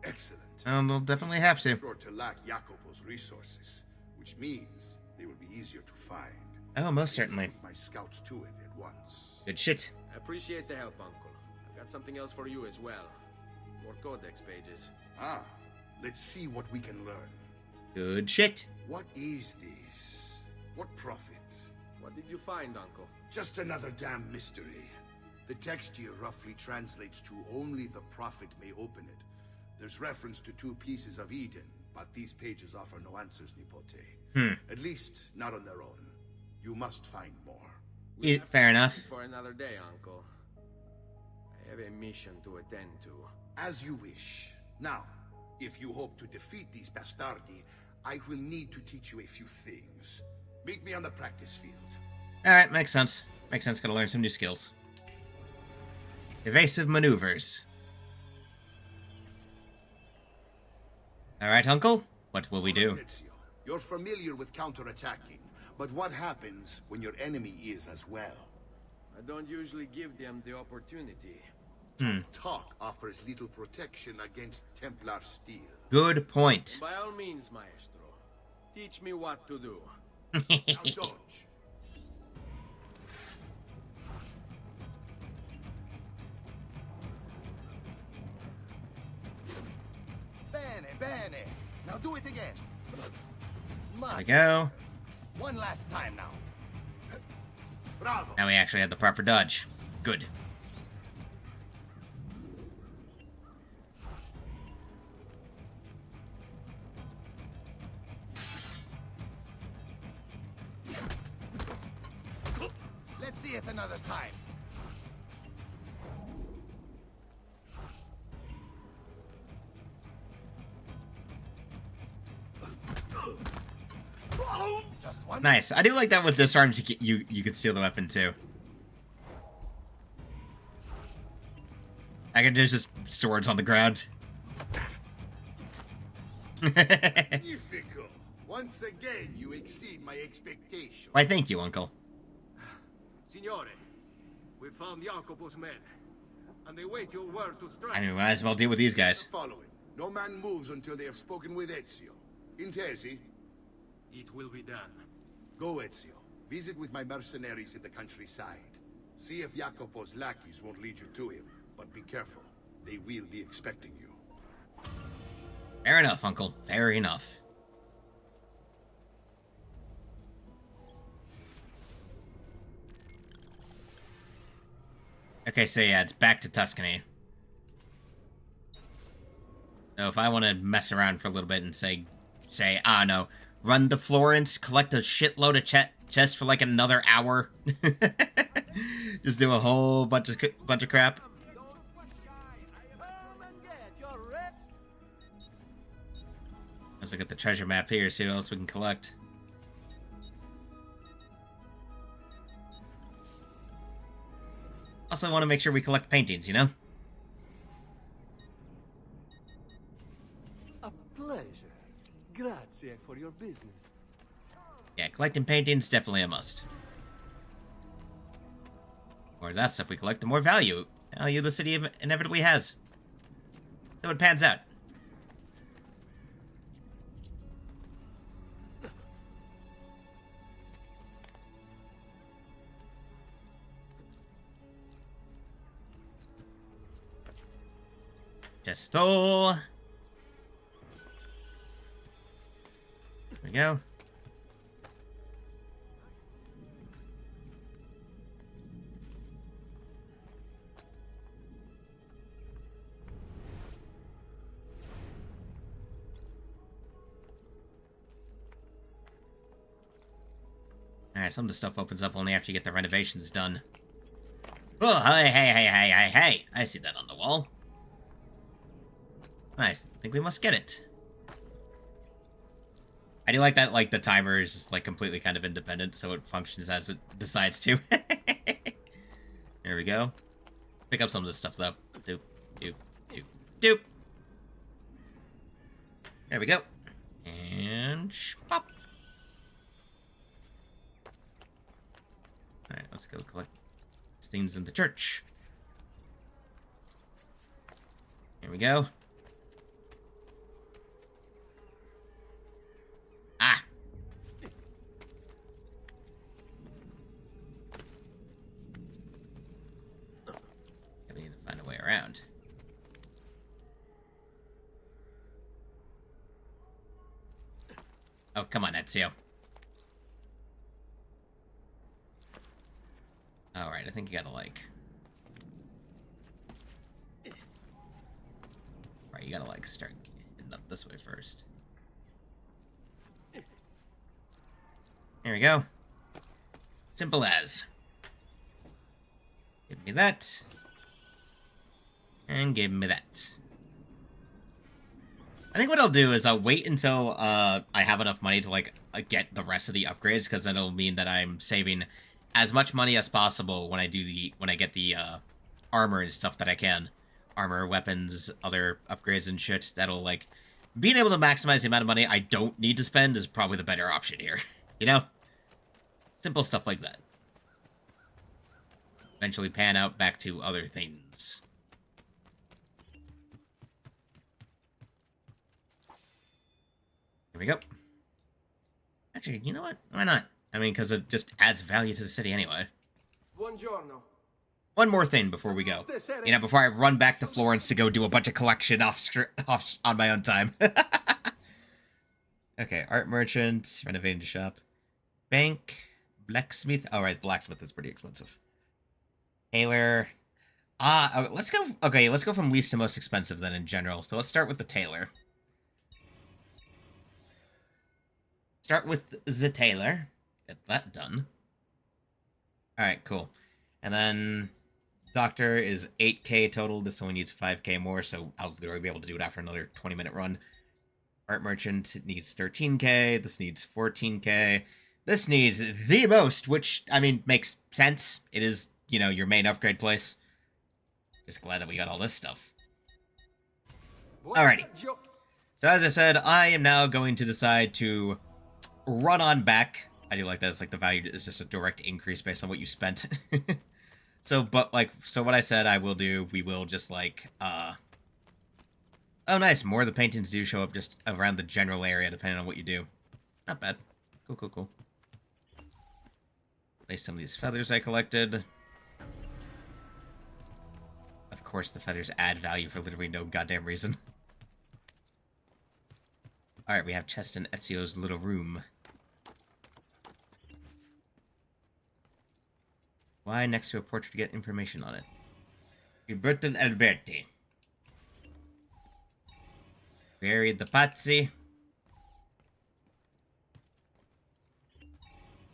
Excellent. They'll definitely have to. Sure to lack Jacopo's resources, which means they will be easier to find. Oh, most certainly. My scouts to it at once. Good shit. I appreciate the help, Uncle. I've got something else for you as well. More codex pages. Ah, let's see what we can learn. Good shit. What is this? What prophet? What did you find, Uncle? Just another damn mystery. The text here roughly translates to only the prophet may open it. There's reference to 2 pieces of Eden, but these pages offer no answers, Nipote. At least, not on their own. You must find more. Fair enough. For another day, Uncle. I have a mission to attend to. As you wish. Now, if you hope to defeat these bastardi, I will need to teach you a few things. Meet me on the practice field. Alright, makes sense. Makes sense, gotta learn some new skills. Evasive maneuvers. Alright, Uncle. What will we do? You're familiar with counterattacking, but what happens when your enemy is as well? I don't usually give them the opportunity. Talk offers little protection against Templar steel. Good point. By all means, Maestro. Teach me what to do. Now dodge. Bene, bene. Now do it again. There we go. One last time now. Bravo. Now we actually have the proper dodge. Good. Let's see it another time. Just one. Nice. I do like that with disarms you could steal the weapon too. I can just swords on the ground. Magnifico. Once again, you exceed my expectations. Why, thank you, Uncle. Signore, we found Jacopo's men, and they wait your word to strike. I mean, we might as well deal with these guys. Following. No man moves until they have spoken with Ezio. Intesi? It will be done. Go, Ezio. Visit with my mercenaries in the countryside. See if Jacopo's lackeys won't lead you to him. But be careful. They will be expecting you. Fair enough, Uncle. Fair enough. Okay, so yeah, it's back to Tuscany. So if I want to mess around for a little bit and say, I don't know, run to Florence, collect a shitload of chests for like another hour, just do a whole bunch of crap. Let's look at the treasure map here, see what else we can collect. Also, I want to make sure we collect paintings, you know? A pleasure. Grazie for your business. Yeah, collecting paintings, definitely a must. The more of that stuff we collect, the more value the city inevitably has. So it pans out. Gesto. There we go. Alright, some of the stuff opens up only after you get the renovations done. Oh, hey. I see that on the wall. Nice. I think we must get it. I do like that, like, the timer is just, like, completely kind of independent, so it functions as it decides to. There we go. Pick up some of this stuff, though. Doop, doop, doop, doop. There we go. And pop. Alright, let's go collect things in the church. Here we go. Ah! We need to find a way around. Oh, come on, Ezio. Alright, I think you gotta, like... Right, you gotta, like, start heading up this way first. There we go. Simple as. Give me that. And give me that. I think what I'll do is I'll wait until I have enough money to, like, get the rest of the upgrades, because then it'll mean that I'm saving as much money as possible when I get the armor and stuff that I can. Armor, weapons, other upgrades and shit. That'll, like, being able to maximize the amount of money I don't need to spend is probably the better option here. You know? Simple stuff like that. Eventually pan out back to other things. Here we go. Actually, you know what? Why not? I mean, because it just adds value to the city anyway. Buongiorno. One more thing before we go. You know, before I run back to Florence to go do a bunch of collection off on my own time. Okay, art merchant, renovating the shop. Bank, blacksmith. Oh, right, blacksmith is pretty expensive. Tailor. Let's go. Okay, let's go from least to most expensive then in general. So let's start with the tailor. Start with the tailor. Get that done. Alright, cool. And then doctor is 8k total. This only needs 5k more, so I'll literally be able to do it after another 20-minute run. Art merchant needs 13k. This needs 14k. This needs the most, which, I mean, makes sense. It is, you know, your main upgrade place. Just glad that we got all this stuff. Alrighty. So as I said, I am now going to decide to run on back. I do like that. It's like the value is just a direct increase based on what you spent. So what I said I will do, we will just like, oh nice, more of the paintings do show up just around the general area depending on what you do. Not bad. Cool, cool, cool. Place some of these feathers I collected. Of course the feathers add value for literally no goddamn reason. Alright, we have chest in Ezio's little room. Why next to a portrait to get information on it? Roberto Alberti. Buried the Pazzi.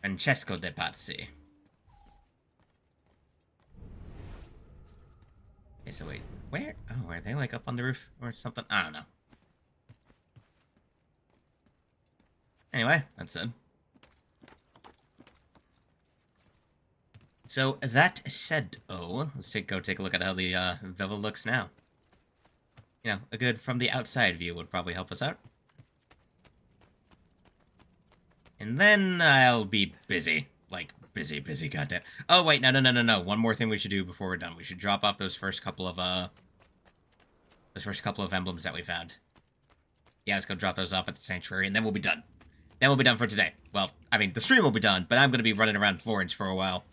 Francesco de Pazzi. Okay, so wait, where? Oh, are they like up on the roof or something? I don't know. Anyway, that's it. So, that said, let's go take a look at how the Viva looks now. You know, a good from the outside view would probably help us out. And then I'll be busy. Like, busy, goddamn. Oh, wait, no. One more thing we should do before we're done. We should drop off those first couple of emblems that we found. Yeah, let's go drop those off at the sanctuary, and then we'll be done. Then we'll be done for today. Well, I mean, the stream will be done, but I'm going to be running around Florence for a while.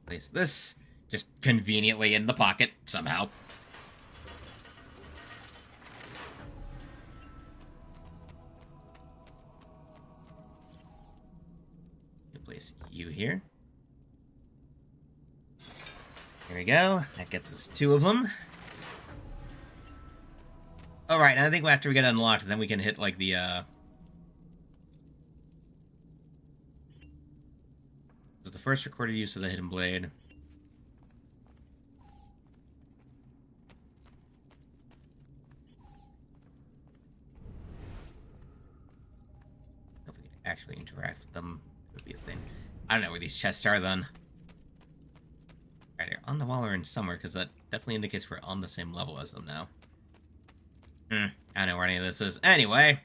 Place this just conveniently in the pocket somehow. Place you here. There we go. That gets us 2 of them. Alright, and I think after we get unlocked, then we can hit, like, the, was the first recorded use of the Hidden Blade. If we can actually interact with them, it would be a thing. I don't know where these chests are, then. Right, they're on the wall or in somewhere, because that definitely indicates we're on the same level as them now. I don't know where any of this is. Anyway.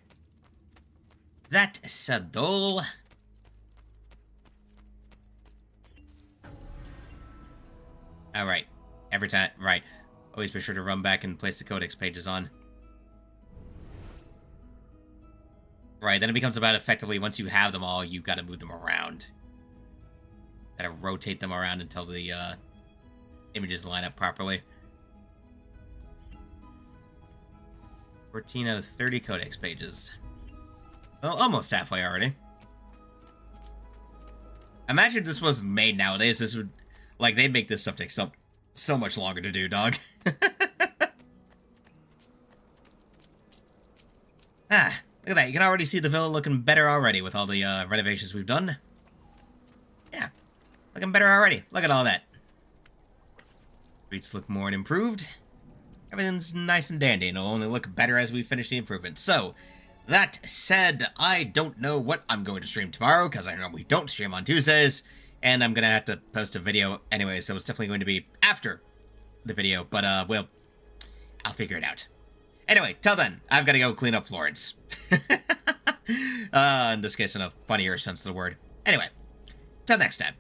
That said, though. Alright. Every time. Right. Always be sure to run back and place the codex pages on. Right, then it becomes about effectively, once you have them all, you gotta move them around. Gotta rotate them around until the, images line up properly. 14 out of 30 codex pages. Well, almost halfway already. Imagine if this was made nowadays. This would... Like, they'd make this stuff take so much longer to do, dog. Ah, look at that. You can already see the villa looking better already with all the renovations we've done. Yeah, looking better already. Look at all that. Streets look more and improved. Everything's nice and dandy, and it'll only look better as we finish the improvements. So, that said, I don't know what I'm going to stream tomorrow, because I normally don't stream on Tuesdays, and I'm going to have to post a video anyway, so it's definitely going to be after the video, but, well, I'll figure it out. Anyway, till then, I've got to go clean up Florence. In this case, in a funnier sense of the word. Anyway, till next time.